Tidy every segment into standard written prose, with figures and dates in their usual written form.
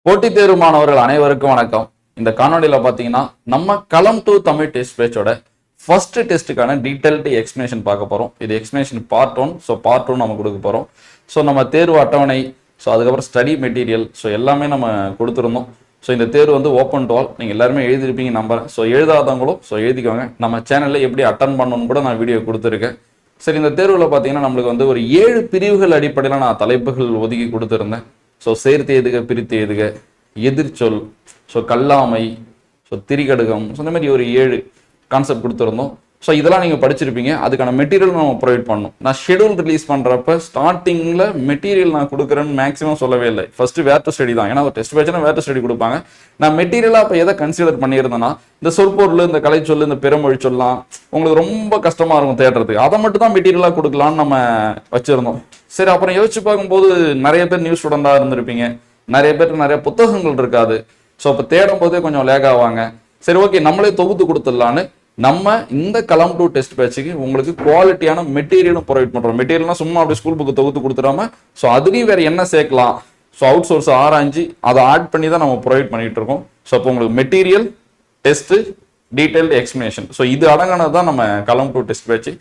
போட்டித் தேர்வு மாணவர்கள் அனைவருக்கும் வணக்கம். இந்த காணொலியில பாத்தீங்கன்னா நம்ம களம் 2 தமிழ் டெஸ்ட் பேட்சோட ஃபர்ஸ்ட் டெஸ்ட்டுக்கான டீடைல்டு எக்ஸ்பிளனேஷன் பார்க்க போறோம். இது எக்ஸ்பிளனேஷன் பார்ட் 1. ஸோ பார்ட் 2 நம்ம கொடுக்க போறோம். ஸோ நம்ம தேர்வு அட்டவணை, ஸோ அதுக்கப்புறம் ஸ்டடி மெட்டீரியல், ஸோ எல்லாமே நம்ம கொடுத்துருந்தோம். ஸோ இந்த தேர்வு வந்து ஓப்பன் டு ஆல், நீங்கள் எல்லாருமே எழுதிருப்பீங்க நம்புறேன். ஸோ எழுதாதவங்களும் ஸோ எழுதிக்கோங்க. நம்ம சேனலில் எப்படி அட்டன் பண்ணணும்னு கூட நான் வீடியோ கொடுத்துருக்கேன். சரி, இந்த தேர்வில் பார்த்தீங்கன்னா நம்மளுக்கு வந்து ஒரு 7 பிரிவுகள் அடிப்படையில் நான் தலைப்புகள் ஒதுக்கி கொடுத்துருந்தேன். ஸோ சேர்த்து எதுக, பிரித்து எதுக, எதிர்ச்சொல், ஸோ கல்லாமை, ஸோ திரிகடுகம், ஸோ இந்த மாதிரி ஒரு 7 கான்செப்ட் கொடுத்துருந்தோம். ஸோ இதெல்லாம் நீங்கள் படிச்சிருப்பீங்க. அதுக்கான மெட்டீரியல் நம்ம ப்ரொவைட் பண்ணணும். நான் ஷெடியூல் ரிலீஸ் பண்ணுறப்ப ஸ்டார்டிங்கில் மெட்டீரியல் நான் கொடுக்குறேன்னு மேக்ஸிமம் சொல்லவே இல்லை. ஃபர்ஸ்ட் வேர் டு ஸ்டடி தான். ஏன்னா ஒரு டெஸ்ட் பேட்ச்னா வேர் டு ஸ்டடி கொடுப்பாங்க. நான் மெட்டீரியலாக இப்போ எதை கன்சிடர் பண்ணியிருந்தேன்னா, இந்த சொற்பொருள், இந்த கலைச்சொல், இந்த பிறமொழி சொல்லலாம் உங்களுக்கு ரொம்ப கஷ்டமாக இருக்கும் தேடுறதுக்கு. அதை மட்டும் தான் மெட்டீரியலாக கொடுக்கலான்னு நம்ம வச்சுருந்தோம். சரி, அப்புறம் யோசிச்சு பார்க்கும்போது நிறைய பேர் நியூ ஸ்டூடெண்டாக இருந்திருப்பீங்க. நிறைய பேருக்கு நிறைய புத்தகங்கள் இருக்காது. ஸோ அப்போ தேடும் போதே கொஞ்சம் லேக் ஆவாங்க. சரி, ஓகே, நம்மளே தொகுத்து கொடுத்துடலான்னு நம்ம இந்த களம் 2 டெஸ்ட் பேட்சுக்கு உங்களுக்கு குவாலிட்டியான மெட்டீரியலும் ப்ரொவைட் பண்ணுறோம். மெட்டீரியல்னா சும்மா அப்படி ஸ்கூல் புக்கு தொகுத்து கொடுத்துடாம, ஸோ அதுலேயும் வேற என்ன சேர்க்கலாம், ஸோ அவுட் சோர்ஸ் ஆராய்ஞ்சி அதை ஆட் பண்ணி தான் நம்ம ப்ரொவைட் பண்ணிட்டு இருக்கோம். ஸோ அப்போ உங்களுக்கு material, test, detailed explanation, so இது அடங்கினது தான் நம்ம களம் 2 டெஸ்ட் பேட்ச்.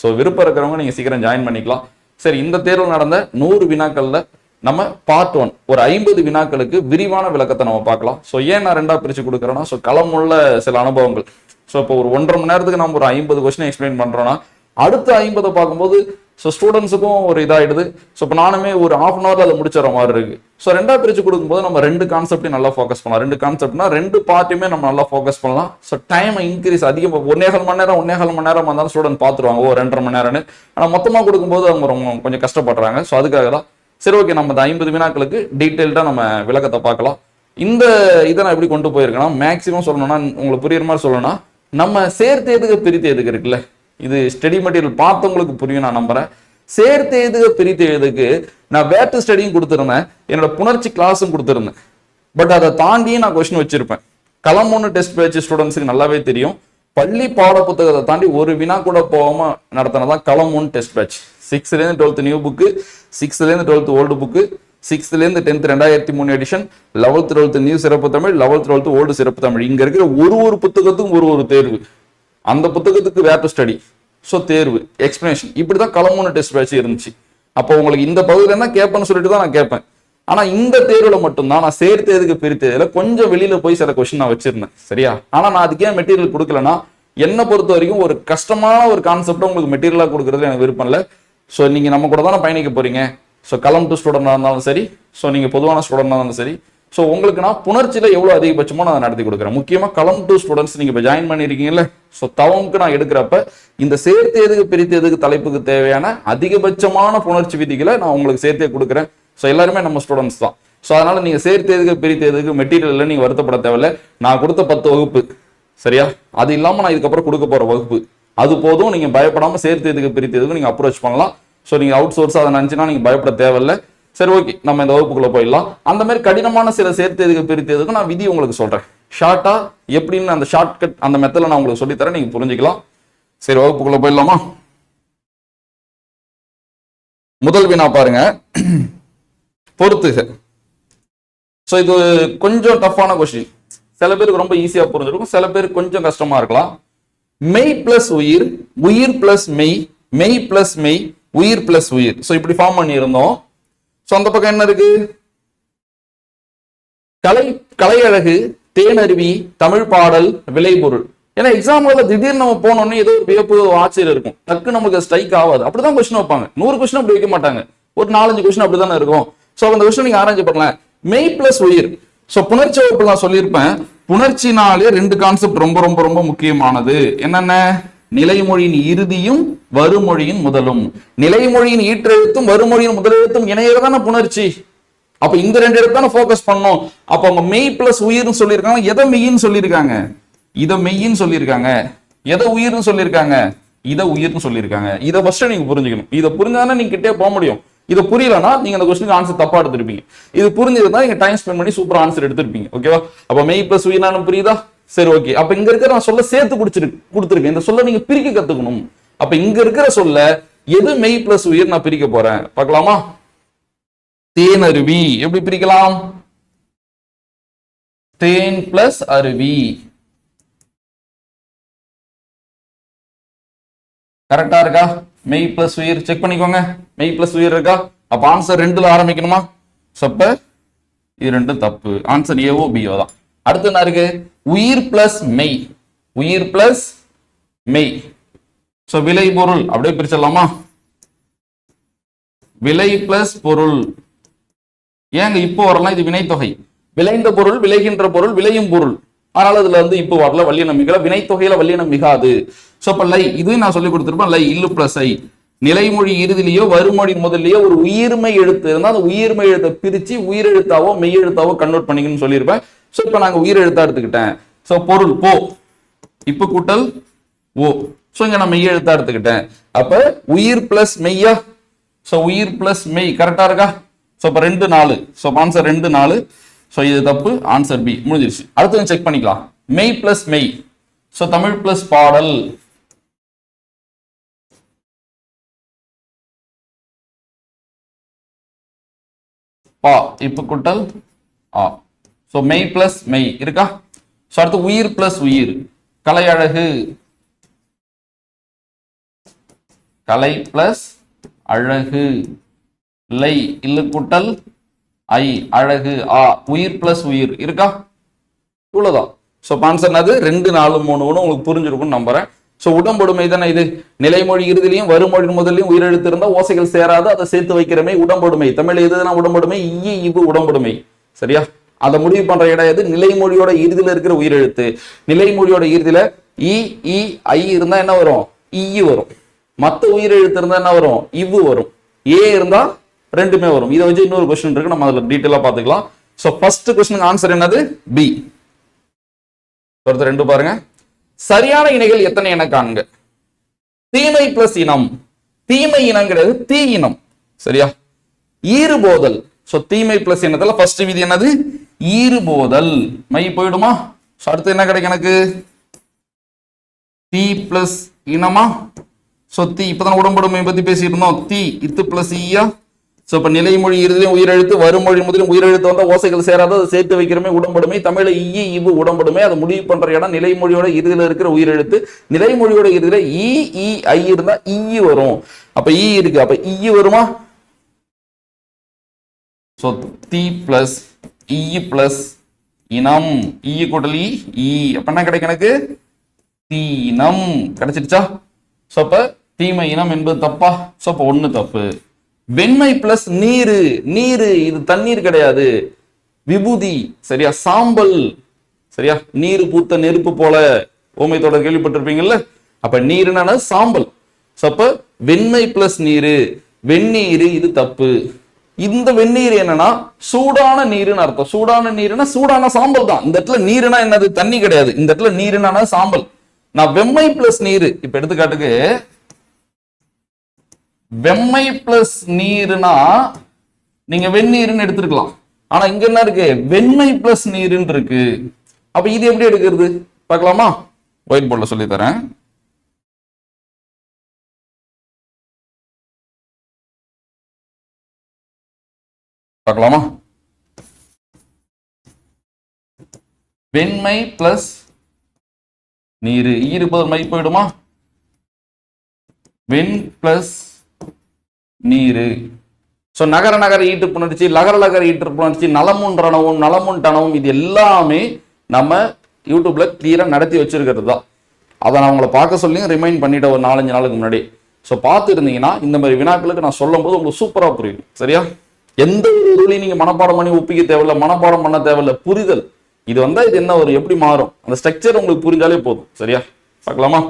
ஸோ விருப்பம் இருக்கிறவங்க நீங்கள் சீக்கிரம் ஜாயின் பண்ணிக்கலாம். சரி, இந்த தேர்வில் நடந்த 100 வினாக்கள்ல நம்ம பார்ட் 1 ஒரு 50 வினாக்களுக்கு விரிவான விளக்கத்தை நம்ம பார்க்கலாம். ஸோ ஏன் நான் 2ஆ பிரிச்சு கொடுக்குறேன்னா, ஸோ களம் உள்ள சில அனுபவங்கள். ஸோ இப்போ ஒரு 1.5 மணி நேரத்துக்கு நம்ம ஒரு 50 கொஸ்டின் எக்ஸ்பிளைன் பண்றோம்னா, அடுத்த 50 பார்க்கும்போது ஸோ ஸ்டூடெண்ட்ஸுக்கும் ஒரு இதாகிடுது. ஸோ இப்போ நானுமே ஒரு 1/2 அன் ஹவர்ல அதை முடிச்சிடற மாதிரி இருக்கு. ஸோ 2ஆ பிரிச்சு கொடுக்கும்போது நம்ம 2 கான்செப்டையும் நல்லா ஃபோக்கஸ் பண்ணலாம். 2 கான்செப்ட்னா 2 பார்ட்டுமே நம்ம நல்லா ஃபோக்கஸ் பண்ணலாம். ஸோ டைம் இன்க்ரீஸ் அதிகம். 1.5 மணி நேரம் வந்தாலும் ஸ்டூடெண்ட் பார்த்துருவாங்க 2.5 மணி நேரம்னு. ஆனால் மொத்தமாக கொடுக்கும்போது அவங்க ரொம்ப கொஞ்சம் கஷ்டப்படுறாங்க. ஸோ அதுக்காக தான். சரி, ஓகே, நம்ம இந்த 50 வினாக்களுக்கு டீட்டெயில்டாக நம்ம விளக்கத்தை பார்க்கலாம். இந்த இதை நான் எப்படி கொண்டு போயிருக்கேன்னா, மேக்ஸிமம் சொல்லணும்னா, உங்களுக்கு புரியுற மாதிரி சொல்லணும்னா, நம்ம சேர்த்து எதுக்கு பிரித்து எதுக்கு இருக்குல்ல, இது ஸ்டடி மெட்டீரியல் பார்த்தவங்களுக்கு புரியும் நான் நம்புறேன். சேர்த்து எதுக்கு பிரித்து எதுக்கு நான் வேர் டு ஸ்டடியும் கொடுத்துருந்தேன், என்னோட புணர்ச்சி கிளாஸும் கொடுத்துருந்தேன். பட் அதை தாண்டியும் நான் கொஸ்டின் வச்சிருப்பேன். களம் 1 டெஸ்ட் பேட்ச் ஸ்டூடெண்ட்ஸுக்கு நல்லாவே தெரியும். பள்ளி பாட புத்தகத்தை தாண்டி ஒரு வினா கூட போகாம நடத்தினதான் களம் 1 டெஸ்ட் பேட்ச். 6th ல இருந்து 12th நியூ புக்கு, 6th ல இருந்து 12th ஓல்டு புக்கு, 6th ல இருந்து 10th 2003 edition, 11th 12th new சிறப்பு தமிழ், 11th 12th ஓல்டு சிறப்பு தமிழ். இங்க இருக்கிற ஒரு புத்தகத்துக்கும் ஒரு தேர்வு, அந்த புத்தகத்துக்கு வேர் டு ஸ்டடி, ஸோ தேர்வு, எக்ஸ்பிளனேஷன், இப்படிதான் களம் 1 டெஸ்ட் பேட்ச் இருந்துச்சு. அப்போ உங்களுக்கு இந்த பகுதியில் என்ன கேட்பேன்னு சொல்லிட்டு தான் நான் கேட்பேன். ஆனா இந்த தேர்வுல மட்டும்தான் நான் சேர்த்து எதுக்கு பிரித்ததுல கொஞ்சம் வெளியில போய் சில கொஸ்டின் நான் வச்சிருந்தேன். சரியா? ஆனா நான் அதுக்கே மெட்டீரியல் கொடுக்கலன்னா, என்னை பொறுத்த வரைக்கும் ஒரு கஷ்டமான ஒரு கான்செப்ட் உங்களுக்கு மெட்டீரியலா கொடுக்கறது எனக்கு விருப்பம் இல்லை. ஸோ நீங்க நம்ம கூட தானே பயணிக்க போறீங்க. ஸோ களம் 2 ஸ்டூடெண்டாக இருந்தாலும் சரி, ஸோ நீங்க பொதுவான ஸ்டூடெண்டாக இருந்தாலும் சரி, ஸோ உங்களுக்கு நான் புணர்ச்சியில எவ்வளவு அதிகபட்சமோ நான் நடத்தி கொடுக்குறேன். முக்கியமா களம் 2 ஸ்டூடெண்ட்ஸ் நீங்க இப்போ ஜாயின் பண்ணிருக்கீங்கல்ல, ஸோ தவமுக்கு நான் எடுக்கிறப்ப இந்த சேர்த்து எதுக்கு பிரித்து எதுக்கு தலைப்புக்கு தேவையான அதிகபட்சமான புணர்ச்சி விதிகளை நான் உங்களுக்கு சேர்த்தே கொடுக்குறேன். ஸோ எல்லாருமே நம்ம ஸ்டூடெண்ட்ஸ் தான். ஸோ அதனால நீங்க சேர்த்து எதுக்கு பிரித்து எதுக்கு மெட்டீரியல் நீங்க வருத்தப்பட தேவையில்லை. நான் கொடுத்த 10 வகுப்பு, சரியா, அது இல்லாம நான் இதுக்கப்புறம் கொடுக்க போற வகுப்பு, அது போதும். நீங்க பயப்படாம சேர்த்து எதுக்கு பிரித்து எதுக்கு நீங்க அப்ரோச் பண்ணலாம். ஸோ நீங்க அவுட் சோர்ஸ் அதை நினைச்சுன்னா நீங்க பயப்பட தேவையில்லை. சரி, ஓகே, நம்ம இந்த வகுப்புக்குள்ள போயிடலாம். அந்த மாதிரி கடினமான சில சேர்த்து எதுக்கு பிரித்து எதுக்கு நான் விதி உங்களுக்கு சொல்றேன். ஷார்ட்டா எப்படின்னு அந்த ஷார்ட்கட் அந்த மெத்தட்ல நான் உங்களுக்கு சொல்லித்தரேன், நீங்க புரிஞ்சுக்கலாம். சரி, வகுப்புக்குள்ள போயிடலாமா? முதல் வினா பாருங்க, பொறுத்துக. ஸோ இது கொஞ்சம் டஃப்பான கொஸ்டின். சில பேருக்கு ரொம்ப ஈஸியா புரிஞ்சிருக்கும், சில பேருக்கு கொஞ்சம் கஷ்டமா இருக்கலாம். மெய் பிளஸ் உயிர், உயிர் பிளஸ் மெய், மெய் பிளஸ் மெய், உயிர் பிளஸ் உயிர். ஸோ இப்படி ஃபார்ம் பண்ணி இருந்தோம். ஸோ அந்த பக்கம் என்ன இருக்கு? கலையழகு, தேனருவி, தமிழ் பாடல், விளைபொருள். ஏன்னா எக்ஸாம்பிள் திடீர்னு நம்ம போனோம்னு ஏதோ ஒரு வியப்பு ஆச்சரியம் இருக்கும், டக்கு நமக்கு ஸ்ட்ரைக் ஆகாது. அப்படிதான் கொஸ்டின் வைப்பாங்க. 100 கொஸ்டின் அப்படி வைக்க மாட்டாங்க, ஒரு 4-5 கொஸ்டின் அப்படிதானே இருக்கும். ஸோ அந்த கொஸ்டின் நீங்க ஆராய்ச்சி பண்ணலாம். மெய் பிளஸ் உயிர். ஸோ புணர்ச்சி வகுப்பு நான் சொல்லியிருப்பேன். புணர்ச்சினாலே 2 கான்செப்ட் ரொம்ப ரொம்ப ரொம்ப முக்கியமானது. என்னென்ன? நிலைமொழியின் இறுதியும் வருமொழியின் முதலும். நிலைமொழியின் ஈற்றெழுத்தும் வருமொழியின் முதலெழுத்தும் இணையறதான புணர்ச்சி. அப்ப இந்த 2 இடத்துல தானே ஃபோக்கஸ் பண்ணோம். அப்ப அவங்க மெய் பிளஸ் உயிர்னு சொல்லியிருக்காங்க. எதை மெய்ன்னு சொல்லியிருக்காங்க? இதை மெய்ன்னு சொல்லியிருக்காங்க. எதை உயிர்னு சொல்லியிருக்காங்க? இதை உயிர்னு சொல்லியிருக்காங்க. இதை ஃபர்ஸ்ட் நீங்க புரிஞ்சுக்கணும். இதை புரிஞ்சாதானே நீங்க கிட்டே போக முடியும். இது புரியலன்னா நீங்க அந்த கொஸ்டினுக்கு ஆன்சர் தப்பா எடுத்திருப்பீங்க. இது புரிஞ்சிருந்தா நீங்க டைம் ஸ்பெண்ட் பண்ணி சூப்பரா ஆன்சர் எடுத்திருப்பீங்க. ஓகேவா? அப்ப மெய் பிளஸ் உயிர்னாலும் புரியுதா? சரி, ஓகே. அப்ப இங்க இருக்கிற நான் சொல்ல சேர்த்து கொடுத்துருக்கேன். இந்த சொல்ல நீங்க பிரிக்க கத்துக்கணும். அப்ப இங்க இருக்கிற சொல்ல எது மெய் பிளஸ் உயிர் நான் பிரிக்க போறேன் பார்க்கலாமா? தேனருவி எப்படி பிரிக்கலாம்? தேன் பிளஸ் அருவி. கரெக்டா இருக்கா? மெய் பிளஸ் உயிர் செக் பண்ணிக்கோங்க. மெய் பிளஸ் உயிர் இருக்கா? அப்ப ஆன்சர் 2ல ஆரம்பிக்கணுமா? அப்ப இது 2 தப்பு. ஆன்சர் ஏவோ பியோ தான். அடுத்து என்ன இருக்கு? உயிர் பிளஸ் மெய். உயிர் பிளஸ் மெய். சோ விலை பொருள் அப்படியே பிரிச்சிடலாமா? விலை பிளஸ் பொருள். ஏங்க இப்போ வரலாம்? இது வினைத்தொகை. விளைந்த பொருள், விளைகின்ற பொருள், விளையும் பொருள். ஆனால் அதுல இப்போ வரல வல்லினம் மிகல. வினைத்தொகையில வல்லினம் மிகாது. சோ அப்ப லை இது நான் சொல்லி கொடுத்திருப்பேன். லை இல்லு பிளஸ் ஐ. நிலைமொழி இறுதியிலேயோ வருமொழி முதல்லயோ ஒரு உயிர்மை எழுத்து இருந்தா அந்த உயிர்மை எழுத்தை பிரிச்சு உயிரெழுத்தாவோ மெய் எழுத்தாவோ கன்வெர்ட் பண்ணிக்கணும்னு சொல்லியிருப்பேன். சோ இப்ப நாங்க உயிரெழுத்தா எடுத்துக்கிட்டேன். சோ பொருள் போ, இப்ப கூட்டல் ஓ. சோ இங்க நான் மெய் எழுத்தா எடுத்துக்கிட்டேன். அப்ப உயிர் பிளஸ் மெய்யா? சோ உயிர் பிளஸ் மெய் கரெக்டா இருக்கா? சோ இப்ப 2 4. So answer 2 4. சோ இது தப்பு. Answer B. முடிஞ்சிருச்சு. அடுத்து செக் பண்ணிக்கலாம். மெய் பிளஸ் மெய். சோ தமிழ் பிளஸ் பாடல். பா இப்ப கூட்டல் ஆ. சோ மெய் பிளஸ் மெய் இருக்கா? சோ அடுத்து உயிர் பிளஸ் உயிர். கலை அழகு. கலை பிளஸ் அழகு. லை இல்லு கூட்டல் ஐ அழகு ஆ. உயிர் பிளஸ் உயிர் இருக்கா? இவ்வளவுதான். சோ ஆன்சர் அது 2 4 3 உங்களுக்கு புரிஞ்சிருக்கும்னு நம்புறேன். சோ உடம்பொடுமை தானே இது. நிலைமொழி இறுதியிலையும் வருமொழி முதலையும் உயிரெழுத்து இருந்தா ஓசைகள் சேராது, அதை சேர்த்து வைக்கிறமே உடம்பொடுமை. தமிழ் எதுனா உடம்பொடுமை? இ இவு உடம்பொடுமை. சரியா? அதை முடிவு பண்ற இடம் எது? நிலைமொழியோட இறுதியில இருக்கிற உயிரெழுத்து. நிலைமொழியோட இறுதியில இ இ ஐ இருந்தா என்ன வரும்? இ வரும். மத்த உயிரெழுத்து இருந்தா என்ன வரும்? இவ்வு வரும். ஏ இருந்தா ரெண்டுமே வரும். இதை வச்சு இன்னொரு கொஸ்டின் இருக்கு, நம்ம அதுல டீட்டெயிலா பாத்துக்கலாம். சோ ஃபர்ஸ்ட் கொஸ்டின் ஆன்சர் என்னது? பி. ஒருத்தர் 2 பாருங்க. சரியான இணைகள் எத்தனை என காண்க. தீமை பிளஸ் இனம். தீமை இனம் கிடையாது, தீ இனம். சரியா? ஈறுபோதல். சோ தீமை பிளஸ் இனத்துல ஃபர்ஸ்ட் விதி என்னது? ஈறுபோதல். மை போயிடுமா? அடுத்து என்ன கிடைக்கும் எனக்கு? தீ பிளஸ் இனமா? சோ தீ இப்பதான் உடம்படுமை பத்தி பேசிட்டு இருந்தோம். தீ இத்து பிளஸ் ஈயா. சோ இப்ப நிலைமொழி இறுதியும் உயிரெழுத்து வருமொழி முதலும் உயிரெழுத்து வந்தா ஓசைகள் சேராத, அதை சேர்த்து வைக்கிறமே உடம்படுமை. தமிழ்ல இ இவு உடம்படுமை. அதை முடிவு பண்ற இடம் நிலைமொழியோட இறுதியில இருக்கிற உயிரெழுத்து. நிலைமொழியோட இறுதியில இ இ ஐ இருந்தா இ வரும். அப்ப இ இருக்கு, அப்ப இ வருமா? So the plus E plus இனம். இ கூட்டல் இ. அப்ப என்ன கிடைக்கும் எனக்கு? தீனம் கிடைச்சிருச்சா? சோ அப்ப தீமை இனம் என்பது தப்பா? சோ அப்ப 1 தப்பு. வெண்மை பிளஸ் நீரு. நீரு இது தண்ணீர் கிடையாது, விபூதி. சரியா? சாம்பல். சரியா? நீர் பூத்த நெருப்பு போல ஓமை தொடர் கேள்விப்பட்டிருப்பீங்கல்ல. அப்ப நீருன்னா சாம்பல். அப்ப வெண்மை பிளஸ் நீரு, வெந்நீர். இது தப்பு. இந்த வெந்நீர் என்னன்னா சூடான நீருன்னு அர்த்தம். சூடான நீருன்னா சூடான சாம்பல் தான். இந்த இடத்துல நீருனா என்னது? தண்ணி கிடையாது. இந்த இடத்துல நீருனா சாம்பல். நான் வெம்மை பிளஸ் நீரு. இப்ப எடுத்துக்காட்டுக்கு வெம்மை பிளஸ் நீருனா நீங்க வெந்நீர்னு எடுத்துருக்கலாம். ஆனா இங்க என்ன இருக்கு? வெண்மை பிளஸ் நீருன்னு இருக்கு. அப்ப இது எப்படி எடுக்கிறது பார்க்கலாமா? ஒயிட் போர்ட்ல சொல்லி தரேன். பார்க்கலாமா? வெண்மை பிளஸ் நீரு. ஈறுபதர் மை போயிடுமா? வெண் பிளஸ் நீரு. சோ நகர நகர ஈட்டு புணர்ச்சி, லகர லகர ஈட்டு புணர்ச்சி, நலமுன்றனவும் நலமுண்டனவும் இது எல்லாமே நம்ம யூடியூப்ல கிளியரா நடத்தி வச்சிருக்கிறது தான். அதை நான் உங்களை பார்க்க சொல்லி ரிமைண்ட் பண்ணிட்டேன் ஒரு 4-5 நாளுக்கு முன்னாடி. ஸோ பார்த்து இருந்தீங்கன்னா இந்த மாதிரி வினாக்களுக்கு நான் சொல்லும் போது உங்களுக்கு சூப்பரா புரியும். சரியா? எந்த ஒரு இதுலையும் நீங்க மனப்பாடம் பண்ணி ஒப்பிக்க தேவையில்லை, மனப்பாடம் பண்ண தேவையில்லை. புரிதல் இது வந்தா இது என்ன ஒரு எப்படி மாறும் அந்த ஸ்ட்ரக்சர் உங்களுக்கு புரிஞ்சாலே போதும். சரியா? பார்க்கலாமா?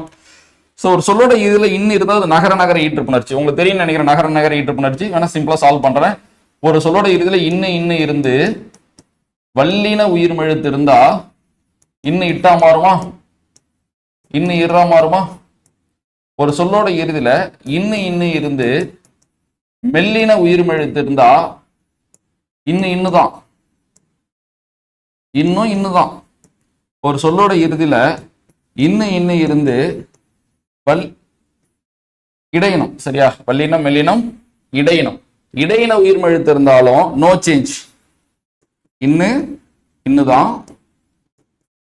சோ ஒரு சொல்லோட இதுல இன்னும் இருந்தால் அது நகர நகர ஈட்டு புணர்ச்சி. உங்களுக்கு தெரியும் நினைக்கிறேன். நகர நகர ஈட்டு புணர்ச்சி வேணா சிம்பிளா சால்வ் பண்றேன். ஒரு சொல்லோட இதுல இன்னும் இருந்து வல்லின உயிர்மெழுத்து இருந்தா இன்னும் இட்டா மாறுமா? இன்னும் இறா மாறுமா? ஒரு சொல்லோட இறுதியில இன்னும் இருந்து மெல்லின உயிர்மெழுத்து இருந்தா இன்னுதான். இன்னுதான். ஒரு சொல்லோட இறுதியில இன்னும் இருந்து இடையினம். சரியா? வல்லினம் மெல்லினம் இடையினம். இடையின உயிர்மெழுத்து இருந்தாலும் நோ சேஞ்ச். இன்னுதான்.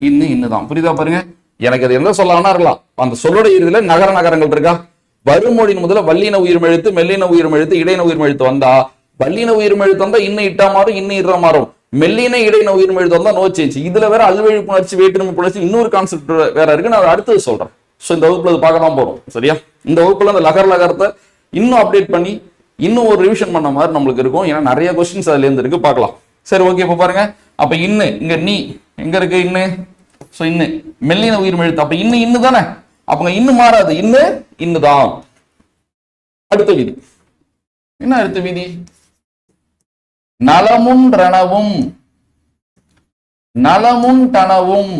இன்னுதான். புரியுதா பாருங்க. எனக்கு அது எந்த சொல்லலாம் இருக்கலாம். அந்த சொல்லோட இறுதியில நகர நகரங்கள் இருக்கா? வருமொழியின் முதல்ல வல்லின உயிர்மெழுத்து, மெல்லின உயிர்மெழுத்து, இடையின உயிர்மெழுத்து வந்தா வல்லின உயிர்மெழுத்து வந்தா இன்னும் இட்டா மாறும், இன்னும் இற மாறும். மெல்லின இடையின உயிர்மெழுத்து வந்தா நோ சேஞ்ச். இதுல வேற அல்வழி புணர்ச்சி, வேற்றுமை புணர்ச்சி இன்னொரு கான்செப்ட் வேற இருக்கு. நான் அடுத்தது சொல்றேன். ஸோ இந்த வகுப்புல அது பார்க்க தான் போறோம். சரியா? இந்த வகுப்புல அந்த லகரத்தை இன்னும் அப்டேட் பண்ணி இன்னும் ஒரு ரிவிஷன் பண்ண மாதிரி நம்மளுக்கு இருக்கும். ஏன்னா நிறைய கொஸ்டின்ஸ் அதுல இருந்து இருக்கு, பார்க்கலாம். சரி, ஓகே. இப்ப பாருங்க, அப்ப இங்க நீ எங்க இருக்கு? சோ மெல்லின உயிர்மெழுத்து. அப்ப இன்னு தானே. அப்ப இன்னு மாறாது, இன்னுதான். அடுத்த விதி என்ன? அடுத்த விதி நலமுன் தனவும்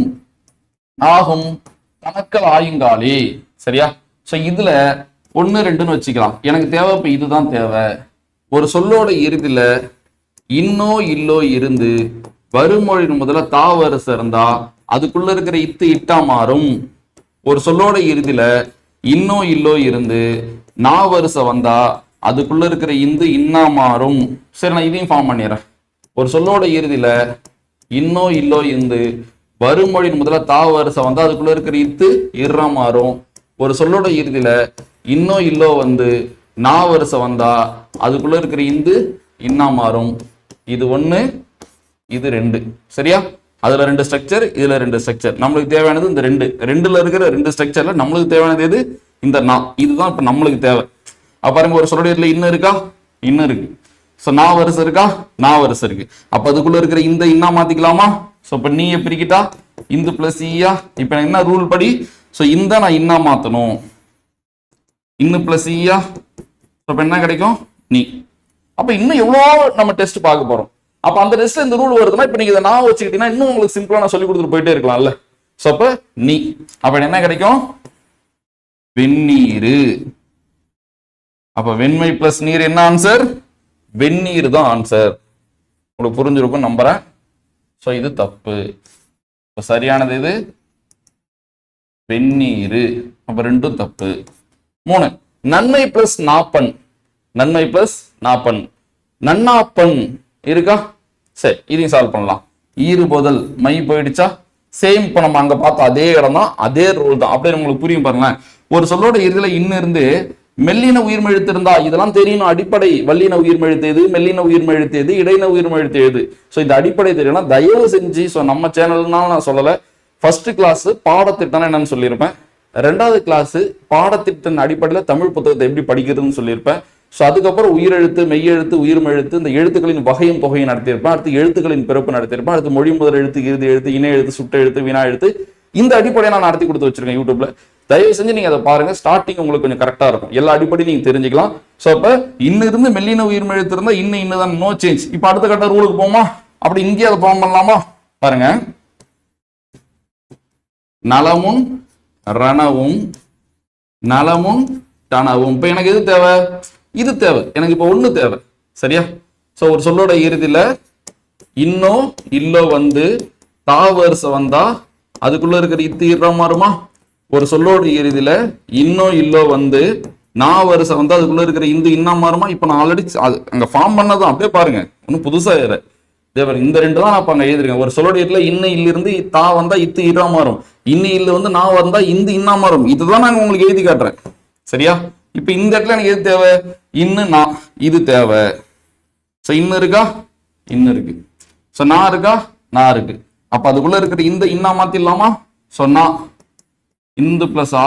ஆகும் கணக்கல் ஆயுங்காலே. சரியா? சோ இதுல 1, 2ன்னு வச்சுக்கலாம். எனக்கு தேவை இப்ப இதுதான் தேவை. ஒரு சொல்லோட இறுதியில இன்னோ இல்லோ இருந்து வருமொழியின் முதல்ல தா வரிசை இருந்தா அதுக்குள்ள இருக்கிற இட்டா மாறும். ஒரு சொல்லோட இறுதியில இன்னோ இல்லோ இருந்து நா வரிசை வந்தா அதுக்குள்ள இருக்கிற இன்னா மாறும். சரி, நான் இதையும் ஃபார்ம் பண்ணிடுறேன். ஒரு சொல்லோட இறுதியில இன்னோ இல்லோ இருந்து வருமொழியின் முதல்ல தா வரிசை வந்தா அதுக்குள்ள இருக்கிற இறா மாறும். ஒரு சொல்லோட இறுதியில இன்னோ இல்லோ வந்து நா வரிசை வந்தா அதுக்குள்ள இருக்கிற இன்னா மாறும். இது 1, இது 2. சரியா? அதுல 2 ஸ்ட்ரக்சர், இதுல 2 ஸ்ட்ரக்சர். நம்மளுக்கு தேவையானது இந்த 2ல இருக்கிற 2 ஸ்ட்ரக்சர்ல நம்மளுக்கு தேவையானது எது? இந்த நா. இதுதான் இப்ப நம்மளுக்கு தேவை. அப்ப பாருங்க, ஒரு சொல்லோட இன்னும் இருக்கா? இன்னும் இருக்கு. சோ நா வரிசை இருக்கா? நா வரிசை இருக்கு. அப்ப அதுக்குள்ள இருக்கிற இன்னா மாத்திக்கலாமா? சோ இப்ப நீ பிரிக்கிட்டா இந்து பிளஸ் ஈயா. இப்ப என்ன ரூல் படி? சோ நான் இன்னா மாத்தணும். இன்னு பிளஸ் ஈயா. இப்ப என்ன கிடைக்கும்? நீ. அப்ப இன்னும் எவ்வளவு நம்ம டெஸ்ட் பார்க்க போறோம். அப்ப அந்த டெஸ்ட்ல இந்த ரூல் வருதுன்னா இப்ப நீங்க இதை நான் வச்சுக்கிட்டீங்கன்னா இன்னும் உங்களுக்கு சிம்பிளா நான் சொல்லி கொடுத்துட்டு போயிட்டே இருக்கலாம்ல. சோ அப்ப நீ. அப்ப என்ன கிடைக்கும்? வெந்நீரு. அப்ப வெண்மை பிளஸ் நீர் என்ன ஆன்சர்? வெந்நீர் தான் ஆன்சர். உங்களுக்கு புரிஞ்சிருக்கும் நம்புறேன். சோ இது தப்பு. சரியானது இது வெந்நீரு. அப்ப 2ம் தப்பு. 3 நன்மை பிளஸ் நாப்பன். நன்மை பிளஸ் நாப்பன். நன்னாப்பன் இருக்கா? சரி, இதையும் சால்வ் பண்ணலாம். ஈறுபோதல் மை போயிடுச்சா? சேம். இப்ப நம்ம அங்க பார்த்தோம் அதே இடம் தான், அதே ரூல் தான். அப்படியே உங்களுக்கு புரியும் பாருங்களேன். ஒரு சொல்லோட இறுதியில இருந்து மெல்லின உயிர்மெழுத்து இருந்தா இதெல்லாம் தெரியணும். அடிப்படை வல்லின உயிர்மெழுத்து எது, மெல்லின உயிர்மெழுத்து எது, இடையின உயிர்மெழுத்து எது. ஸோ இந்த அடிப்படை தெரியணும்னா தயவு செஞ்சு, ஸோ நம்ம சேனல்னால நான் சொல்லலை, ஃபர்ஸ்ட் கிளாஸ் பாடத்திட்டம் என்னன்னு சொல்லியிருப்பேன். 2வது கிளாஸ் பாடத்திட்டம் அடிப்படையில் தமிழ் புத்தகத்தை எப்படி படிக்கிறதுன்னு சொல்லியிருப்பேன். ஸோ அதுக்கப்புறம் உயிரெழுத்து, மெய்யெழுத்து, உயிர்மெழுத்து, இந்த எழுத்துக்களின் வகையும் தொகையும் நடத்தியிருப்பேன். அடுத்து எழுத்துக்களின் பிறப்பு நடத்தியிருப்பேன். அடுத்து மொழி முதல் எழுத்து, இறுதி எழுத்து, இணை எழுத்து, சுட்ட எழுத்து, வினா எழுத்து. இந்த அடிப்படையை நான் நடத்தி கொடுத்து வச்சிருக்கேன் யூடியூப்ல. தயவு செஞ்சு நீங்க அதை பாருங்க. ஸ்டார்டிங் உங்களுக்கு கொஞ்சம் கரெக்டா இருக்கும். எல்லா அடிப்படையும் நீங்க தெரிஞ்சுக்கலாம். ஸோ அப்ப இருந்து மெல்லின உயிர்மெழுத்து இருந்தா இன்னுதான், நோ சேஞ்ச். இப்ப அடுத்த கட்ட ரூலுக்கு போமா? அப்படி இங்கே அதை ஃபார்ம் பண்ணலாமா? பாருங்க, நலமுன் நலமுன் தனவும். இப்ப எனக்கு எது தேவை? இது தேவை. எனக்கு இப்ப 1 தேவை. சரியா? சோ ஒரு சொல்லோட இறுதியில இன்னோ இல்லோ வந்து தா வரிசை வந்தா அதுக்குள்ள இருக்கிற இறா மாறுமா? ஒரு சொல்லோட இறுதியில இன்னோ இல்லோ வந்து நா வரிசை வந்தா அதுக்குள்ள இருக்கிற இன்னா மாறுமா? இப்ப நான் ஆல்ரெடி அங்க ஃபார்ம் பண்ணதான். அப்படியே பாருங்க, ஒன்னும் புதுசா இந்த 2 தான் நான் இப்ப அங்க எழுதிருக்கேன். ஒரு சொல்லோட இறுதியில இல்ல இருந்து தா வந்தா இரா மாறும். இல்ல வந்து நான் வந்தா இன்னா மாறும். இதுதான் நான் உங்களுக்கு எழுதி காட்டுறேன். சரியா? இப்ப இந்த இடத்துல எனக்கு எது தேவை? நான். இது தேவை. சோ இருக்கா? இருக்கு. சோ நான் இருக்கா? நான் இருக்கு. அப்ப அதுக்குள்ள இருக்கிற இன்னா மாத்திடலாமா? சோ நான் இந்து பிளஸ் ஆ.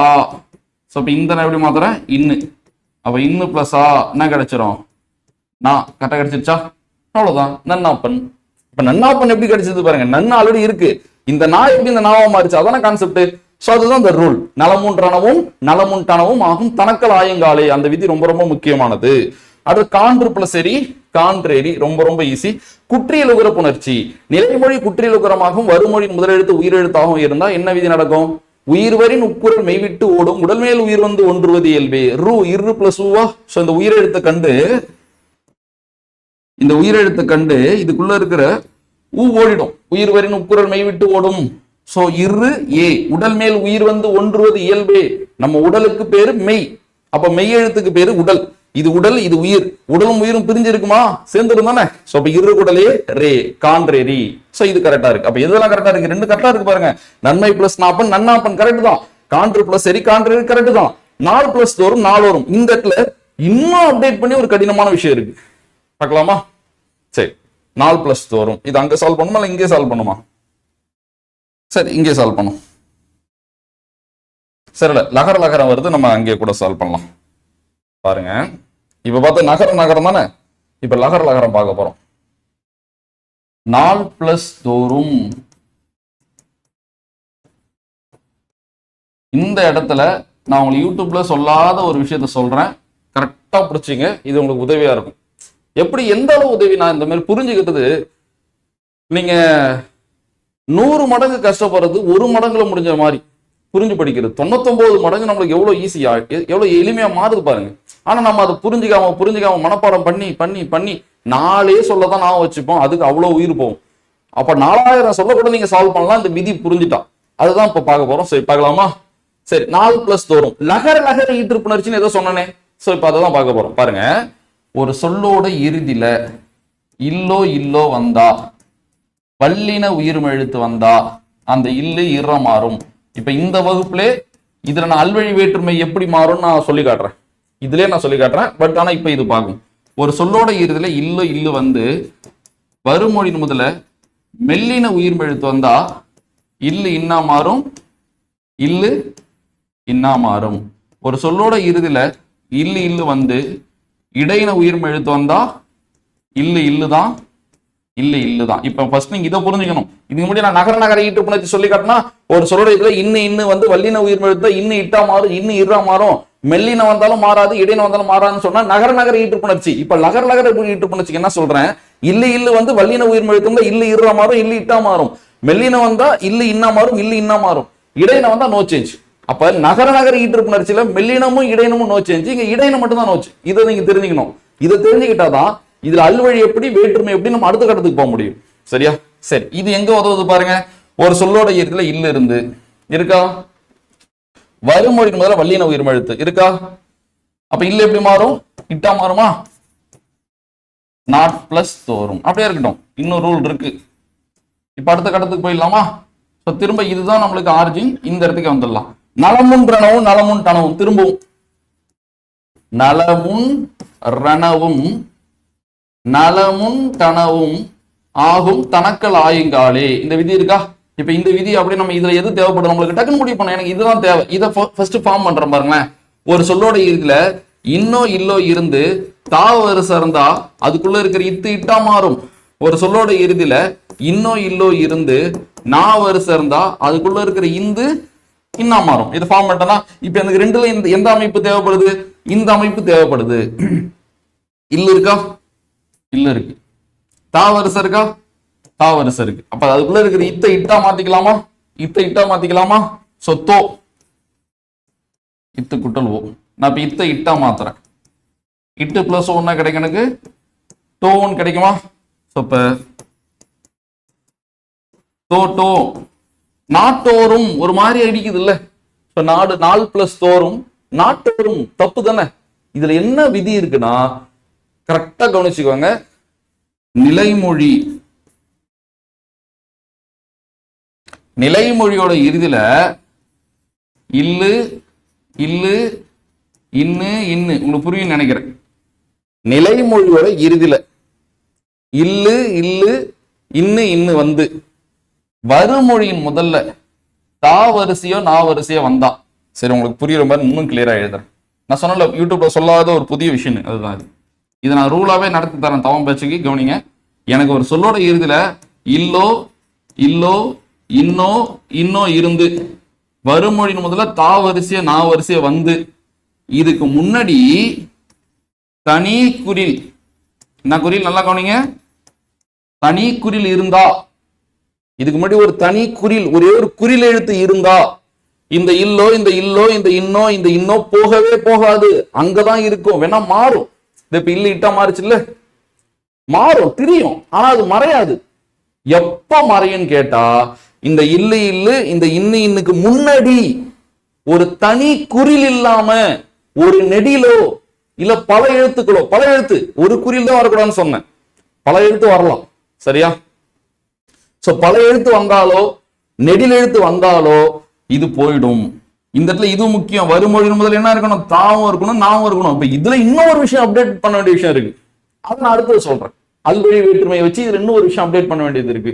சோ இப்ப நான் எப்படி மாத்துறேன்? அப்ப பிளஸ் ஆ என்ன கிடைச்சிரும்? நான் கரெக்டா கிடைச்சிருச்சா? அவ்வளவுதான். நன்னாப்பன். இப்ப நன்னாப்பன் எப்படி கிடைச்சது பாருங்க. நன்னா ஆல்ரெடி இருக்கு. இந்த நான் எப்படி இந்த நாவா மாறிச்சு? அதான கான்செப்ட். சோ அதுதான் இந்த ரூல். நலமுன் தனவும் ஆகும் தனக்கல் ஆயுங்காலே. அந்த விதி ரொம்ப ரொம்ப முக்கியமானது. அது கான்று பிளஸ் எரி, கான்றேரி. ரொம்ப ஈஸி. குற்றியலுகர புணர்ச்சி. நிலைமொழி குற்றியலுகரமாகவும் வருமொழியின் முதலெழுத்து உயிரெழுத்தாகவும் இருந்தா என்ன விதி நடக்கும்? உயிர்வரின் உட்குரல் மெய்விட்டு ஓடும், உடல் மேல் உயிர் வந்து ஒன்றுவது இயல்பே. இரு பிளஸ் ஊவா. சோ இந்த உயிரெழுத்தை கண்டு இதுக்குள்ள இருக்கிற ஊ ஓடிடும். உயிர்வரின் உட்குரல் மெய்விட்டு ஓடும். சோ ஏ உடல் மேல் உயிர் வந்து ஒன்றுவது இயல்பே. நம்ம உடலுக்கு பேரு மெய். அப்ப மெய் எழுத்துக்கு பேரு உடல். இது உடல், இது உயிர். உடலும் உயிரும் பிரிஞ்சு இருக்குமா? சேர்ந்துரும் தானே. சோ அப்ப இரு குடலே ரே, கான்ட்ரேரி. சோ இது கரெக்டா இருக்கு. அப்ப எதெல்லாம் கரெக்டா இருக்கு? ரெண்டு கரெக்டா இருக்கு பாருங்க. நன்மை பிளஸ் நாப்பன், நன்னாப்பன் கரெக்ட் தான். கான்ட்ரு பிளஸ் சரி, கான்ட்ரேரி கரெக்ட் தான். 4 பிளஸ் வரும், 4 வரும். இந்த இடத்துல இன்னும் அப்டேட் பண்ணி ஒரு கடினமான விஷயம் இருக்கு, பார்க்கலாமா? சரி, 4 பிளஸ் வரும். இது அங்க சால்வ் பண்ணுமா இல்ல இங்கே சால்வ் பண்ணுமா? சரி, இங்கே சால்வ் பண்ணும். சரில லகர லகரம் வருது, நம்ம அங்கே கூட சால்வ் பண்ணலாம். பாருங்க, இப்ப பார்த்தா நகரம் நகரம் தானே. இப்ப லகர லகரம் பார்க்க போறோம். 4 பிளஸ் தோறும் இந்த இடத்துல நான் உங்களுக்கு யூடியூப்ல சொல்லாத ஒரு விஷயத்த சொல்றேன், கரெக்டா பிடிச்சிங்க. இது உங்களுக்கு உதவியா இருக்கும். எப்படி, எந்த அளவு உதவி நான் இந்த மாதிரி புரிஞ்சுக்கிட்டது, நீங்க 100 மடங்கு கஷ்டப்படுறது 1 மடங்குல முடிஞ்ச மாதிரி புரிஞ்சு படிக்கிறது 99 மடங்கு நம்மளுக்கு எவ்வளவு ஈஸியா, எவ்வளவு எளிமையா மாறுது பாருங்க. ஆனா நம்ம அதை புரிஞ்சுக்காம மனப்பாடம் பண்ணி பண்ணி பண்ணி 4 சொல்லதான் நான் வச்சுப்போம். அதுக்கு அவ்வளவு உயிர் போகும். அப்ப 4000 சொல்ல கூட நீங்க சால்வ் பண்ணலாம், இந்த விதி புரிஞ்சுட்டா. அதுதான் இப்ப பார்க்க போறோம். சரி, பார்க்கலாமா? சரி, 4 பிளஸ் தோறும் லகர லகர ஈற்றுப்புணர்ச்சின்னு ஏதோ சொன்னனே. சோ இப்ப அதான் பார்க்க போறோம். பாருங்க, ஒரு சொல்லோட இறுதியில இல்லோ இல்லோ வந்தா, வல்லின உயிர்மை எழுத்து வந்தா, அந்த இல்லு இற மாறும். இப்ப இந்த வகுப்புல இதுல நான் அல்வழி வேற்றுமை எப்படி மாறும்னு நான் சொல்லி காட்டுறேன். இதுலயே நான் சொல்லி காட்டுறேன். பட் ஆனா இப்ப இது பார்க்கும். ஒரு சொல்லோட இறுதியில இல்லோ இல்லு வந்து வருமொழி முதல்ல மெல்லின உயிர்மை எழுத்து வந்தா இல்லு இன்னா மாறும், இல்லு இன்னா மாறும். ஒரு சொல்லோட இறுதியில இல்லு இல்லு வந்து இடையின உயிர்மை எழுத்து வந்தா இல்லு இல்லுதான், இல்ல இல்லதான். இப்ப ஃபர்ஸ்ட் நீங்க இதை புரிஞ்சுக்கணும். இதுக்கு முன்னாடி நான் நகர நகர ஈற்றுப்புணர்ச்சி சொல்லி காட்டினா, ஒரு சொல்லோட இதுல இன்னும் வந்து வல்லின உயிர்மை எழுத்தா இன்னும் இட்டா மாறும், இன்னும் இறா மாறும், மெல்லின வந்தாலும் மாறாது, இடையின வந்தாலும் மாறாதுன்னு சொன்னா நகர நகர ஈற்றுப்புணர்ச்சி. இப்ப லகர லகர ஈற்றுப்புணர்ச்சிக்கு என்ன சொல்றேன், இல்லு வந்து வல்லின உயிர்மை எழுத்து இல்லு இறா மாறும், இல்லு இட்டா மாறும், மெல்லின வந்தா இல்லு இன்னா மாறும், இல்லு இன்னா மாறும், இடையின வந்தா நோ சேஞ்ச். அப்ப நகர நகர ஈற்றுப்புணர்ச்சியில மெல்லினமும் இடையினமும் நோ சேஞ்ச், இங்க இடையினம் மட்டும் தான் நோ சேஞ்ச். இதை நீங்க தெரிஞ்சுக்கணும். இதை தெரிஞ்சுக்கிட்டாதான் இதுல அல்வழி எப்படி வேற்றுமை எப்படி நம்ம அடுத்த கட்டத்துக்கு போக முடியும். சரியா? சரி, இது எங்க உதவுது பாருங்க. ஒரு சொல்லோட இறுதியில இல்லு இருந்து இருக்கா, வருமொழி முதல்ல வல்லின உயிர்மை எழுத்து இருக்கா. அப்ப இல்ல எப்படி மாறும், இட்டா மாறுமா? நாட் பிளஸ் தோறும் அப்படியே இருக்கட்டும். இன்னொரு ரூல் இருக்கு. இப்ப அடுத்த கட்டத்துக்கு போயிடலாமா? திரும்ப இதுதான் நம்மளுக்கு ஆரிஜின். இந்த இடத்துக்கு வந்துடலாம். நலமுன் ரணவும் நலமுன் டனவும், திரும்பவும் நலமுன் ரணவும் நலமுன் தனவும் ஆகும் தனக்கல் ஆயுங்காலே. இந்த விதி இருக்கா? இப்ப இந்த விதி அப்படி நம்ம இதுல எது தேவைப்படும் நம்மளுக்கு டக்குன்னு முடிவு பண்ண, எனக்கு இதுதான் தேவை. இதை ஃபர்ஸ்ட் ஃபார்ம் பண்றோம் பாருங்களேன். ஒரு சொல்லோட இருக்குல இன்னோ இல்லோ இருந்து தா வரிசை இருந்தா அதுக்குள்ள இருக்கிற இத்து இட்டா மாறும். ஒரு சொல்லோட இறுதியில இன்னோ இல்லோ இருந்து நா வரிசை இருந்தா அதுக்குள்ள இருக்கிற இந்து இன்னா மாறும். இது ஃபார்ம் பண்ணிட்டோம்னா இப்ப எனக்கு ரெண்டுல எந்த அமைப்பு தேவைப்படுது, இந்த அமைப்பு தேவைப்படுது. இல்ல இருக்கா, இல்ல இருக்கு. தா வரிசை இருக்கா, தா வரிசை இருக்கு. அப்ப அதுக்குள்ள இருக்கிற இத்த இட்டா மாத்திக்கலாமா, இத்த இட்டா மாத்திக்கலாமா? சொத்தோ இத்து குட்டல் ஓ. நான் இப்ப இத்த இட்டா மாத்துறேன். இட்டு பிளஸ் ஒன்னா கிடைக்கும், எனக்கு டோன் கிடைக்குமா? இப்ப தோட்டோ நாட்டோரும் ஒரு மாதிரி அடிக்குது இல்ல. நாடு 4 பிளஸ் தோறும் நாட்டோரும் தப்பு தானே. இதுல என்ன விதி இருக்குன்னா கரெக்டா கவனிச்சுக்கோங்க. நிலைமொழி, நிலைமொழியோட இறுதியில இல்லு இல்லு இன்னு இன்னு, உங்களுக்கு புரியும் நினைக்கிறேன். நிலைமொழியோட இறுதியில இல்லு இல்லு இன்னு இன்னு வந்து வருமொழியின் முதல்ல தா வரிசையோ நா வரிசையோ வந்தா, சரி உங்களுக்கு புரியுற மாதிரி இன்னும் கிளியரா எழுதுறேன். நான் சொன்ன யூடியூப்ல சொல்லாத ஒரு புதிய விஷயம் அதுதான் இது. இதை நான் ரூலாவே நடத்தி தரேன் தவம் பேச்சுக்கு. கவனிங்க, எனக்கு ஒரு சொல்லோட இறுதியில இல்லோ இல்லோ இன்னோ இன்னோ இருந்து வருமொழியின் முதல்ல தா வரிசையோ நா வரிசையோ வந்து இதுக்கு முன்னாடி தனி குறில், என்ன குறில் நல்லா கவனிங்க, தனி குறில் இருந்தா, இதுக்கு முன்னாடி ஒரு தனி குறில் ஒரே ஒரு குறில் எழுத்து இருந்தா இந்த இல்லோ இந்த இல்லோ இந்த இன்னோ இந்த இன்னோ போகவே போகாது, அங்கதான் இருக்கும். வேணா மாறும். இப்ப இல்ல இட்டா மாறுச்சு இல்ல, மாறும் தெரியும், ஆனா அது மறையாது. எப்ப மறையும் கேட்டா இந்த இல்லு இல்லு இந்த இன்னு இன்னுக்கு முன்னாடி ஒரு தனி குறில் இல்லாம ஒரு நெடிலோ இல்ல பல எழுத்துக்களோ, பல எழுத்து ஒரு குறியில் தான் வரக்கூடாதுன்னு சொன்னேன், பல எழுத்து வரலாம். சரியா? சோ பல எழுத்து வந்தாலோ நெடில் எழுத்து வந்தாலோ இது போயிடும். இந்த இடத்துல இது முக்கியம். வருமொழி முதல் என்ன இருக்கணும்? தாவும் இருக்கணும், நாவும் இருக்கணும். இப்ப இதுல இன்னொரு விஷயம் அப்டேட் பண்ண வேண்டிய விஷயம் இருக்கு, அதை நான் அடுத்தது சொல்றேன். அல்வழி வேற்றுமையை வச்சு இதுல இன்னொரு விஷயம் அப்டேட் பண்ண வேண்டியது இருக்கு.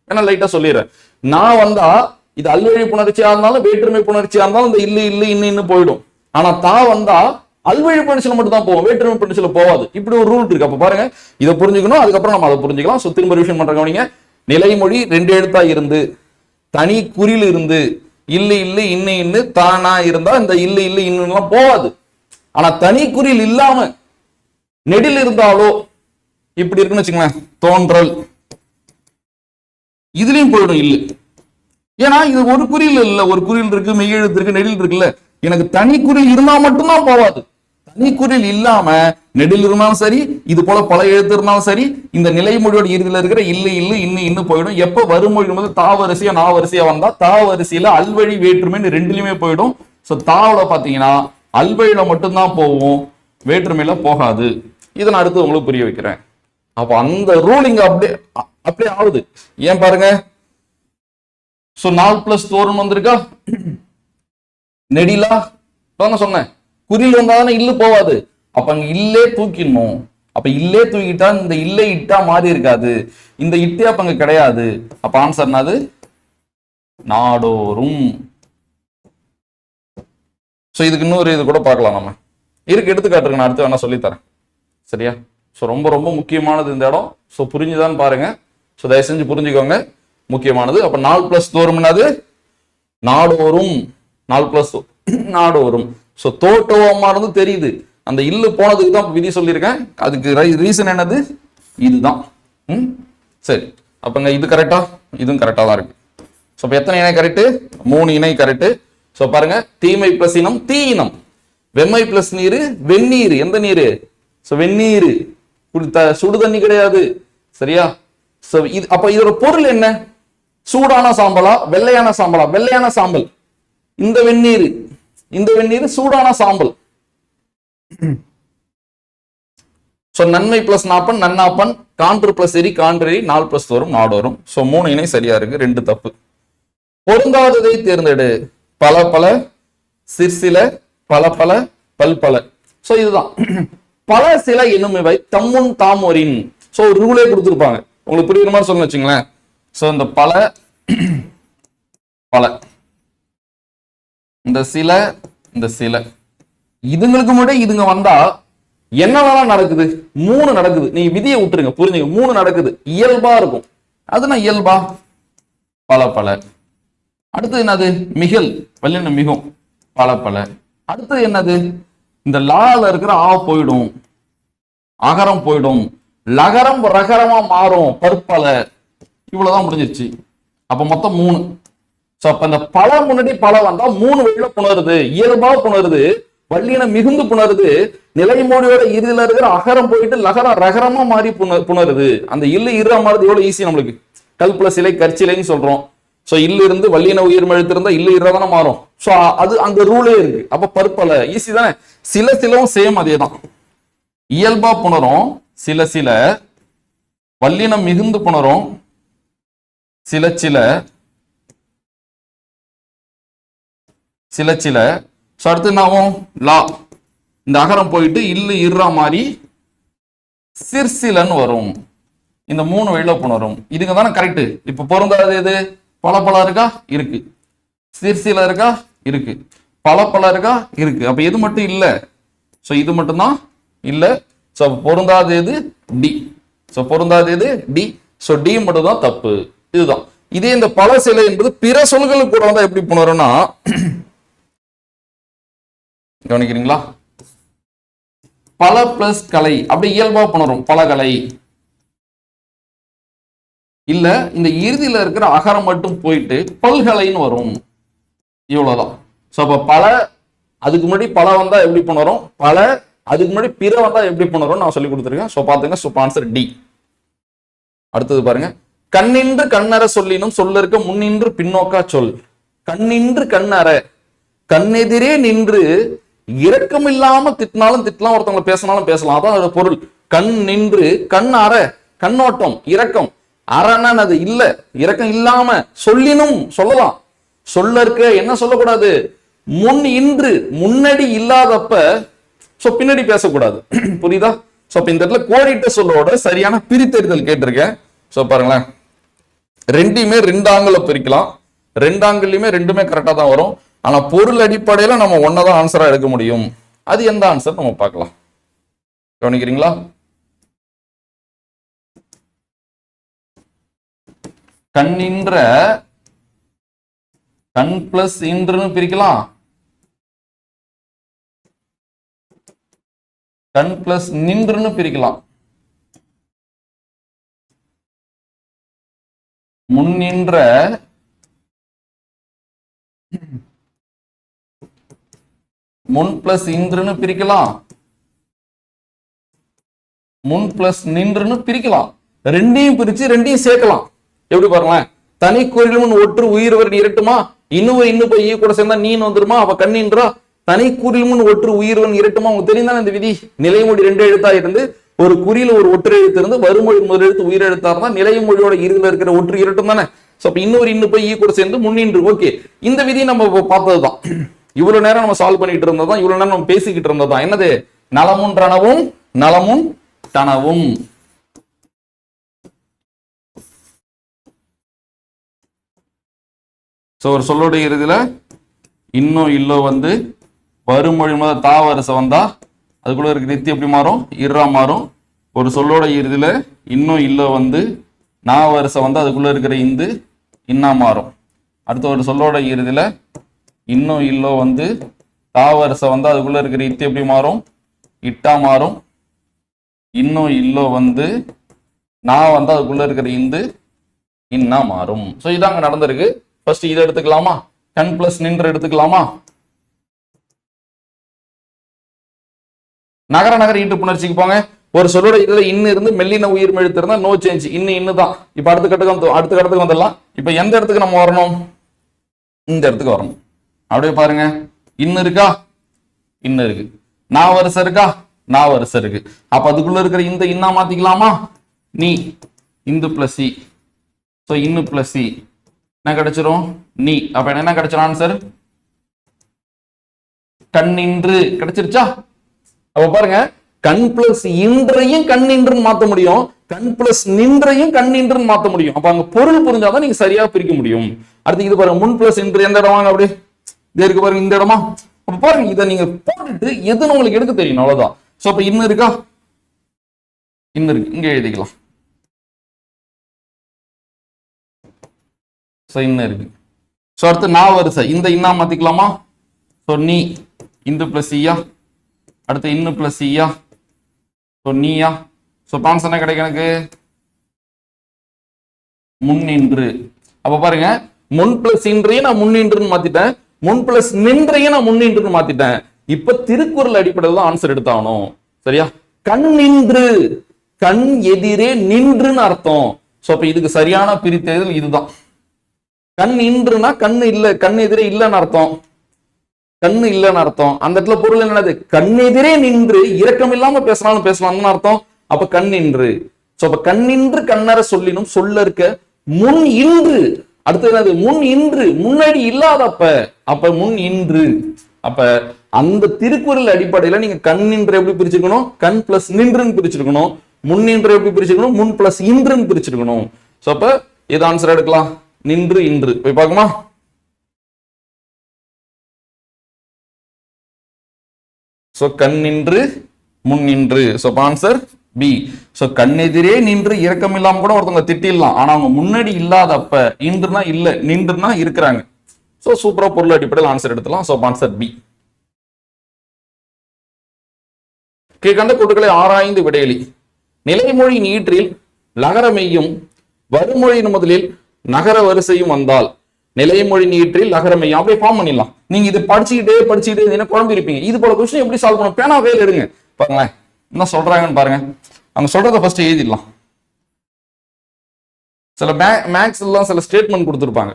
ஏன்னா லைட்டா சொல்லிடுறேன். நான் வந்தா இது அல்வழி புணர்ச்சியா இருந்தாலும் வேற்றுமை புணர்ச்சியா இருந்தாலும் இந்த இல்லு இல்லு இன்னும் போயிடும். ஆனா தா வந்தா அல்வழி புணர்ச்சியில மட்டும் தான் போவோம், வேற்றுமை புணர்ச்சியில போவாது. இப்படி ஒரு ரூல் இருக்கு. அப்ப பாருங்க, இதை புரிஞ்சுக்கணும், அதுக்கப்புறம் நம்ம அதை புரிஞ்சுக்கலாம். சோ திரும்ப ரிவிஷன் பண்ற கவனிங்க. நிலைமொழி 2 எழுத்தா இருந்து தனி குறில் இருந்து இல்லு இல்லு இன்னு தானா இருந்தா இந்த இல்லு இல்லு இன்னும் போவாது. ஆனா தனி குறில் இல்லாம நெடில் இருந்தாலோ இப்படி இருக்குன்னு வச்சுங்களேன், தோன்றல், இதுலயும் போயிடும் இல்லு. ஏன்னா இது ஒரு குறியில் இல்ல, ஒரு குறியில் இருக்கு, மெய்யெழுத்து இருக்கு, நெடில் இருக்குல்ல. எனக்கு தனி குறில் இருந்தா மட்டும்தான் போவாது. தனி குறில் இல்லாம நெடில் இருந்தாலும் சரி, இது போல பல எழுத்து இருந்தாலும் சரி, இந்த நிலைமொழியோட இறுதியில இருக்கிற இல்லு இல்லு இன்னும் போயிடும். எப்ப வருமொழி வந்து தா வரிசையா நா வரிசையா வந்தா தா வரிசையில அல்வழி வேற்றுமை ரெண்டுலயுமே போயிடும். சோ தாவுல பாத்தீங்கன்னா அல்வழியில மட்டும்தான் போவோம், வேற்றுமையில போகாது. இதை நான் அடுத்து உங்களுக்கு புரிய வைக்கிறேன். அப்ப அந்த ரூல் இங்க அப்படியே ஆகுது. ஏன் பாருங்க, சோ 4 + தோறும் வந்திருக்கா, நெடிலா சொன்னேன், குறில் வந்தாதானே இல்லு போவாது. அப்ப அங்க இல்லே தூக்கிடணும். அப்ப இல்லே தூக்கிட்டா இந்த இல்லே இட்டா மாறி இருக்காது, இந்த இட்டே அப்ப அங்க கிடையாது. அப்ப ஆன்சர் என்னது? நாடோறும். சோ இதுக்கு இன்னொரு இது கூட பார்க்கலாம், நம்ம இருக்கு எடுத்துக்காட்டுருக்கு, நான் அடுத்து வேணா சொல்லித்தரேன். சரியா? சோ ரொம்ப ரொம்ப முக்கியமானது இந்த இடம். சோ புரிஞ்சுதான் பாருங்க. சோ தயவு செஞ்சு புரிஞ்சுக்கோங்க, முக்கியமானது. அப்ப 4 + தோறும் என்னது? நாடோறும். 4 + நாடோறும். சோ தோட்டோமா இருந்து தெரியுது, அந்த இல்லு போனதுக்கு தான் விதி சொல்லியிருக்கேன். அதுக்கு ரீசன் என்னது? இதுதான். சரி, அப்பங்க இது கரெக்டா? இதுவும் கரெக்டா தான் இருக்கு. சோ எத்தனை இணை கரெக்ட்? 3 இணை கரெக்ட். சோ பாருங்க, தீமை பிளஸ் இனம் தீ இனம், வெம்மை பிளஸ் நீரு வெந்நீர். எந்த நீரு? சோ வெந்நீர், சுடு தண்ணி கிடையாது. சரியா? சோ இது அப்ப இதோட பொருள் என்ன? சூடான சாம்பலா வெள்ளையான சாம்பலா? வெள்ளையான சாம்பல். இந்த வெந்நீர், இந்த வெந்நீர் சூடான சாம்பல். சோ நன்மை பிளஸ் நாப்பன் நன்னாப்பன், கான்று பிளஸ் எரி கான்றெரி, 4 + தோறும் நாடோறும். சோ 3 இணை சரியா இருக்கு, 2 தப்பு. பொருந்தாததை தேர்ந்தெடு. பல பல, சிற்சில, பல பல, பல்பல. சோ இதுதான் பல சில என்னும் இவை தம்முன் தாமோரின். சோ ஒரு ரூலே கொடுத்துருப்பாங்க, உங்களுக்கு புரியுற மாதிரி சொல்லணும் வச்சுங்களேன். சோ இந்த பல பல, இந்த சில, இந்த சில, இதுங்களுக்கு முன்னாடி இதுங்க வந்தா என்னெல்லாம் நடக்குது? 3 நடக்குது. நீங்க விதியை விட்டுருங்க, புரிஞ்சுங்க. 3 நடக்குது, இயல்பா இருக்கும். அது நான் இயல்பா பல பல. அடுத்தது என்னது? மிகல், வல்லின மிகும், பல பல. அடுத்தது என்னது? இந்த லால இருக்கிற ஆ போயிடும், அகரம் போயிடும், லகரம் ரகரமா மாறும், பற்பல. இவ்வளவுதான் முடிஞ்சிருச்சு. அப்ப மொத்தம் 3. சோ அப்ப இந்த பல முன்னாடி பல வந்தா 3 வழியில புணருது, இயல்பா புணருது, வல்லின மிகுந்து புணருது, நிலைமொழியோட இறுதியில இருக்கிற அகரம் போயிட்டு லகரம் ரகரமா மாறி புணருது. அந்த இல்லு இரு மாறுது எவ்வளவு ஈஸி நம்மளுக்கு. கல் பிளஸ் இலை கற்சிலைன்னு சொல்றோம். சோ இல்லு இருந்து வல்லின உயிர் எழுத்து இருந்தா இல்லு இருதானே மாறும். சோ அது அந்த ரூலே இருக்கு. அப்ப பற்பல ஈஸி தானே. சில சிலவும் சேம் அதே தான், இயல்பா புணரும், சில சில வல்லினம் மிகுந்து புணரும், சில சில சில சில. அடுத்து என்னாகும்? லா, இந்த அகரம் போயிட்டு இல்லு இருறா மாதிரி சிற்சிலன்னு வரும். இந்த 3 வழியில புணரும். இதுங்க தானே கரெக்ட். இப்ப பொருந்தாது எது? பல பல இருக்கா? இருக்கு. சிற்சில இருக்கா? இருக்கு. பல பல இருக்கா? இருக்கு. அப்ப எது மட்டும் இல்ல? சோ இது மட்டும் தான் இல்ல. சோ பொருந்தாது எது? டி. சோ பொருந்தாது எது? டி. சோ டி மட்டும் தான் தப்பு. இதுதான். இதே இந்த பல சிலை என்பது பிற சொல்களுக்கு கூட வந்தா எப்படி புணரும்னா, கவனிக்கிறீங்களா? பல பிளஸ் கலை அப்படி இயல்பா புணரும், பலகலை. இல்ல இந்த இறுதியில இருக்கிற அகரம் மட்டும் போயிட்டு பல்கலைன்னு வரும். இவ்வளவுதான். சோ அப்ப பல அதுக்கு முன்னாடி பல வந்தா எப்படி புணரும், பல அதுக்கு முன்னாடி பிற வந்தா எப்படி புணரும் நான் சொல்லி கொடுத்துருக்கேன். சோ பாத்துங்க. So answer D. அடுத்தது பாருங்க, கண்ணின்று கண்ணற சொல்லினும் சொல்ல இருக்க முன்னின்று பின்னோக்கா சொல். கண்ணின்று கண்ணற, கண்ணெதிரே நின்று இரக்கம் இல்லாம திட்டினாலும் திட்டலாம், ஒருத்தவங்களை பேசினாலும் பேசலாம். அதான் அதோட பொருள். கண் நின்று, கண் அற, கண்ணோட்டம், இரக்கம். அறன்னா அது இல்ல, இரக்கம் இல்லாம சொல்லினும் சொல்லலாம். சொல்ல இருக்க என்ன சொல்லக்கூடாது, முன் இன்று, முன்னாடி இல்லாதப்ப சோ பின்னாடி பேசக்கூடாது. புரியுதா? சோ இந்த இடத்துல கோடிட்ட சொல்லோட சரியான பிரித்தெறிதல் கேட்டிருக்கேன். சோ பாருங்களேன், ரெண்டையுமே ரெண்டு ஆங்கிள் பிரிக்கலாம். ரெண்டு ஆங்கிள்லயுமே ரெண்டுமே கரெக்டா தான் வரும். ஆனா பொருள் அடிப்படையில நம்ம ஒன்னதான் ஆன்சரா எடுக்க முடியும். அது எந்த ஆன்சர் நம்ம பார்க்கலாம். கவனிக்கிறீங்களா? கண்ணின்ற, கண் பிளஸ் இன்றுன்னு பிரிக்கலாம், கண் பிளஸ் நின்றுன்னு பிரிக்கலாம், முன்னின்ற, முன் பிளஸ் இன்றுன்னு பிரிக்கலாம், முன் பிளஸ் நின்றுன்னு பிரிக்கலாம். ரெண்டையும் பிரிச்சு ரெண்டையும் சேர்க்கலாம். எப்படி பாருங்களேன், தனி குறிலும் ஒற்று உயிர்வர் இரட்டுமா, இன்னும் போய் கூட சேர்ந்தா நீன் வந்துருமா, அவ கண்ணின்றா. தனி குறிலும் ஒற்று உயிர்வன் இரட்டுமா, உங்களுக்கு தெரியும் இந்த விதி. நிலைமொழி ரெண்டு எழுத்தா இருந்து ஒரு குறியில ஒரு ஒற்று எழுத்து இருந்து வருமொழி முதல் எழுத்து உயிர் எழுத்தா இருந்தா நிலைமொழியோட இறுதியில் இருக்கிற ஒற்று இரட்டும் தானே. சோ அப்ப இன்னும் போய் கூட சேர்ந்து முன்னின்று. ஓகே, இந்த விதி நம்ம பார்த்ததுதான். இவ்வளவு நேரம் நம்ம சால்வ் பண்ணிட்டு இருந்ததான், இவ்வளவு நேரம் நம்ம பேசிக்கிட்டு இருந்ததான். என்னது? நலமும் ரணவும், நலமும் தனவும். சோ ஒரு சொல்லோட இறுதியில இன்னும் இல்லோ வந்து வருமொழி முதல் தா வரிசை வந்தா அதுக்குள்ள இருக்கிற இத்தி எப்படி மாறும், இர்ரா மாறும். ஒரு சொல்லோட இறுதியில இன்னும் இல்லோ வந்து நா வரிசை வந்தா அதுக்குள்ள இருக்கிற இந்து இன்னா மாறும். அடுத்த ஒரு சொல்லோட இறுதியில இன்னும் இல்லோ வந்து தா வரிசை வந்தா அதுக்குள்ள இருக்கிற இத்தி எப்படி மாறும், இட்டா மாறும். இன்னும் இல்லோ வந்து நான் வந்தா அதுக்குள்ள இருக்கிற இந்து இன்னா மாறும். சோ இதாங்க நடந்திருக்கு. ஃபர்ஸ்ட் இதை எடுத்துக்கலாமா, கண் பிளஸ் நின்று எடுத்துக்கலாமா. நகர ஈட்டு புணர்ச்சிக்கு போங்க. ஒரு சொல்லோட இதுல இன்னும் இருந்து மெல்லின உயிர் மெழுத்து இருந்தா நோ சேஞ்ச், இன்னுதான். இப்ப அடுத்த கட்டத்துக்கு வந்துடலாம். இப்ப எந்த இடத்துக்கு நம்ம வரணும், இந்த இடத்துக்கு வரணும். அப்படியே பாருங்க, இன்னும் இருக்கா, இன்னும் இருக்கு. நான் வரிசை இருக்கா, நான் வரிசை இருக்கு. அப்ப அதுக்குள்ள இருக்கிற இந்த இன்னா மாத்திக்கலாமா, நீ இந்து பிளஸ் சி. சோ இன்னு பிளஸ் சி என்ன கிடைச்சிரும், நீ. அப்ப என்ன கிடைச்சிரும் ஆன்சர், கண்ணின்று கிடைச்சிருச்சா. அப்ப பாருங்க, கண் பிளஸ் இன்றையும் கண்ணின்றுன்னு மாத்த முடியும், கண் பிளஸ் நின்றையும் கண்ணின்றுன்னு மாத்த முடியும். அப்ப அங்க பொருள் புரிஞ்சாதான் நீங்க சரியா பிரிக்க முடியும். அடுத்து இது பாருங்க, முன் பிளஸ் இன்று எந்த இடம் வாங்க, அப்படியே இது இருக்கு பாருங்க, இந்த இடமா. அப்ப பாருங்க, இதை நீங்க போட்டுட்டு எதுன்னு உங்களுக்கு எடுக்க தெரியும், அவ்வளவுதான். சோ அப்ப இன்னும் இருக்கா, இன்னும் இருக்கு, இங்க எழுதிக்கலாம். சோ இன்னும் இருக்கு. சோ அடுத்து நான் வரிசை, இந்த இன்னா மாத்திக்கலாமா. சோ நீ இந்து பிளஸ் ஈயா, அடுத்து இன்னு பிளஸ் ஈயா, சோ நீயா. சோ ஆன்சர் என்ன கிடைக்கும் எனக்கு, முன்னின்று. அப்ப பாருங்க, முன் பிளஸ் இன்றையும் நான் முன்னின்றுன்னு மாத்திட்டேன், முன் பிளஸ் நின்றையும் நான் முன்னின்றுன்னு மாத்திட்டேன். இப்ப திருக்குறள் அடிப்படையில் தான் ஆன்சர் எடுத்தாகணும். சரியா? கண் நின்று, கண் எதிரே நின்றுன்னு அர்த்தம். சோ அப்ப இதுக்கு சரியான பிரித்தெழுதல் இதுதான். கண் நின்றுனா கண்ணு இல்ல, கண் எதிரே இல்லைன்னு அர்த்தம், கண்ணு இல்லைன்னு அர்த்தம். அந்த இடத்துல பொருள் என்னது, கண் எதிரே நின்று இரக்கம் இல்லாம பேசலாம்னு அர்த்தம். அப்ப கண் நின்று. சோ அப்ப கண்ணின்று கண்ணற சொல்லினும் சொல்ல இருக்க முன் இன்று. அடுத்து என்னது, முன் இன்று, முன்னாடி இல்லாதப்ப, அப்ப முன் இன்று. அப்ப அந்த திருக்குறள் அடிப்படையில நீங்க கண் நின்று எப்படி பிரிச்சிருக்கணும், கண் பிளஸ் நின்றுன்னு பிரிச்சிருக்கணும். முன் நின்று எப்படி பிரிச்சிருக்கணும், முன் பிளஸ் இன்றுன்னு பிரிச்சிருக்கணும். சோ அப்ப இது ஆன்சர் எடுக்கலாம், நின்று இன்று. போய் பார்க்குமா. சோ கண் நின்று முன் நின்று. So answer B. சோ கண்ணெதிரே நின்று இரக்கம் இல்லாம கூட ஒருத்தவங்க திட்டிடலாம், ஆனா அவங்க முன்னாடி இல்லாதப்ப, இன்றுனா இல்ல, நின்றுனா இருக்கிறாங்க. சோ சூப்பரா பொருள் அடிப்படையில் ஆன்சர் எடுத்துலாம். So answer B. கீழ்கண்ட கூட்டுகளை ஆராய்ந்து விடையளி. நிலைமொழி நீற்றில் லகரமெய்யும் வருமொழியின் முதலில் நகர வரிசையும் வந்தால் நிலைமொழி நீற்றில் லகரமெய்யும். அப்படியே ஃபார்ம் பண்ணிடலாம். நீங்க இது படிச்சுக்கிட்டே என்ன குழம்பு இருப்பீங்க. இது போல கொஸ்டின் எப்படி சால்வ் பண்ண, பேனா வேலை எடுங்க. பாருங்களேன் என்ன சொல்றாங்கன்னு பாருங்க. அவங்க சொல்றதை ஃபர்ஸ்ட் எழுதிடலாம். சில மேக்ஸ் எல்லாம் சில ஸ்டேட்மெண்ட் கொடுத்துருப்பாங்க.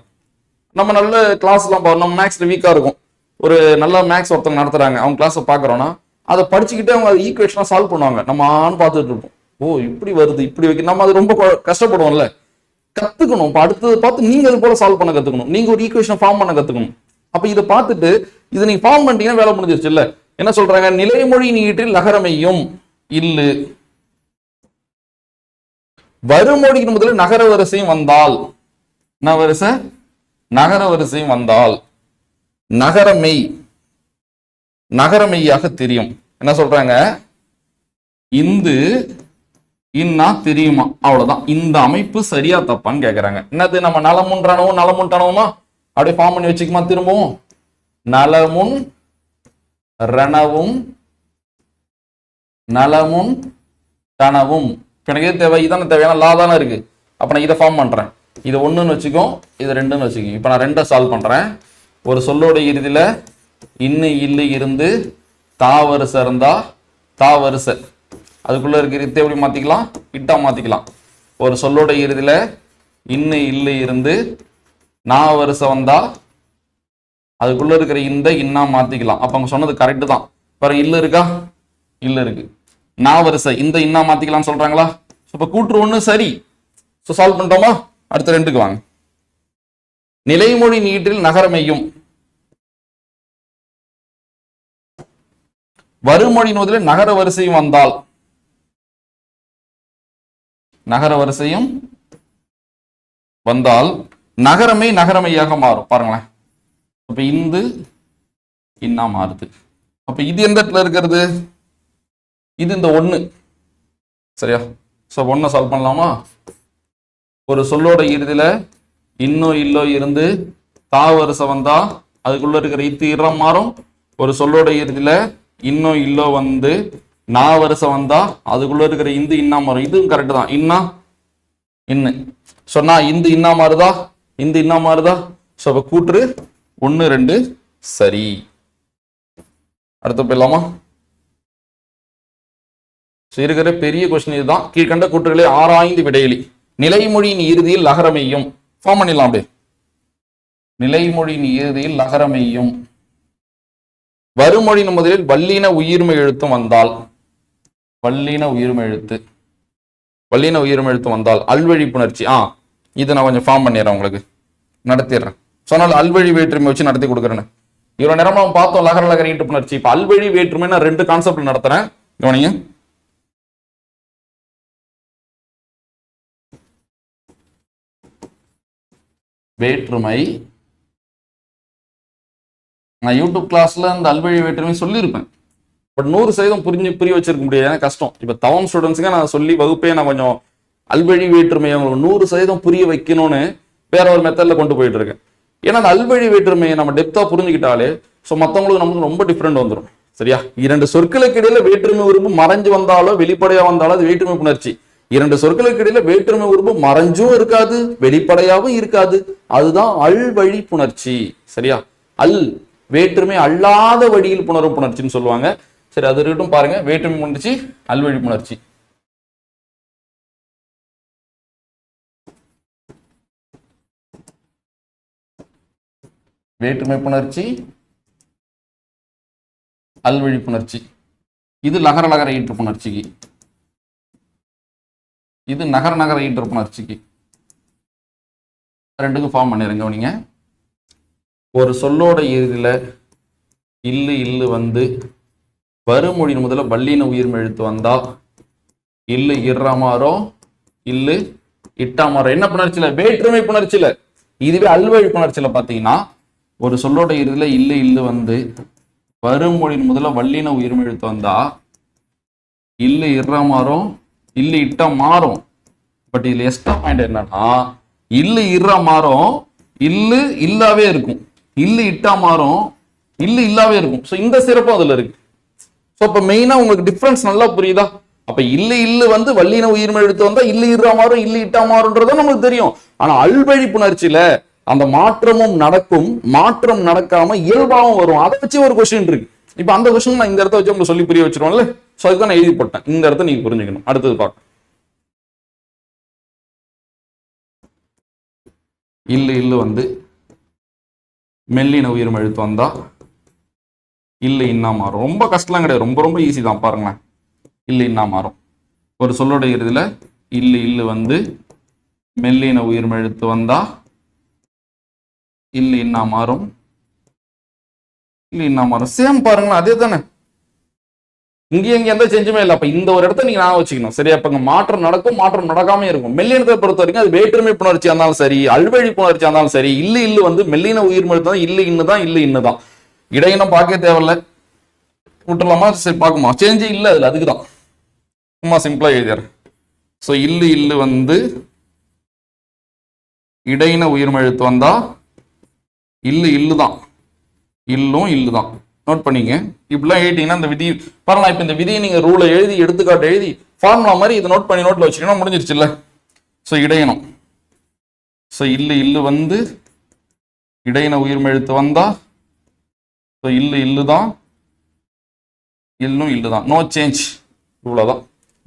நம்ம நல்ல கிளாஸ் எல்லாம் நம்ம மேக்ஸ்ல வீக்கா இருக்கும், ஒரு நல்ல மேக்ஸ் ஒருத்தவங்க நடத்துறாங்க, அவங்க கிளாஸை பார்க்குறோன்னா அதை படிச்சுக்கிட்டே அவங்க அது ஈக்குவேஷனாக சால்வ் பண்ணுவாங்க. நம்ம ஆன்னு பார்த்துட்டு இருப்போம். ஓ இப்படி வருது, இப்படி வைக்க நம்ம அது ரொம்ப கஷ்டப்படுவோம்ல. கத்துக்கணும். இப்போ அடுத்தது பார்த்து நீங்க அது போல சால்வ் பண்ண கத்துக்கணும். நீங்க ஒரு ஈக்குவேஷன் ஃபார்ம் பண்ண கத்துக்கணும். அப்ப இதை பார்த்துட்டு இதை நீங்க ஃபார்ம் பண்ணிட்டீங்கன்னா வேலை முடிஞ்சிருச்சு இல்ல. என்ன சொல்றாங்க, நிலைமொழி நீட்டில் நகரமையும் இல்லு வருமொழியின் முதலில் நகர வரிசையும் வந்தால், என்ன வரிசை, நகர வரிசையும் வந்தால் நகரமெய் நகரமெய்யாக தெரியும். என்ன சொல்றாங்க, இந்து இன்னா தெரியுமா, அவ்வளவுதான். இந்த அமைப்பு சரியா தப்பான்னு கேக்குறாங்க. என்னது, நம்ம நலமுன்றனவும் நலமுன்றனவுமா அப்படியே ஃபார்ம் பண்ணி வச்சுக்குமா திரும்பவும். நலமுன் ரணவும் நலமுன் தனவும். எனக்கு எது தேவை, இதான தேவையான லா தானே இருக்கு. அப்ப நான் இதை ஃபார்ம் பண்றேன். இது ஒண்ணுன்னு வச்சுக்கோ, இது ரெண்டுன்னு வச்சுக்கோ. இப்ப நான் ரெண்டை சால்வ் பண்றேன். ஒரு சொல்லோட இறுதியில இன்னு இல்லு இருந்து தா வரிசை இருந்தா தா வரிசை, அதுக்குள்ள இருக்கிற இத்தை எப்படி மாத்திக்கலாம், இட்டா மாத்திக்கலாம். ஒரு சொல்லோட இறுதியில இன்னு இல்லு இருந்து நா வரிசை வந்தா அதுக்குள்ள இருக்கிற இந்த இன்னா மாத்திக்கலாம். அப்ப அவங்க சொன்னது கரெக்ட் தான். பாருங்க, இல்லு இருக்கா, இல்ல இருக்கு. நா வரிசை இந்த இன்னா மாத்திக்கலாம் சொல்றாங்களா. இப்ப கூற்று ஒண்ணு சரி. சால்வ் பண்ணிட்டோமா. அடுத்த ரெண்டுக்கு வாங்க. நிலைமொழி நீட்டில் நகரமையும் வருமொழி முதலில் நகர வரிசையும் வந்தால், நகர வரிசையும் வந்தால் நகரமை நகரமையாக மாறும். பாருங்களேன், அப்ப இந்து இன்னா மாறுது. அப்ப இது எந்த இடத்துல இருக்கிறது, இது இந்த ஒண்ணு சரியா. சோ ஒன்ன சால்வ் பண்ணலாமா. ஒரு சொல்லோட இறுதியில இன்னோ இல்லோ இருந்து தா வரிசை வந்தா அதுக்குள்ள இருக்கிற இத்து இறம் மாறும். ஒரு சொல்லோட இறுதியில இன்னோ இல்லோ வந்து நா வரிசை வந்தா அதுக்குள்ள இருக்கிற இந்து இன்னா மாறும். இதுவும் கரெக்ட் தான். இன்னா இன்னு சொன்னா இந்து இன்னா மாறுதா, இந்து இன்னா மாறுதா. சோ அப்ப கூற்று ஒன்னு ரெண்டு சரி. அடுத்து போயிடலாமா. இருக்கிற பெரிய கொஸ்டின் இதுதான். கீழ்கண்ட கூற்றுகளை ஆராய்ந்து விடையளி. நிலைமொழியின் இறுதியில் நகரமையும் ஃபார்ம் பண்ணிடலாம். அப்படியே நிலைமொழியின் இறுதியில் நகரமையும் வருமொழியின் முதலில் வல்லின உயிர்மை எழுத்தும் வந்தால், வல்லின உயிர்மை எழுத்து, வல்லின உயிர்மை எழுத்து வந்தால் அல்வழி புணர்ச்சி. இது நான் கொஞ்சம் ஃபார்ம் பண்ணிடுறேன், உங்களுக்கு நடத்திடுறேன். சொன்னால் அல்வழி வேற்றுமை வச்சு நடத்தி கொடுக்குறேன்னு. இவ்வளவு நேரம் நம்ம பார்த்தோம் லகர லகர ஈட்டு புணர்ச்சி. இப்ப அல்வழி வேற்றுமை நான் ரெண்டு கான்செப்ட் நடத்துறேன், கவனிங்க. வேற்றுமை நான் யூடியூப் கிளாஸ்ல இந்த அல்வழி வேற்றுமை சொல்லியிருப்பேன். பட் 100% புரிய வச்சிருக்க முடியாது, ஏன்னா கஷ்டம். இப்ப தவம் ஸ்டூடெண்ட்ஸுக்கு நான் சொல்லி வகுப்பே நான் கொஞ்சம் அல்வழி வேற்றுமையை அவங்களுக்கு 100% புரிய வைக்கணும்னு வேற ஒரு மெத்தட்ல கொண்டு போயிட்டு இருக்கேன். ஏன்னா அந்த அல்வழி வேற்றுமையை நம்ம டெப்தா புரிஞ்சுக்கிட்டாலே மற்றவங்களுக்கு நமக்கு ரொம்ப டிஃப்ரெண்ட் வந்துடும். சரியா. இரண்டு சொற்களுக்கு இடையில வேற்றுமை உறுப்பு மறைஞ்சு வந்தாலோ வெளிப்படையா வந்தாலோ அது வேற்றுமை புணர்ச்சி. இரண்டு சொற்களுக்கு இடையில வேற்றுமை உறுப்பு மறைஞ்சும் இருக்காது வெளிப்படையாவும் இருக்காது, அதுதான் அல்வழி புணர்ச்சி. சரியா. அல் வேற்றுமை அல்லாத வழியில் புணரும் புணர்ச்சின்னு சொல்லுவாங்க. சரி, அது இருக்கட்டும். பாருங்க, வேற்றுமை புணர்ச்சி அல்வழி புணர்ச்சி. வேற்றுமை புணர்ச்சி அல்வழி புணர்ச்சி. இது லகர லகர ஈற்று புணர்ச்சிக்கு, இது நகர நகர ஈற்று புணர்ச்சிக்கு. ரெண்டுக்கும் ஃபார்ம் பண்ணிருங்க. நீங்க ஒரு சொல்லோட இறுதியில இல்லு இல்லு வந்து வருமொழியின் முதல்ல வல்லின உயிர்மை எழுத்து வந்தா இல்லு இறமாறோ இல்லு இட்டாமாறோ. என்ன புணர்ச்சியில, வேற்றுமை புணர்ச்சியில. இதுவே அல்வழி புணர்ச்சியில பாத்தீங்கன்னா ஒரு சொல்லோட இறுதியில இல்லு இல்லு வந்து வருமொழியின் முதல்ல வல்லின உயிர்மை எழுத்து வந்தா இல்லு இறமாறும் இல்லு இட்ட மாறும். பட் இதுல எக்ஸ்ட்ரா பாயிண்ட் என்னன்னா, இல்லு இற மாறும் இல்லு இல்லாவே இருக்கும், இல்லு இட்டா மாறும் இல்லு இல்லாவே இருக்கும். ஸோ இந்த சிறப்பும் அதுல இருக்கு. ஸோ அப்ப மெயினா உங்களுக்கு டிஃபரன்ஸ் நல்லா புரியுதா. அப்ப இல்லு இல்லு வந்து வல்லின உயிர்மை எழுத்து வந்தா இல்லு இற மாறும் இல்லு இட்டா மாறும்ன்றதும் நமக்கு தெரியும். ஆனா அல்வழி புணர்ச்சியில அந்த மாற்றமும் நடக்கும், மாற்றம் நடக்காம இயல்பாவும் வரும். அதை வச்சு ஒரு கொஸ்டின் இருக்கு. இப்ப அந்த கொஸ்டின் நான் இந்த இடத்த வச்சு உங்களுக்கு சொல்லி புரிய வச்சிருவோம்ல. சோ அதுதான் நான் எழுதி போட்டேன். இந்த இடத்த நீங்க புரிஞ்சுக்கணும். அடுத்தது பார்க்க, இல்லு இல்லு வந்து மெல்லின உயிர்மை எழுத்து வந்தா இல்லு இன்னா மாறும். ரொம்ப கஷ்டம்லாம் கிடையாது, ரொம்ப ரொம்ப ஈஸி தான் பாருங்களேன். இல்லு இன்னா மாறும். ஒரு சொல்லோட இறுதியில இல்லு இல்லு வந்து மெல்லின உயிர்மெய் எழுத்து வந்தா இல்லு இன்னா மாறும். இல்லு இன்னா மாறும். சேம் பாருங்களேன், அதே தானே. இங்க எந்த சேஞ்சுமே இல்லை. அப்ப இந்த ஒரு இடத்த நீங்க நான் வச்சுக்கணும். சரியா? இப்ப மாற்றம் நடக்கும், மாற்றம் நடக்காம இருக்கும். மெல்லினத்தை பொறுத்த வரைக்கும் அது வேற்றுமை புணர்ச்சியா இருந்தாலும் சரி, அல்வழி புணர்ச்சியா இருந்தாலும் சரி, இல்லு இல்லு வந்து மெல்லின உயிர்மெழுத்து தான், இல்லு இன்னுதான், இல்லு இன்னுதான். இடையினம் பார்க்க தேவையில்ல, விட்டுலாமா? சரி பார்க்குமா? சேஞ்சு இல்லை அதுல, அதுக்குதான் சும்மா சிம்பிளா எழுதியாரு. ஸோ இல்லு இல்லு வந்து இடையின உயிர்மெழுத்து வந்தா இல்லு இல்லுதான், இல்லும் இல்லுதான். நோட் பண்ணிங்க. இப்படிலாம் எழுதிட்டீங்கன்னா இந்த விதி பரவாயில்ல. இப்போ இந்த விதியை நீங்க ரூலை எழுதி எடுத்துக்காட்டு எழுதி ஃபார்முலா மாதிரி இதை நோட் பண்ணி நோட்ல வச்சுக்கணும், முடிஞ்சிருச்சு இல்ல. ஸோ இடையணும். ஸோ இல்லு இல்லு வந்து இடையின உயிர்மெய் எழுத்து வந்தா ஸோ இல்லு இல்லுதான், இல்லும் இல்லுதான். நோ சேஞ்ச், இவ்வளவுதான்.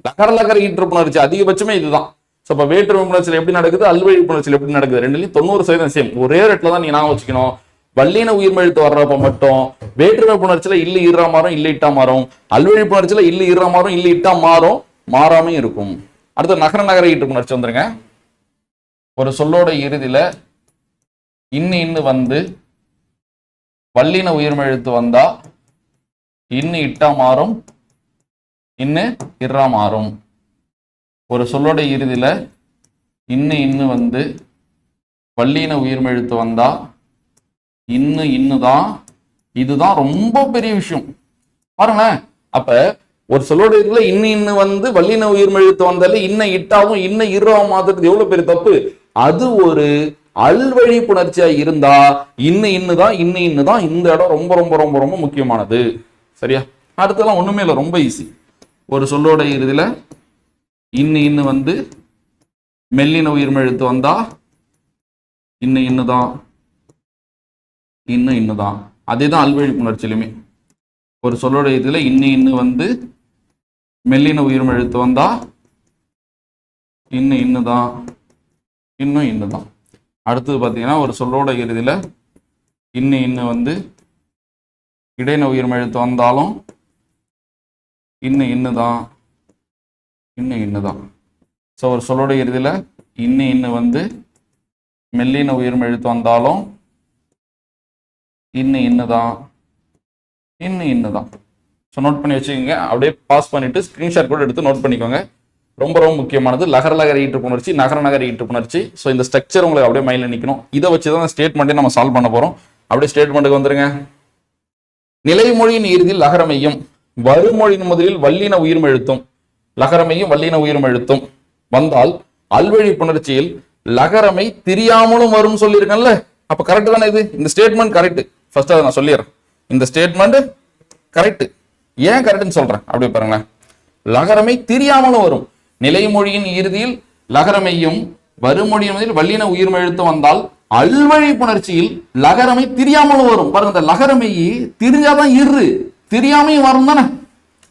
லகர லகர ஈற்று புணர்ச்சி அதிகபட்சமே இதுதான். ஸோ இப்போ வேற்றுமை புணர்ச்சியில் எப்படி நடக்குது, அல்வழி புணர்ச்சியில் எப்படி நடக்குது, ரெண்டுலையும் 90% சேம். ஒரே ரேட்ல தான் நீங்க நான் வச்சுக்கணும். வல்லின உயிர்மெழுத்து வர்றப்ப மட்டும் வேற்றுமை புணர்ச்சியில இல்லு ஈரா மாறும், இல்லு இட்டா மாறும். அல்வழி புணர்ச்சியில இல்லு ஈரா மாறும், இல்லு இட்டா மாறும், மாறாம இருக்கும். அடுத்து நகர நகர ஈற்று புணர்ச்சி வந்துருங்க. ஒரு சொல்லோட இறுதியில இன்னு இன்னு வந்து வல்லின உயிர்மெழுத்து வந்தா இன்னு இட்டா மாறும், இன்னு இர்ரா மாறும். ஒரு சொல்லோட இறுதியில இன்னு இன்னு வந்து வல்லின உயிர்மெழுத்து வந்தா இன்னு இன்னுதான், இதுதான் ரொம்ப பெரிய விஷயம் பாருங்களேன். அப்ப ஒரு சொல்லோட இதுல இன்னு இன்னு வந்து வல்லின உயிர்மெழுத்து வந்தாலே இன்ன இட்டாவும் இன்ன இர்ராவும் மாத்துறது எவ்வளவு பெரிய தப்பு. அது ஒரு அல்வழி புணர்ச்சியா இருந்தா இன்னு இன்னுதான், இன்னு இன்னுதான். இந்த இடம் ரொம்ப ரொம்ப ரொம்ப ரொம்ப முக்கியமானது. சரியா? அடுத்தெல்லாம் ஒண்ணுமே இல்லை, ரொம்ப ஈஸி. ஒரு சொல்லோட இறுதியில இன்னு இன்னு வந்து மெல்லின உயிர்மெழுத்து வந்தா இன்னு இன்னுதான், இன்னும் இன்னுதான். அதே தான் அல்வழி புணர்ச்சியிலுமே. ஒரு சொல்லோட இதுல இன்னு இன்னு வந்து மெல்லின உயிர்மெய் எழுத்து வந்தா இன்னு இன்னுதான், இன்னும் இன்னுதான். அடுத்தது பார்த்தீங்கன்னா ஒரு சொல்லோட இறுதியில இன்னு இன்னு வந்து இடையின உயிர்மெய் எழுத்து வந்தாலும் இன்னு இன்னுதான், இன்னும் இன்னுதான். ஸோ ஒரு சொல்லோட இறுதியில இன்னு இன்னு வந்து மெல்லின உயிர்மெய் எழுத்து வந்தாலும் இன்னு இன்னுதான், இன்னும் இன்னுதான். ஸோ நோட் பண்ணி வச்சுக்கோங்க. அப்படியே பாஸ் பண்ணிட்டு ஸ்கிரீன்ஷாட் கூட எடுத்து நோட் பண்ணிக்கோங்க. ரொம்ப ரொம்ப முக்கியமானது லகர லகர ஈற்று புணர்ச்சி, நகர நகர ஈற்று புணர்ச்சி. ஸோ இந்த ஸ்ட்ரக்சர் உங்களுக்கு அப்படியே மைண்ட்ல நிற்கணும். இதை வச்சு தான் ஸ்டேட்மெண்ட்டே நம்ம சால்வ் பண்ண போறோம். அப்படியே ஸ்டேட்மெண்ட்டுக்கு வந்துருங்க. நிலைமொழியின் இறுதியில் லகரமையும் வருமொழியின் முதலில் வல்லின உயிர்மெய் எழுத்தும், லகரமையும் வல்லின உயிர்மெய் எழுத்தும் வந்தால் அல்வழி புணர்ச்சியில் லகரமை தெரியாமலும் வரும் சொல்லியிருக்கேன்ல. அப்ப கரெக்ட் தானே இது? இந்த ஸ்டேட்மெண்ட் கரெக்ட். ஃபர்ஸ்ட் அதை நான் சொல்லிடுறேன். இந்த ஸ்டேட்மெண்ட் கரெக்ட். ஏன் கரெக்ட்னு சொல்றேன் அப்படி பாருங்களேன். லகரமை தெரியாமலும் வரும். நிலைமொழியின் இறுதியில் லகரமையும் வருமொழியின் முதலில் வல்லின உயிர்மெய் எழுத்து வந்தால் அல்வழி புணர்ச்சியில் லகரமை தெரியாமலும் வரும். பாருங்க, இந்த லகரமை தெரிஞ்சாதான் இரு, தெரியாமையும் வரும் தானே,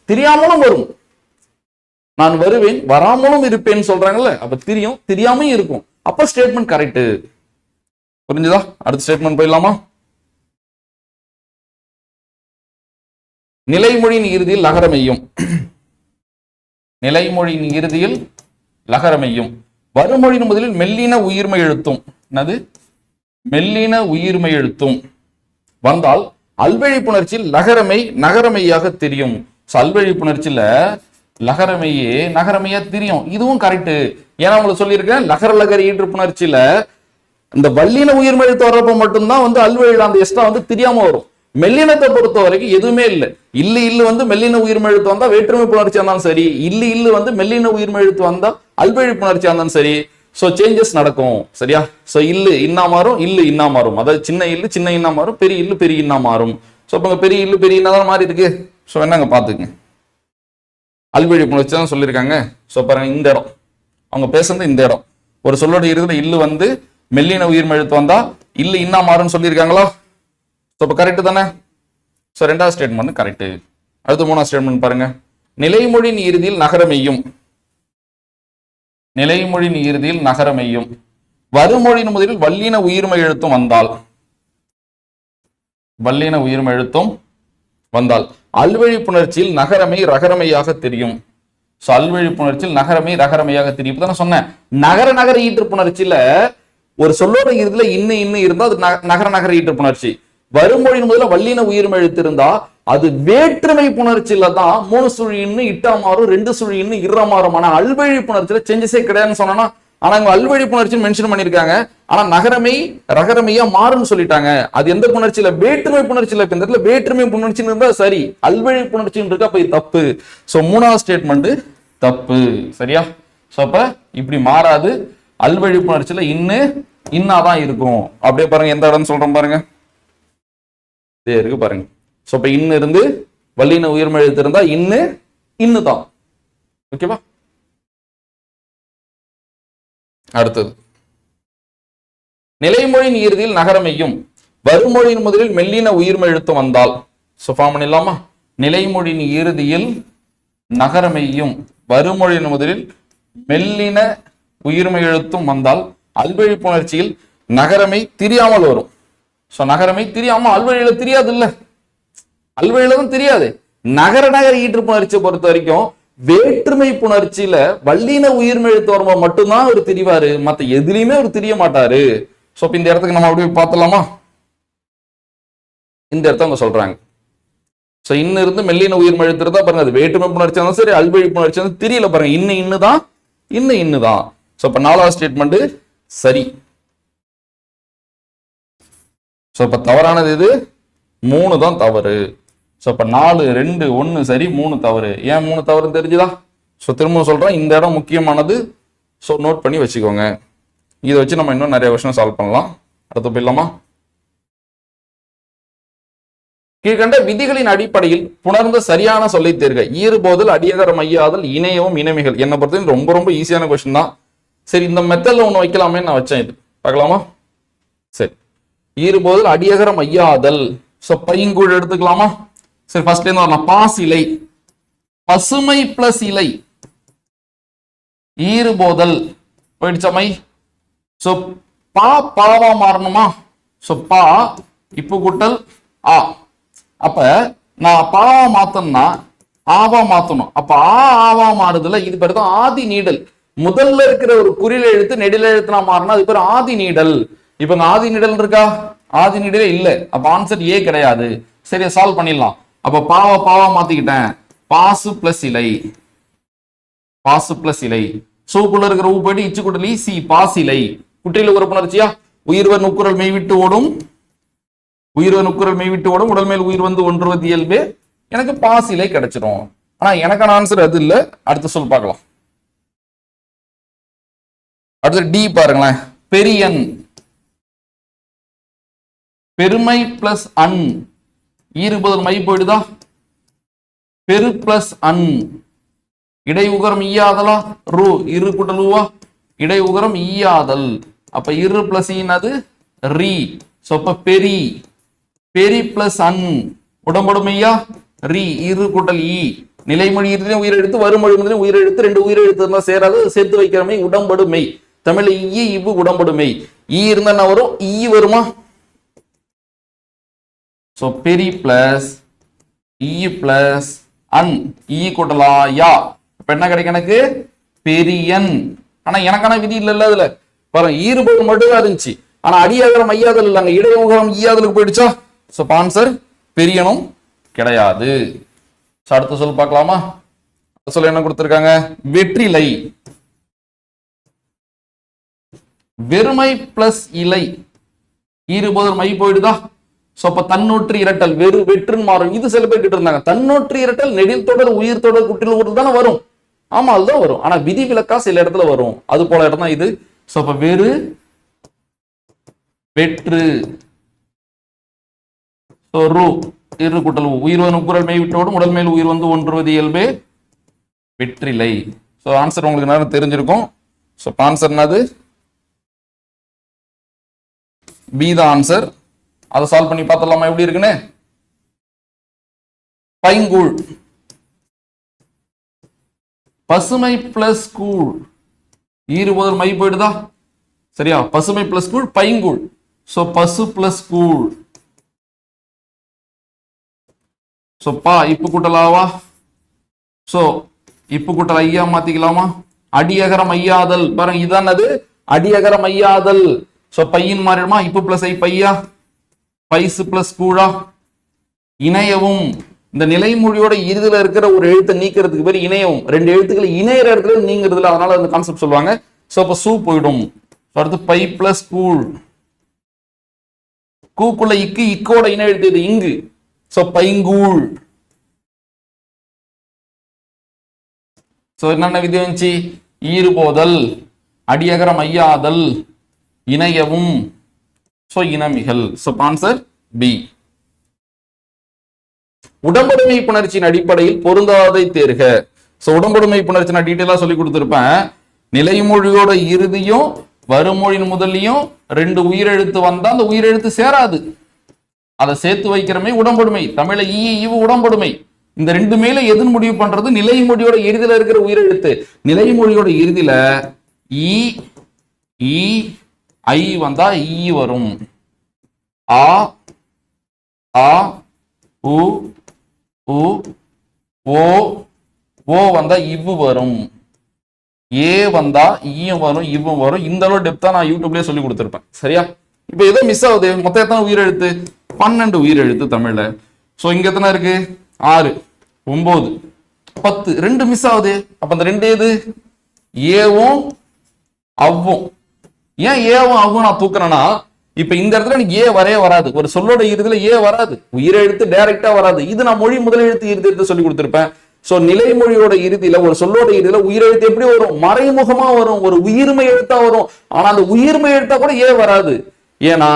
தெரியாமலும் வரும். நான் வருவேன் வராமலும் இருப்பேன்னு சொல்றாங்கல்ல, அப்ப தெரியும் தெரியாமையும் இருக்கும். அப்ப ஸ்டேட்மெண்ட் கரெக்ட். புரிஞ்சுதா? அடுத்த ஸ்டேட்மெண்ட் போயிடலாமா? நிலைமொழியின் இறுதியில் லகரமையும், நிலைமொழியின் இறுதியில் லகரமையும் வருமொழியின் முதலில் மெல்லின உயிர்மெய் எழுத்தும், என்னது மெல்லின உயிர்மெய் எழுத்தும் வந்தால் அல்வழி புணர்ச்சியில் லகரமை நகரமையாக தெரியும். அல்வழி புணர்ச்சியில லகரமையே நகரமையா தெரியும். இதுவும் கரெக்ட். ஏன்னா உங்களுக்கு சொல்லியிருக்கேன், லகர லகர ஈற்று புணர்ச்சியில இந்த வல்லின உயிர்மெய் எழுத்து வர்றப்ப மட்டும்தான் வந்து அல்வழி அந்த எக்ஸ்ட்ரா வந்து தெரியாம வரும். மெல்லினத்தை பொறுத்த வரைக்கும் எதுவுமே இல்லை. இல்லு இல்லு வந்து மெல்லின உயிர்மெய் எழுத்து வந்தா வேற்றுமை புணர்ச்சியா இருந்தாலும் சரி, இல்லு இல்லு வந்து மெல்லின உயிர்மெய் எழுத்து வந்தா அல்வழி புணர்ச்சியா இருந்தாலும் சரி, சோ சேஞ்சஸ் நடக்கும். சரியா? சோ இல்லு இன்னா மாறும், இல்லு இன்னா மாறும். அதாவது சின்ன இல்லு சின்ன இன்னா மாறும், பெரிய இல்லு பெரிய இன்னா மாறும். சோ இப்ப பெரிய இல்லு பெரிய இன்னா தான் மாறி இருக்கு. சோ என்னங்க பாத்துங்க, அல்வழி புணர்ச்சி தான் சொல்லியிருக்காங்க. சோ பாருங்க, இந்த இடம் அவங்க பேசுறது இந்த இடம். ஒரு சொல்லோட இறுதியில இல்லு வந்து மெல்லின உயிர்மெய் எழுத்து வந்தா இல்லு இன்னா மாறும்னு சொல்லியிருக்காங்களா? சோ இப்ப கரெக்ட் தானே? சோ ரெண்டாவது ஸ்டேட்மெண்ட் கரெக்ட். அடுத்து மூணாவது ஸ்டேட்மெண்ட் பாருங்க. நிலைமொழியின் இறுதியில் நகரமையும், நிலைமொழியின் இறுதியில் நகரமையும் வருமொழியின் முதலில் வல்லின உயிர்மெய் எழுத்தும் வந்தால், வல்லின உயிர்மெய் எழுத்தும் வந்தால் அல்வழி புணர்ச்சியில் நகரமை ரகரமையாக தெரியும். சோ அல்வழி புணர்ச்சியில் நகரமை ரகரமையாக தெரியும். இப்பதான் சொன்னேன், நகர நகர ஈற்று புணர்ச்சியில ஒரு சொல்லோட இறுதியில இன்னும் இருந்தா அது நகர நகர ஈற்று புணர்ச்சி. வருமொழியின் முதல்ல வல்லின உயிர்மை எழுத்து இருந்தா அது வேற்றுமை புணர்ச்சியில தான் 3 சுழி இன்னு இட்டா மாறும், 2 சுழி இன்னு இறா மாறும். ஆனா அல்வழி புணர்ச்சியில சேஞ்சஸே கிடையாதுன்னு சொன்னா, ஆனா இங்க அல்வழி புணர்ச்சி மென்ஷன் பண்ணிருக்காங்க. ஆனா நகரமை ரகரமையா மாறும்னு சொல்லிட்டாங்க. அது எந்த புணர்ச்சியில? வேற்றுமை புணர்ச்சியில. இந்த இடத்துல வேற்றுமை புணர்ச்சின்னு இருந்தா சரி, அல்வழி புணர்ச்சின்னு இருக்கா அப்ப இது தப்பு. சோ 3வது ஸ்டேட்மெண்ட் தப்பு. சரியா? சோ அப்ப இப்படி மாறாது. அல்வழி புணர்ச்சியில இன்னாதான் இருக்கும். அப்படியே பாருங்க, எந்த இடம் சொல்றோம் பாருங்க, இதே இருக்கு பாருங்க. சோ இப்ப இன்னு இருந்து வல்லின உயிர்மை எழுத்து இருந்தா இன்னுதான். ஓகேவா? அடுத்தது நிலைமொழியின் இறுதியில் நகரமையும் வருமொழியின் முதலில் மெல்லின உயிர்மை எழுத்து வந்தால், சோ ஃபார்ம் பண்ணிடலாமா? நிலைமொழியின் இறுதியில் நகரமையும் வருமொழியின் முதலில் மெல்லின உயிர்மை எழுத்தும் வந்தால் அல்வழி புணர்ச்சியில் நகரமை தெரியாமல் வரும். சோ நகரமை தெரியாம அல்வழியில தெரியாது இல்ல, அல்வழியில தான் தெரியாது. நகர நகர ஈற்று புணர்ச்சியை பொறுத்த வரைக்கும் வேற்றுமை புணர்ச்சியில வல்லின உயிர்மை எழுத்து வரும்போது மட்டும்தான் அவர் தெரிவாரு, மத்த எதுலயுமே அவர் தெரிய மாட்டாரு. சோ இந்த இடத்துக்கு நம்ம அப்படியே பார்த்தலாமா? இந்த இடத்த அவங்க சொல்றாங்க. சோ இன்னும் இருந்து மெல்லின உயிர்மை எழுத்து இருந்தா பாருங்க, அது வேற்றுமை புணர்ச்சி இருந்தாலும் சரி, அல்வழி புணர்ச்சி வந்து தெரியல பாருங்க, இன்னுதான். சோ இப்ப 4வது ஸ்டேட்மெண்ட் சரி. சோ இப்ப தவறானது இது 3 தான் தவறு. சோ இப்ப 4, 2, 1 சரி, 3 தவறு. ஏன் 3 தவறுன்னு தெரிஞ்சுதா? சோ திரும்ப சொல்றேன், இந்த இடம் முக்கியமானது. சோ நோட் பண்ணி வச்சுக்கோங்க. இதை வச்சு நம்ம இன்னும் நிறைய விஷயம் சால்வ் பண்ணலாம். அடுத்து போயிடலாமா? கீழ்கண்ட விதிகளின் அடிப்படையில் புணர்ந்த சரியான சொல்லை தேர்க. ஈறுபோதல், அடியகர மையாதல், இணையவும் இணைமைகள். என்னை பொறுத்தவரைக்கும் ரொம்ப ரொம்ப ஈஸியான கொஸ்டின் தான். சரி, இந்த மெத்தட்ல ஒண்ணு வைக்கலாமே நான் வச்சேன். இது பார்க்கலாமா? சரி, ஈறுபோதல், அடியகர மையாதல். சோ பையங்கூழ் எடுத்துக்கலாமா? சரி, ஃபர்ஸ்ட்ல இருந்து வரலாம். பாஸ் இலை, பசுமை பிளஸ் இலை, ஈறுபோதல் போயிடுச்சமை. சோ பாவா மாறணுமா? சோ பா இப்போ கூட்டல் ஆ. அப்ப நான் பாவா மாத்தணும்னா ஆவா மாத்தணும். அப்ப ஆவா மாறுதுல, இது பேர் தான் ஆதி நீடல். முதல்ல இருக்கிற ஒரு குறில எழுத்து நெடில எழுத்துனா மாறினா அது பேர் ஆதி நீடல். இப்ப இந்த ஆதி நீடல் இருக்கா? ஆதி நீடலே இல்ல. அப்ப ஆன்சர் ஏ கிடையாது. சரி, சால்வ் பண்ணிடலாம். அப்ப பாவா மாத்திக்கிட்டேன். பாசு பிளஸ் இலை, பாசு பிளஸ் இலை. சூக்குள்ள இருக்கிற ஊ போயிட்டு இச்சு கூட்டல் சி, பாசிலை. குற்றில ஒரு புணர்ச்சியா? உயிர்வர் நுக்குரல் மெய்விட்டு ஓடும், உயிர்வர் நுக்குரல் மெய்விட்டு ஓடும், உடல் மேல் உயிர் வந்து ஒன்றுவது இயல்பு. எனக்கு பாசிலை கிடைச்சிடும். ஆனா எனக்கான ஆன்சர் அது இல்ல. அடுத்த சொல் பார்க்கலாம். அடுத்து டி பாருங்களேன். பெரியன், பெருமை பிளஸ் அன், ஈறுபோதல் மை போயிடுதா? பெரு பிளஸ் அன், இடை உகரம் ஈயாதலா? ரூ இரு கூட்டலுவா, இடை உகரம் ஈயாதல். அப்ப இரு பிளஸ் ஈனது ரீ. சோ அப்ப பெரி, பெரி பிளஸ் அன், உடம்படுமையா? ரீ இரு கூட்டல் ஈ. நிலைமொழி இறுதியும் உயிரெழுத்து, வருமொழி முதலில் உயிரெழுத்து, 2 உயிரெழுத்து இருந்தா சேராது, சேர்த்து வைக்கிறமை உடம்படுமை. தமிழ்ல ஈ இவ்வு உடம்படுமை. ஈ இருந்தா என்ன வரும்? ஈ வருமா? சோ பெரி பிளஸ் ஈ பிளஸ் அன், ஈ கூட்டலா யா. இப்ப என்ன கிடைக்கும் எனக்கு? பெரியன். ஆனா எனக்கான விதி இல்ல அதுல. பாருங்க, ஈறுபோது மட்டும் தான் இருந்துச்சு. ஆனா அடியாகரம் ஐயாதல் இல்லங்க, இடைமுகம் ஈயாதலுக்கு போயிடுச்சா? சோ ஆன்சர் பெரியனும் கிடையாது. அடுத்த சொல் பார்க்கலாமா? சொல்ல என்ன கொடுத்திருக்காங்க? வெற்றிலை, வெறுமை பிளஸ் இலை, ஈறுபோதல் மை போயிடுதா? சோ அப்ப தன்னொற்று இரட்டல் வெற்றுன்னு மாறும். இது சில பேர் கிட்ட இருந்தாங்க. தன்னொற்று இரட்டல் நெடில் தொடர் உயிர் தொடர் குற்றில் ஒரு தானே வரும். ஆமா, அதுதான் வரும். ஆனா விதி விலக்கா சில இடத்துல வரும். அது போல இடம் தான் இது. சோ அப்ப வெறு வெற்று, இரு கூட்டல் உயிர் நுக்குரல் மெய் விட்டோடும், உடல் மேல் உயிர் வந்து ஒன்றுவது இயல்பே வெற்றிலை. சோ ஆன்சர் உங்களுக்கு நேரம் தெரிஞ்சிருக்கும். சோ ஆன்சர் என்னது? பி தான் ஆன்சர். அதை சால்வ் பண்ணி பார்த்தலாமா எப்படி இருக்குன்னு? பைங்கூழ், பசுமை பிளஸ் கூழ், ஈறுபோதல் மை போயிடுதா? சரியா? பசுமை பிளஸ் கூழ் பைங்கூழ். சோ பசு பிளஸ் கூழ். சோ பா இப்பு கூட்டலாவா? சோ இப்பு கூட்டல் ஐயா மாத்திக்கலாமா? அடியகரம் ஐயாதல் பாருங்க, இதான் அது அடியகரம் ஐயாதல். சோ பையின் மாறிடுமா? இப்பு பிளஸ் ஐ பையா, பைசு பிளஸ் கூழா. இணையவும், இந்த நிலைமொழியோட இறுதியில இருக்கிற ஒரு எழுத்தை நீக்கிறதுக்கு பேர் இணையவும். ரெண்டு எழுத்துக்களை இணையற இடத்துல நீங்கிறதுல, அதனால அந்த கான்செப்ட் சொல்லுவாங்க. சோ அப்ப சூ போயிடும். அடுத்து பை பிளஸ் கூழ், கூக்குள்ள இக்கு, இக்கோட இணை எழுத்து இது இங்கு. சோ பைங்கூழ். சோ என்னென்ன விதி வந்துச்சு? ஈறுபோதல், அடியகரம் ஐயாதல், இணையவும், சோ இனமிகள். So answer B. உடம்படுமை புணர்ச்சியின் அடிப்படையில் பொருந்தாதை தேர்க. சோ உடம்படுமை புணர்ச்சி நான் டீட்டெயிலா சொல்லி கொடுத்திருப்பேன். நிலைமொழியோட இறுதியும் வருமொழியின் முதலியும் ரெண்டு உயிரெழுத்து வந்தா அந்த உயிரெழுத்து சேராது, அதை சேர்த்து வைக்கிறமே உடம்படுமை. தமிழ்ல ஈ ஈவு உடம்படுமை. இந்த ரெண்டு மேல எதுன்னு முடிவு பண்றது? நிலைமொழியோட இறுதியில இருக்கிற உயிரெழுத்து. நிலைமொழியோட இறுதியில ஈ ஈ ஐ வந்தா ஈ வரும். ஆ ஆ உ உ ஓ ஓ வந்தா இவ்வு வரும். ஏ வந்தா ஈயும் வரும், இவ்வும் வரும். இந்த அளவு டெப்தா நான் யூடியூப்லயே சொல்லி கொடுத்திருப்பேன். சரியா? இப்ப எதோ மிஸ் ஆகுது. மொத்தம் எத்தனை உயிரெழுத்து? 12 உயிரெழுத்து தமிழ்ல. சோ இங்க எத்தனை இருக்கு? 6, 9, 10. 2 மிஸ் ஆகுது. அப்ப அந்த 2 எது? ஏவும் அவ்வும். ஏன் ஏவும் அவ்வும் நான் தூக்குறேன்னா, இப்ப இந்த இடத்துல எனக்கு ஏ வரவே வராது. ஒரு சொல்லோட இறுதியில ஏ வராது, உயிரெழுத்து டைரக்டா வராது. இது நான் மொழி முதலெழுத்து இறுதி எடுத்து சொல்லி கொடுத்திருப்பேன். சோ நிலைமொழியோட இறுதியில ஒரு சொல்லோட இறுதியில உயிரெழுத்து எப்படி வரும்? மறைமுகமா வரும், ஒரு உயிர்மை எழுத்தா வரும். ஆனா அந்த உயிர்மை எழுத்தா கூட ஏ வராது. ஏன்னா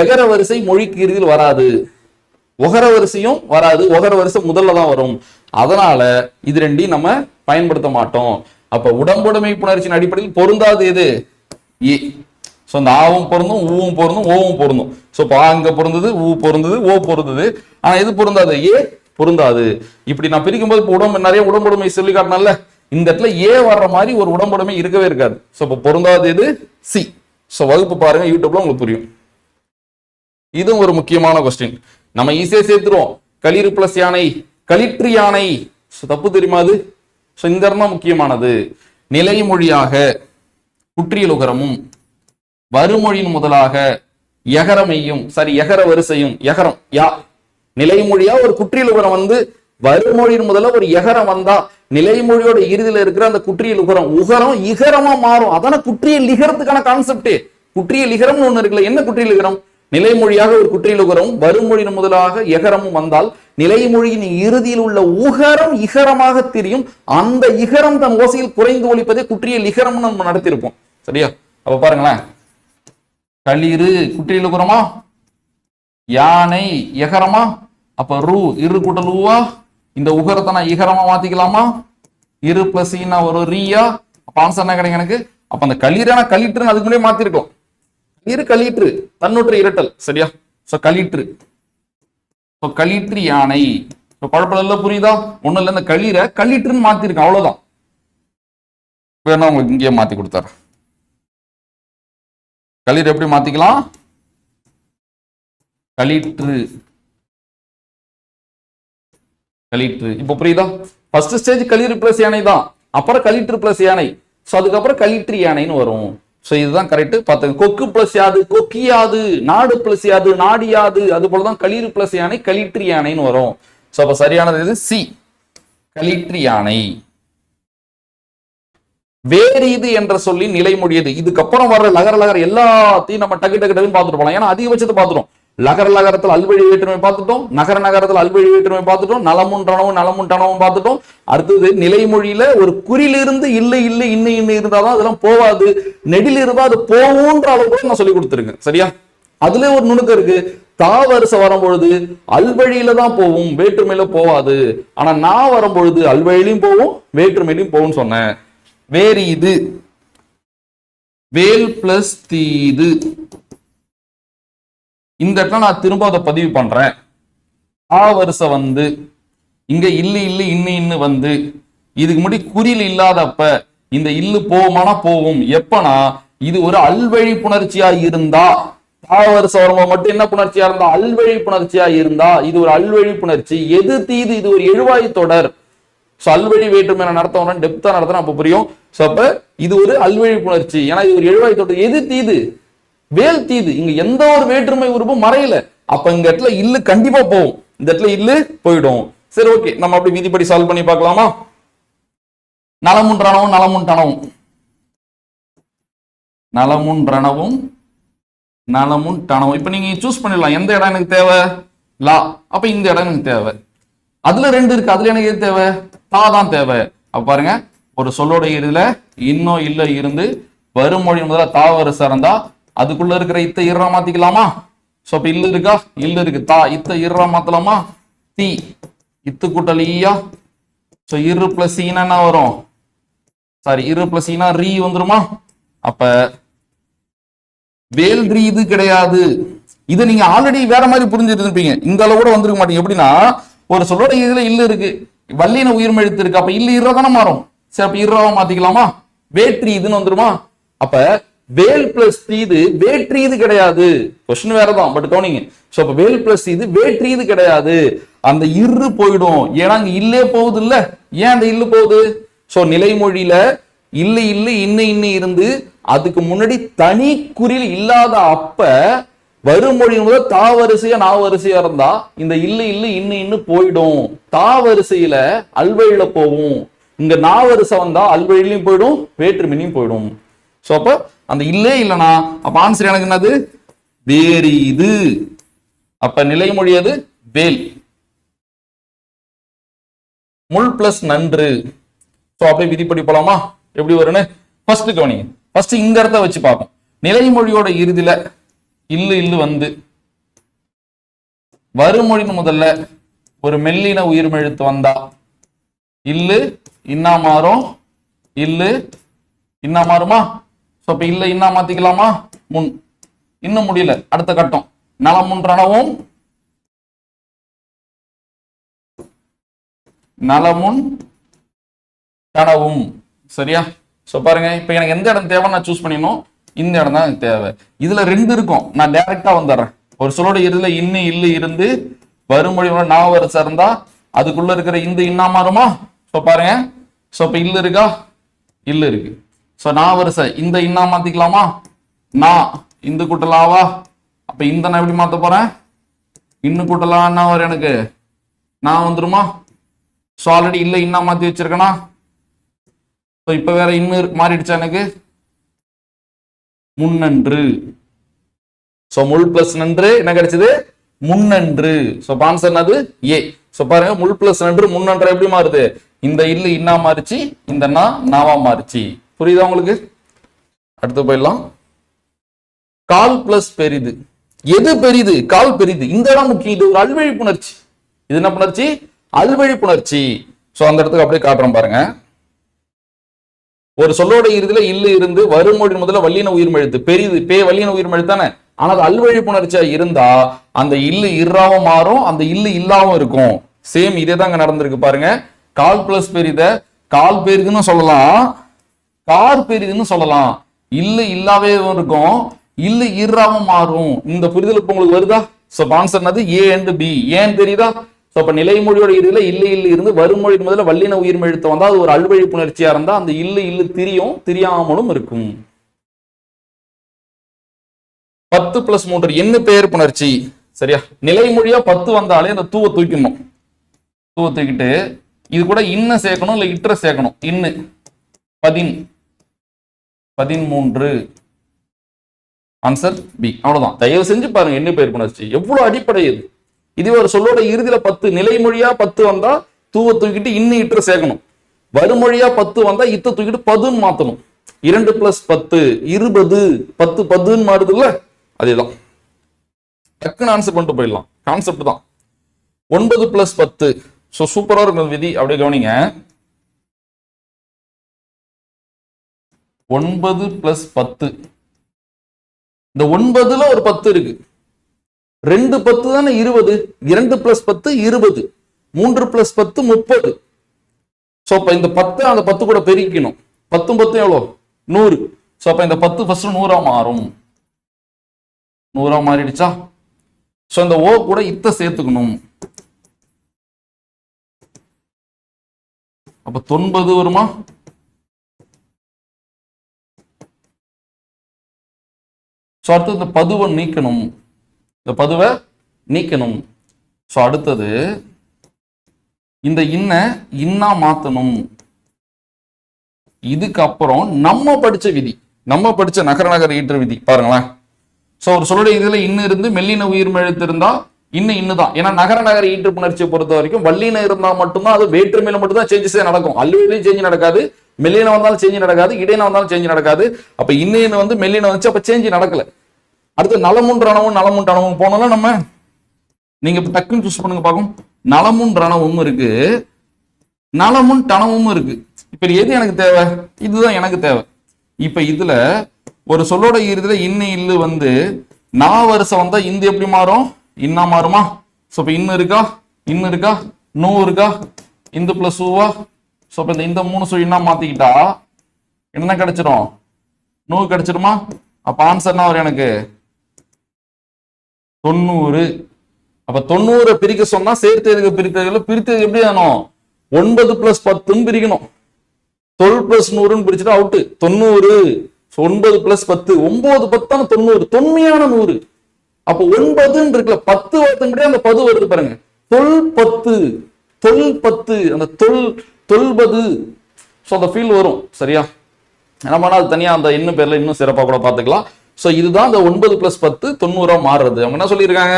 எகர வரிசை மொழிக்கு இறுதியில் வராது, ஒகர வரிசையும் வராது. ஒகர வரிசை முதல்ல தான் வரும். அதனால இது ரெண்டையும் நம்ம பயன்படுத்த மாட்டோம். அப்ப உடம்புடைமை புணர்ச்சியின் அடிப்படையில் பொருந்தாது எது? ஏ. சோ இந்த ஆவும் பொருந்தும், ஊவும் பொருந்தும், ஓவும் பொருந்தும். சோ பா அங்க பொருந்தது, ஊ பொருந்தது, ஓ பொருந்தது. ஆனா எது பொருந்தாது? ஏ பொருந்தாது. இப்படி நான் பிரிக்கும் போது உடம்பு நிறைய உடம்புடைமை சொல்லி காட்டினால, இந்த இடத்துல ஏ வர்ற மாதிரி ஒரு உடம்புடைமை இருக்கவே இருக்காது. சோ இப்ப பொருந்தாது எது? சி. சோ வகுப்பு பாருங்க, யூடியூப்ல உங்களுக்கு புரியும். இதுவும் ஒரு முக்கியமான கொஸ்டின். நம்ம ஈஸியா சேர்த்துருவோம். களிறு பிளஸ் யானை, களிற்று யானை. தப்பு தெரியுமா அது? சோ இந்த இடம் தான் முக்கியமானது. நிலைமொழியாக குற்றியலுகரமும் வருமொழியின் முதலாக எகரமையும், சரி எகர வரிசையும், எகரம் யா நிலைமொழியா ஒரு குற்றியலுகரம் வந்து வருமொழியின் முதல்ல ஒரு எகரம் வந்தா நிலைமொழியோட இறுதியில இருக்கிற அந்த குற்றியல் உகரம் உகரம் இகரமா மாறும். அதான குற்றியல் லிகரத்துக்கான கான்செப்ட். குற்றியல் லிகரம்னு ஒண்ணு இருக்குல்ல. என்ன குற்றியல் லிகரம்? நிலைமொழியாக ஒரு குற்றியல் உகரம் வருமொழியின் முதலாக எகரமும் வந்தால் நிலைமொழியின் இறுதியில் உள்ள உகரம் இகரமாக தெரியும். அந்த இகரம் தன் ஓசையில் குறைந்து ஒலிப்பதே குற்றியல் லிகரம்னு நம்ம நடத்திருப்போம். சரியா? அப்ப பாருங்களேன், களிறு குற்றியல் உகரமா, யானை எகரமா. அப்ப ரூ இரு கூட்டல் ஊவா. இந்த உகரத்தை நான் இகரமா மாத்திக்கலாமா? இரு பிளஸ் ஈனா ஒரு ரீயா. அப்ப ஆன்சர் என்ன கிடைக்கும் எனக்கு? அப்ப அந்த களிரான களிற்றுன்னு அதுக்கு முன்னாடி மாத்திருக்கோம். இரு களிற்று தன்னொற்று இரட்டல். சரியா? சோ களிற்று. சோ களிற்று யானை. குழப்பம் புரியுதா? ஒண்ணும் இல்ல, இந்த களிரை களிற்றுன்னு மாத்திருக்கேன், அவ்வளவுதான். வேணா உங்களுக்கு இங்கேயே மாத்தி கொடுத்தாரு. களிர் எப்படி மாத்திக்கலாம்? களிற்று களிற்று. இப்ப புரியுதா? ஃபர்ஸ்ட் ஸ்டேஜ் களிறு பிளஸ் யானை தான், அப்புறம் களிற்று பிளஸ் யானை. சோ அதுக்கப்புறம் களிற்று யானைன்னு வரும். சோ இதுதான் கரெக்ட். பாத்துங்க, கொக்கு பிளஸ் யாது கொக்கியாது, நாடு பிளஸ் யாது நாடியாது. அது போலதான் களிறு பிளஸ் யானை களிற்று யானைன்னு வரும். சோ அப்ப சரியானது இது சி, களிற்று யானை. வேறு இது என்ற சொல்லி நிலைமொழியது. இதுக்கப்புறம் வர்ற லகர லகர எல்லாத்தையும் நம்ம டக்கு டக்கு டக்குன்னு பார்த்துட்டு போலாம். ஏன்னா அதிகபட்சத்தை பார்த்துரும். லகர லகரத்தில் அல்வழி வேற்றுமை பார்த்துட்டோம், நகர நகரத்தில் அல்வழி வேற்றுமை பார்த்துட்டோம், நலமுன்றனவும் நலமுன்றனவும் பார்த்துட்டோம். அடுத்தது நிலைமொழியில ஒரு குறிலிருந்து இல்லை இல்லை இன்னும் இன்னும் இருந்தாதான் அதெல்லாம் போவாது, நெடில் இருந்தா அது போகும்ன்ற அளவு கூட நான் சொல்லி கொடுத்துருக்கேன். சரியா? அதுல ஒரு நுணுக்கம் இருக்கு. தா வரிசை வரும்பொழுது அல்வழியில தான் போகும், வேற்றுமையில போவாது. ஆனா நான் வரும்பொழுது அல்வழியிலும் போகும் வேற்றுமையிலும் போகும்னு சொன்னேன். வேறு இது வேல் பிளஸ் தீது. இந்த இடத்துல நான் திரும்ப அதை பதிவு பண்றேன். ஆ வரிசை வந்து இங்க இல்லு இல்லு இன்னு இன்னு வந்து இதுக்கு முன்னாடி குறில் இல்லாதப்ப இந்த இல்லு போகுமானா போகும். எப்பனா இது ஒரு அல்வழி புணர்ச்சியா இருந்தா தாவரிசை வரும்போது மட்டும் என்ன புணர்ச்சியா இருந்தா அல்வழி புணர்ச்சியா இருந்தா இது ஒரு அல்வழி புணர்ச்சி. எது தீது? இது ஒரு எழுவாய் தொடர். சோ அல்வழி வேற்றுமை நடத்தவன டெப்தா நடத்தினா அப்ப புரியும். சோ அப்ப இது ஒரு அல்வழி புணர்ச்சி. ஏன்னா இது ஒரு எழுவாய் தொடர். எது தீது? வேல் தீது. இங்க எந்த ஒரு வேற்றுமை உறுப்பும் மறையல. அப்ப இந்த இடத்துல இல்லு கண்டிப்பா போகும். இந்த இடத்துல இல்லு போயிடும். சரி, ஓகே, நம்ம அப்படி விதிப்படி சால்வ் பண்ணி பார்க்கலாமா? நலமுன்றனவும் நலமுன்றனவும் நலமுன்றனவும் நலமுன்றனவும். இப்ப நீங்க சூஸ் பண்ணிடலாம் எந்த இடம் எனக்கு தேவை லா. அப்ப இந்த இடம் எனக்கு தேவை. அதுல ரெண்டு இருக்கு. அதுல எனக்கு எது தேவை? தா தான் தேவை. அப்ப பாருங்க, ஒரு சொல்லோட இறுதியில இன்னும் இல்ல இருந்து வருமொழி முதல்ல தாவரிசை இருந்தா அதுக்குள்ள இருக்கிற இத்த இறா மாத்திக்கலாமா? சோ அப்ப இல்ல இருக்கா? இல்ல இருக்கு. தா இத்த இறா மாத்தலாமா? தீ இத்து கூட்டல் ஈயா. சோ இரு பிளஸ் ஈனா என்ன வரும்? சாரி, இரு பிளஸ் ஈனா ரீ வந்துருமா? அப்ப வேல் ரீ இது கிடையாது. இது நீங்க ஆல்ரெடி வேற மாதிரி புரிஞ்சுட்டு இருப்பீங்க. இந்த அளவு கூட வந்திருக்க மாட்டீங்க. எப்படின்னா, ஒரு சொல்லோட இதுல இல்ல இருக்கு, வல்லின உயிர்மை எழுத்து இருக்கு. அப்ப இல்ல இற தானே மாறும். சரி, அப்ப இறாவா மாத்திக்கலாமா? வேற்றி இதுன்னு வந்துருமா? அப்ப வேல் பிளஸ் தீது வேற்றி இது கிடையாது. கொஸ்டின் வேறதான், பட் கவனிங்க. சோ அப்ப வேல் பிளஸ் இது வேற்றி இது கிடையாது. அந்த இரு போயிடும். ஏன்னா அங்க இல்லே போகுது இல்ல. ஏன் அந்த இல்லு போகுது? சோ நிலைமொழியில இல்ல இல்ல இன்ன இருந்து அதுக்கு முன்னாடி தனி குறில் இல்லாத அப்ப வருமொழி முதல் தாவரிசையா நாவரிசையா இருந்தா இந்த இல்ல இல்ல இன்ன போயிடும். தாவரிசையில அல்வழியில போகும். இங்க நாவரிசை வந்தா அல்வழியிலையும் போயிடும், வேற்றுமையும் போயிடும். சோ அப்ப அந்த இல்லே இல்லனா அப்ப ஆன்சர் எனக்கு என்னது? வேறு இது. அப்ப நிலைமொழி அது வேல். முள் பிளஸ் நன்று. சோ அப்படியே விதிப்படி போலாமா? எப்படி வரும்னு ஃபர்ஸ்ட் கவனிங்க. ஃபர்ஸ்ட் இந்த இடத்த வச்சு பார்ப்போம். நிலைமொழியோட இறுதியில இல்லு இல்லு வந்து வருமொழின்னு முதல்ல ஒரு மெல்லின உயிர்மெழுத்து வந்தா இல்லு இன்னா மாறும். இல்லு இன்னா மாறுமா? சோ அப்ப இல்ல இன்னா மாத்திக்கலாமா? முன். இன்னும் முடியல. அடுத்த கட்டம் நலமுன்றனவும் நலமுன் கனவும். சரியா? சோ பாருங்க, இப்ப எனக்கு எந்த இடம் தேவை நான் சூஸ் பண்ணிடணும். இந்த இடம் தான் எனக்கு தேவை. இதுல ரெண்டு இருக்கும். நான் டைரக்டா வந்துடுறேன். ஒரு சொல்லோட இறுதியில இன்ன இல்லு இருந்து வருமொழி நாவரிசை இருந்தா அதுக்குள்ள இருக்கிற இந்த இன்னா மாறுமா? சோ பாருங்க, சோ இப்ப இல்லு இருக்கா? இல்லு இருக்கு. சோ நாவரிசை இந்த இன்னா மாத்திக்கலாமா? நான் இந்த கூட்டலாவா? அப்ப இந்த நான் எப்படி மாத்த போறேன்? இன்னும் கூட்டலாம் என்ன வரும் எனக்கு? நான் வந்துருமா? சோ ஆல்ரெடி இல்ல இன்னா மாத்தி வச்சிருக்கேனா? இப்ப வேற இன்னும் மாறிடுச்சா எனக்கு? முன்னன்று. சோ முள் பிளஸ் நன்று என்ன கிடைச்சது? முன்னன்று. சோ ஆன்சர் என்னது? ஏ. சோ பாருங்க, முள் பிளஸ் நன்று முன்னன்று எப்படி மாறுது? இந்த இல்லு இன்னா மாறிச்சு, இந்த நாவா மாறிச்சு. புரியுதா உங்களுக்கு? அடுத்து போயிடலாம். கால் பிளஸ் பெரிது. எது பெரிது? கால் பெரிது. இந்த இடம் முக்கியம். இது ஒரு அல்வழி புணர்ச்சி. இது என்ன புணர்ச்சி? அல்வழி புணர்ச்சி. சோ அந்த இடத்துக்கு அப்படியே காட்டுறோம் பாருங்க. ஒரு சொல்லோட இறுதியில இல்லு இருந்து வருமொழி முதல்ல வல்லின உயிர்மெழுத்து பெரிது. பே வல்லின உயிர்மெழுத்து தானே. ஆனா அது அல்வழி புணர்ச்சியா இருந்தா அந்த இல்லு இறாவும் மாறும், அந்த இல்லு இல்லாவும் இருக்கும். சேம் இதே தாங்க நடந்திருக்கு பாருங்க. கால் பிளஸ் பெரித கால் பெரிதுன்னு சொல்லலாம், கார் பெரிதுன்னு சொல்லலாம். இல்லு இல்லாவே இருக்கும், இல்லு இறாவும் மாறும். இந்த புரிதல் இப்ப உங்களுக்கு வருதா? சோ ஆன்சர் என்னது? A and B. ஏன் தெரியுதா? சோ அப்ப நிலைமொழியோட இறுதியில இல்ல இல்ல இருந்து வருமொழி முதல்ல வல்லின உயிர்மெழுத்து வந்தா அது ஒரு அல்வழி புணர்ச்சியா இருந்தா அந்த இல்லு இல்லு திரியும், திரியாமலும் இருக்கும். 10 பிளஸ் 3 என்ன பெயர் புணர்ச்சி. சரியா? நிலைமொழியா 10 வந்தாலே அந்த தூவை தூக்கணும். தூவை தூக்கிட்டு இது கூட இன்ன சேர்க்கணும், இல்ல இற்ற சேர்க்கணும். இன்னு 13. Answer B. அவ்வளவுதான். தயவு செஞ்சு பாருங்க என்ன பெயர் புணர்ச்சி எவ்வளவு அடிப்படை இது. இதுவே ஒரு சொல்லோட இறுதியில 10 நிலைமொழியா 10 வந்தா தூவை தூக்கிட்டு இன்னும் இற்ற சேர்க்கணும். வருமொழியா 10 வந்தா இத்த தூக்கிட்டு 10 மாத்தணும். 2 பிளஸ் 10 20. 10 10 மாறுது இல்ல? அதேதான். டக்குன்னு ஆன்சர் பண்ணிட்டு போயிடலாம். கான்செப்ட் தான். 9 பிளஸ் 10. சோ சூப்பரா இருக்கும் விதி. அப்படியே கவனிங்க. 9 பிளஸ் 10. இந்த 9ல ஒரு 10 இருக்கு. 2 10 தானே 20. 2 பிளஸ் 10 20. 3 பிளஸ் 10 30. சோ அப்ப இந்த 10 அந்த 10 கூட பெருக்கணும். 10 10 எவ்வளவு? 100. சோ அப்ப இந்த 10 ஃபர்ஸ்ட் 100ஆ மாறும். 100 மாறிடுச்சா? சோ இந்த ஓ கூட இத்த சேர்த்துக்கணும். அப்ப 90 வருமா? சோ அடுத்து இந்த பதுவை நீக்கணும். இந்த பதுவை நீக்கணும். சோ அடுத்தது இந்த இன்னா மாத்தணும். இதுக்கு அப்புறம் நம்ம படிச்ச விதி, நம்ம படிச்ச நகர நகர ஈற்று விதி பாருங்களேன். சோ ஒரு சொல்லுடைய இதுல இருந்து மெல்லின உயிர்மை எழுத்து இருந்தா இன்னுதான். ஏன்னா நகர நகர ஈற்று புணர்ச்சியை பொறுத்த வரைக்கும் வல்லின இருந்தா மட்டும்தான், அது வேற்றுமையில மட்டும்தான் சேஞ்சஸே நடக்கும். அல்லுவிலையும் சேஞ்ச் நடக்காது, மெல்லின வந்தாலும் சேஞ்ச் நடக்காது, இடையின வந்தாலும் சேஞ்ச் நடக்காது. அப்ப இன்னுன்னு வந்து மெல்லின வந்துச்சு, அப்ப சேஞ்ச் நடக்கல. அடுத்து நலமுன்றனவும் நலமுன்றனவும் போனாலும் நம்ம நீங்க டக்குன்னு சூஸ் பண்ணுங்க பார்க்கும். நலமுன்றனவும் இருக்கு, நலமுன் டனவும் இருக்கு. இப்ப எது எனக்கு தேவை? இதுதான் எனக்கு தேவை. இப்ப இதுல ஒரு சொல்லோட இறுதியில இல்லு வந்து நான் வருஷம் வந்தா இந்த எப்படி மாறும்? இன்னா மாறுமா? சோ இப்ப இன்னும் இருக்கா நூ இருக்கா, இந்த பிளஸ் ஊவா. சோ இப்ப இந்த 3 சொல்லி இன்னா மாத்திக்கிட்டா என்ன கிடைச்சிரும்? நூ கிடைச்சிருமா? அப்ப ஆன்சர் என்ன வரும் எனக்கு? 90. அப்ப 90 பிரிக்க சொன்னா சேர்த்து பிரித்தது எப்படி ஆனும்? 9 + 10 பிரிக்கணும். 12 + 100 பிரிச்சுட்டு அவுட்டு. 90. 9 + 10 9 10 90, தொன்மையான 100. அப்ப 9 இருக்குல்ல, 10 வரதுக்கு அந்த 10 வருது பாருங்க. 10 அந்த 90. சோ அந்த ஃபீல் வரும். சரியா? நம்ம அது தனியா அந்த இன்னும் பேர்ல இன்னும் சிறப்பா கூட பாத்துக்கலாம். சோ இதுதான் அந்த 9 + 10 90 மாறுறது. அவங்க என்ன சொல்லியிருக்காங்க?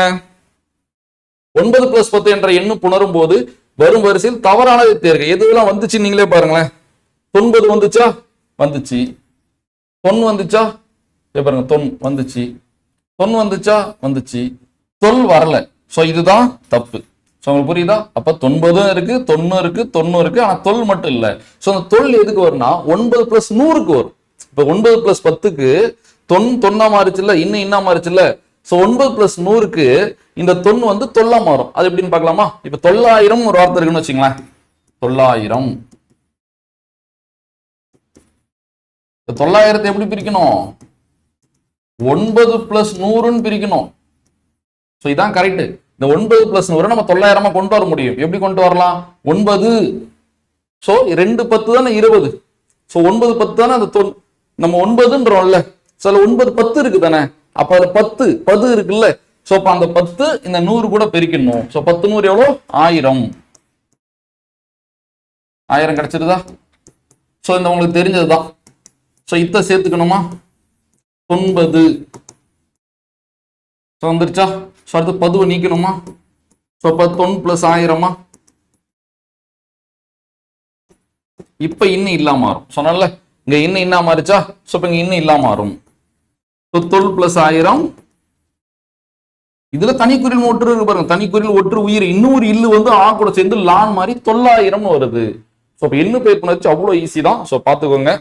9 + 10 என்ற எண்ணு புணரும் போது வரும் வரிசையில் தவறானதை தேர்க. எதுலாம் வந்துச்சு நீங்களே பாருங்களேன். 9 வந்துச்சா? வந்துச்சு. தொன் வந்துச்சா? பாருங்க, தொன் வந்துச்சு. தொன் வந்துச்சா? வந்துச்சு. தொல் வரல. சோ இதுதான் தப்பு. சோ உங்களுக்கு புரியுதா? அப்ப 90 இருக்கு, 90 இருக்கு, 90 இருக்கு, ஆனா தொல் மட்டும் இல்ல. சோ அந்த தொல் எதுக்கு வரும்னா 9 + 100க்கு வரும். இப்ப 9 + 10க்கு தொன்னா மாறிச்சுல்ல, இன்னா மாறிச்சுல்ல. சோ 9 + 100க்கு இந்த தொன் வந்து தொல்லா மாறும். அது எப்படின்னு பார்க்கலாமா? இப்ப 900 ஒரு வார்த்தை இருக்குன்னு வச்சுங்களேன். 900. 900 எப்படி பிரிக்கணும்? 9 + 100ன்னு பிரிக்கணும். சோ இதான் கரெக்ட். இந்த 9 + 100 நம்ம 900 கொண்டு வர முடியும். எப்படி கொண்டு வரலாம்? 9. சோ 2 10 தானே 20. சோ 9 10 தானே அந்த நம்ம 9ன்றோம்ல. சோ 9 10 இருக்கு தானே. அப்ப அது 10 இருக்குல்ல. சோ அப்ப அந்த 10 இந்த 100 கூட பெருக்கணும். சோ 10 100 எவ்வளவு? 1000 கிடைச்சிருதா? சோ இந்த உங்களுக்கு தெரிஞ்சதுதான். சோ இத்த சேர்த்துக்கணுமா? 9. சோ வந்துருச்சா? சோ அடுத்து 10 நீக்கணுமா? சோ 10 + 1000. இப்ப இன்னும் இல்லாம மாறும். சொன்னால இங்க இன்னா மாறிச்சா? சோ இப்ப இங்க இன்னும் இல்லாம மாறும். 9 + 1000. இதுல தனிக்குறில் ஒற்று இருக்கு பாருங்க. தனிக்குறில் ஒற்று உயிர் இன்னொரு இல்லு வந்து ஆ கூட சேர்ந்து லான் மாதிரி 900 வருது. சோ இப்ப எண்ணு பெயர் பண்ணச்சு அவ்வளவு ஈஸி தான். சோ பாத்துக்கோங்க.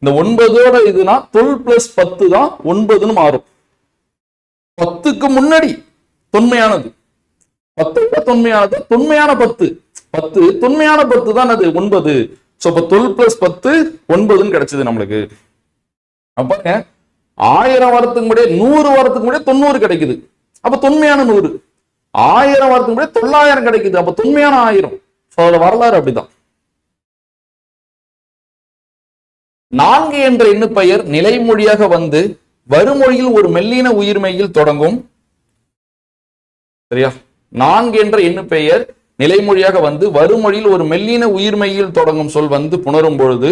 இந்த 9ஓட இதுனா 12 + 10 தான் 9ன்னு மாறும். 10க்கு முன்னாடி தொன்மையானது, 10 தொன்மையானது, தொன்மையான 10 தொன்மையான 10 தான் அது 9. சோ இப்ப 12 + 10 9ன்னு கிடைச்சது நம்மளுக்கு. அப்ப 1000 வரத்துக்கு முன்னாடி 100 வரத்துக்கு முன்னாடி 90 கிடைக்குது. அப்ப தொன்மையான 100. 1000 வரத்துக்கு முன்னாடி 900 கிடைக்குது. அப்ப தொன்மையான 1000. சோ அதோட வரலாறு அப்படிதான். 4 என்ற எண்ணு பெயர் நிலைமொழியாக வந்து வருமொழியில் ஒரு மெல்லின உயிர்மெய்யில் தொடங்கும். சரியா? 4 என்ற எண்ணு பெயர் நிலைமொழியாக வந்து வருமொழியில் ஒரு மெல்லின உயிர்மெய்யில் தொடங்கும் சொல் வந்து புணரும் பொழுது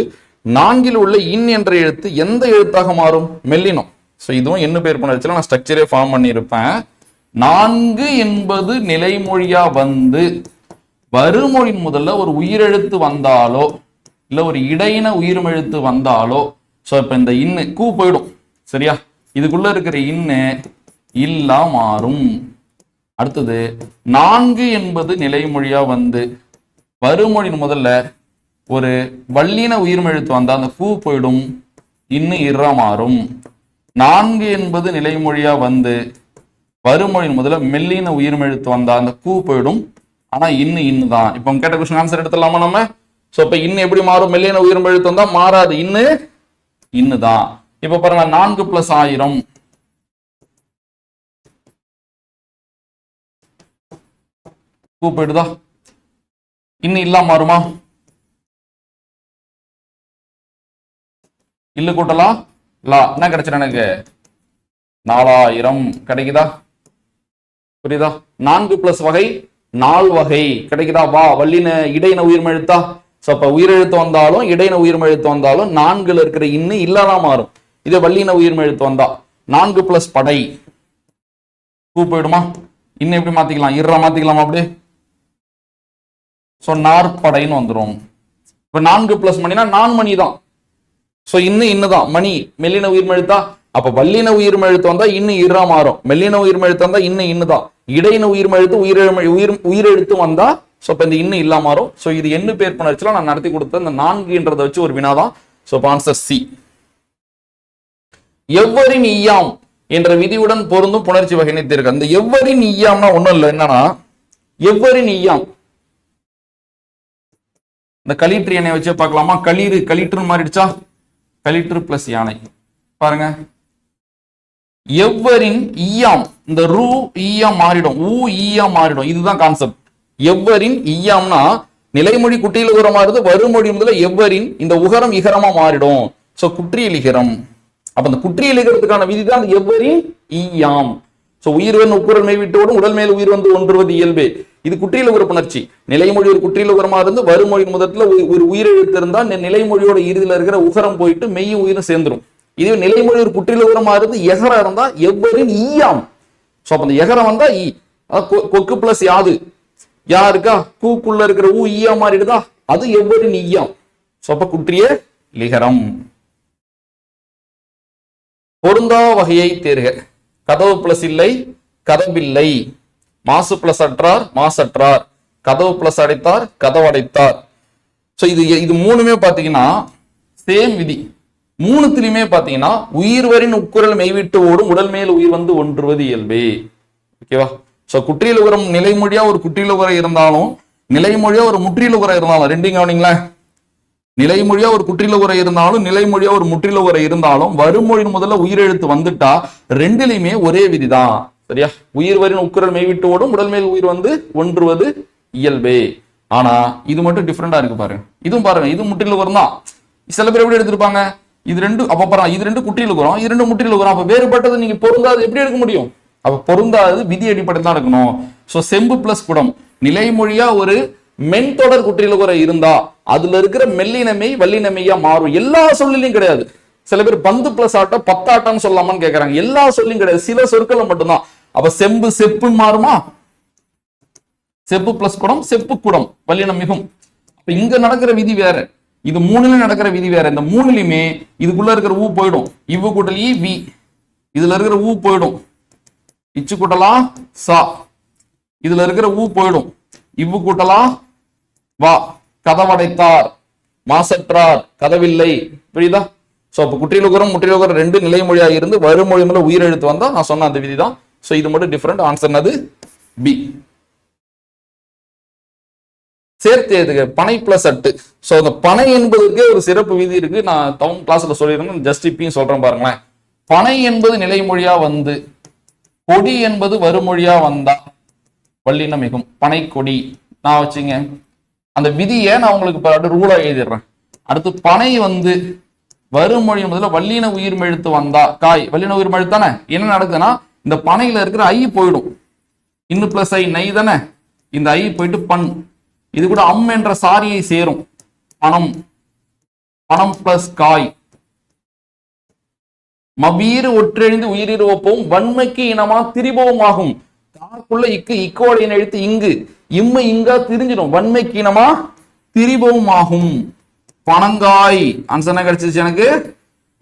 4ல் உள்ள இன் என்ற எழுத்து எந்த எழுத்தாக மாறும்? மெல்லினம். சோ இதுவும் எண்ணு பெயர் புணர்ச்சியில நான் ஸ்ட்ரக்சரே ஃபார்ம் பண்ணியிருப்பேன். 4 என்பது நிலைமொழியா வந்து வருமொழியின் முதல்ல ஒரு உயிரெழுத்து வந்தாலோ இல்ல ஒரு இடையின உயிர்மெழுத்து வந்தாலோ, சோ இப்ப இந்த இன்னு கூ போயிடும். சரியா? இதுக்குள்ள இருக்கிற இன்னு இல்லா மாறும். அடுத்தது 4 என்பது நிலைமொழியா வந்து வருமொழியின் முதல்ல ஒரு வல்லின உயிர்மெழுத்து வந்தா அந்த கூ போயிடும், இன்னு இறா மாறும். 4 என்பது நிலைமொழியா வந்து வருமொழியின் முதல்ல மெல்லின உயிர்மெழுத்து வந்தா அந்த கூ போயிடும், ஆனா இன்னு தான். இப்ப கேட்ட கொஸ்டின் ஆன்சர் எடுத்துடலாமா நம்ம? சோ இப்ப இன்னு எப்படி மாறும்? மெல்லின உயிர்மெழுத்து வந்தா மாறாது, இன்னு தான். இப்ப பாருங்க 4 + 1000. கூ போயிடுதா, இன்னும் இல்லாம மாறுமா, இல்லு கூட்டலா லா, என்ன கிடைச்சிடும் எனக்கு 4000 கிடைக்குதா, புரியுதா? 4 பிளஸ் வகை 4 வகை கிடைக்குதா? வா வல்லின இடையின உயிர்மெழுத்தா? சோ அப்ப உயிரெழுத்து வந்தாலும் இடையின உயிர்மெழுத்து வந்தாலும் 4ல இருக்கிற இன்னு இல்லாதான் மாறும். இதே வல்லின உயிர்மெழுத்து வந்தா 4 பிளஸ் படை கூ போயிடுமா, இன்னும் எப்படி மாத்திக்கலாம், இற மாத்திக்கலாமா அப்படியே, சோ நாற்படைன்னு வந்துடும். இப்ப 4 பிளஸ் மணினா 4 மணி தான். சோ இன்னுதான் மணி மெல்லின உயிர்மெழுத்தா, அப்ப வல்லின உயிர்மெழுத்து வந்தா இன்னும் இறா மாறும், மெல்லின உயிர்மெழுத்து வந்தா இன்னுதான், இடையின உயிர்மெழுத்து உயிரெழுத்து வந்தா சோ இப்ப இந்த இன்னும் இல்லாம மாறும். சோ இது என்ன பேர் பண்ணச்சுலாம் நான் நடத்தி கொடுத்த இந்த 4ன்றதை வச்சு ஒரு வினாதான். So answer C. எவ்வரின் ஈயாம் என்ற விதியுடன் பொருந்தும் புணர்ச்சி வகையினை தீர்க்க. இந்த எவ்வரின் ஈயாம்னா ஒண்ணும் இல்லை, என்னன்னா எவ்வரின் ஈயாம் இந்த களிற்று எண்ணெய் வச்சு பார்க்கலாமா, களிற்று மாறிடுச்சா, களிற்று பிளஸ் யானை பாருங்க. எவ்வரின் ஈயாம், இந்த ரூ ஈயாம் மாறிடும், ஊ ஈயாம் மாறிடும், இதுதான் கான்செப்ட். எவ்வரின் ஈயாம்னா நிலைமொழி குற்றியல் உகரமா இருந்து வருமொழி முதல்ல எவ்வரின் இந்த உகரம் இகரமா மாறிடும். சோ குற்றியல் இகரம். அப்ப இந்த குற்றியல் இகரத்துக்கான விதிதான் எவ்வரின் ஈயாம். சோ உயிர்வன் உக்குரல் மெய்விட்டோடும் உடல் மேல் உயிர் வந்து ஒன்றுவது இயல்பே. இது குற்றியல் உகர புணர்ச்சி. நிலைமொழி ஒரு குற்றியல் உகரமா இருந்து வருமொழி முதல்ல ஒரு உயிரெழுத்து இருந்தா நிலைமொழியோட இறுதியில இருக்கிற உகரம் போயிட்டு மெய்யும் உயிரும் சேர்ந்துரும். இது நிலைமொழி ஒரு குற்றியல் உகரமா இருந்து எகரம் இருந்தா எவ்வரின் ஈயாம். சோ அப்ப இந்த எகரம் வந்தா ஈ, கொக்கு பிளஸ் யாது யாருக்கா கூக்குள்ள இருக்கிற ஊ ஈயா மாறிடுதா, அது எவ்வரின் ஈயாம். சோ அப்ப குற்றிய லிகரம். பொருந்தா வகையை தேர்க. கதவு பிளஸ் இல்லை கதவில்லை, மாசு பிளஸ் அற்றார் மாசற்றார், கதவு பிளஸ் அடைத்தார் கதவடைத்தார். சோ இது மூணுமே பாத்தீங்கன்னா சேம் விதி. மூணுத்திலுமே பாத்தீங்கன்னா உயிர்வரின் உட்குரல் மெய்விட்டு ஓடும் உடல் மேல் உயிர் வந்து ஒன்றுவது இயல்பே. ஓகேவா? சோ குற்றியல் உகரம் நிலைமொழியா ஒரு குற்றியல் உகரம் இருந்தாலும் நிலைமொழியா ஒரு முற்றியல் உகரம் இருந்தாலும் ரெண்டையும் கவனிங்களேன். நிலைமொழியா ஒரு குற்றியல் உகரம் இருந்தாலும் நிலைமொழியா ஒரு முற்றியல் உகரம் இருந்தாலும் வருமொழி முதல்ல உயிரெழுத்து வந்துட்டா ரெண்டுலையுமே ஒரே விதிதான். சரியா? உயிர்வரின் உட்குரல் மெய்விட்டு ஓடும் உடல் மேல் உயிர் வந்து ஒன்றுவது இயல்பே. ஆனா இது மட்டும் டிஃப்ரெண்டா இருக்கு பாருங்க. இதுவும் பாருங்க, இது முற்றியல் உகரம் தான். சில பேர் எப்படி எடுத்திருப்பாங்க, இது ரெண்டு அப்ப பாருங்க, இது ரெண்டு குற்றியல் உகரம் இது ரெண்டு முற்றியல் உகரம், அப்ப வேறுபட்டது நீங்க பொருந்தாது எப்படி எடுக்க முடியும்? அப்ப பொருந்தாது விதி அடிப்படையில் தான் எடுக்கணும். சோ செம்பு பிளஸ் குடம் நிலைமொழியா ஒரு மென்தொடர் குற்றியல் உகரம் இருந்தா அதுல இருக்கிற மெல்லினமை வல்லினமையா மாறும். எல்லா சொல்லிலையும் கிடையாது. சில பேர் பந்து பிளஸ் ஆட்டம் பத்தாட்டம்னு சொல்லலாமான்னு கேட்கறாங்க. எல்லா சொல்லியும் கிடையாது, சில சொற்கள் மட்டும்தான். அப்ப செம்பு செப்புன்னு மாறுமா, செப்பு பிளஸ் குடம் செப்பு குடம் வல்லினம் மிகும். அப்ப இங்க நடக்கிற விதி வேற, இது மூணுல நடக்கிற விதி வேற. இந்த மூணுலயுமே இதுக்குள்ள இருக்கிற ஊ போயிடும், இவ்வு கூட்டல் ஈ வி, இதுல இருக்கிற ஊ போயிடும், இச்சு கூட்டலா சா, இதுல இருக்கிற ஊ போயிடும், இவ்வு கூட்டலா வா, கதவடைத்தார் மாசற்றார் கதவில்லை. புரியுதா? சோ அப்ப குற்றியல் உகரம் முற்றியல் உகரம் ரெண்டு நிலைமொழியா இருந்து வருமொழி மேல உயிரெழுத்து வந்தா நான் சொன்ன அந்த விதிதான். சோ இது மட்டும் டிஃபரெண்ட். ஆன்சர் என்னது? பி. சேர்த்து எழுதுக பனை பிளஸ் அட்டு. சோ அந்த பனை என்பதற்கே ஒரு சிறப்பு விதி இருக்கு, நான் டவுன் கிளாஸ்ல சொல்லியிருந்தேன், ஜஸ்ட் இப்பயும் சொல்றேன் பாருங்களேன். பனை என்பது நிலைமொழியா வந்து கொடி என்பது வருமொழியா வந்தா வல்லினம் மிகும். பனை கொடி நான் வச்சுங்க அந்த விதியை நான் உங்களுக்கு ரூலா எழுதிடுறேன். அடுத்து பனை வந்து வருமொழி முதல்ல வல்லின உயிர்மெழுத்து வந்தா காய் வல்லின உயிர்மெழுத்து தானே, என்ன நடக்குதுன்னா இந்த பனையில இருக்கிற ஐ போயிடும், இன்னும் பிளஸ் ஐ நை தானே, இந்த ஐ போயிட்டு பண், இது கூட அம் என்ற சாரியை சேரும், பணம், பணம் பிளஸ் காய், மவீறு ஒற்றெழுந்து உயிரிரு ஒப்பவும் வன்மைக்கு இனமா திரிபவும் ஆகும். காக்குள்ள இக்கு இக்கோட எழுத்து இங்கு இம்மை இங்கா திரிஞ்சிடும், வன்மைக்கு இனமா திரிபவும் ஆகும். பனங்காய் ஆன்சர் என்ன கிடைச்சிருச்சு எனக்கு?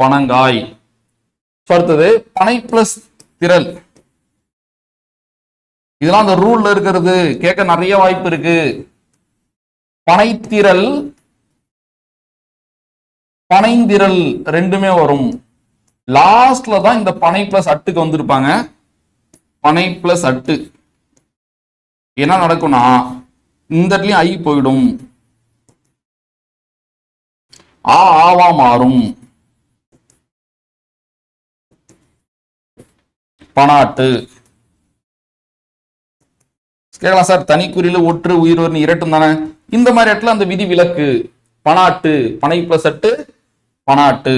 பனங்காய். அடுத்தது பனை பிளஸ் திரள், இதெல்லாம் அந்த ரூல்ல இருக்கிறது, கேட்க நிறைய வாய்ப்பு இருக்கு. பனைத்திரள் பனைந்திரள் ரெண்டுமே வரும். லாஸ்ட்ல தான் இந்த பனை பிளஸ் அட்டுக்கு வந்திருப்பாங்க. பனை பிளஸ் அட்டு என்ன நடக்கும்னா இந்த இடத்துலயும் ஐ போயிடும், ஆவா மாறும், பனாட்டு. கேட்கலாம் சார், தனிக்குறியில ஒற்று உயிர் இரட்டும் தானே, இந்த மாதிரி இடத்துல அந்த விதி விலக்கு. பனாட்டு, பனை பிளஸ் அட்டு பனாட்டு.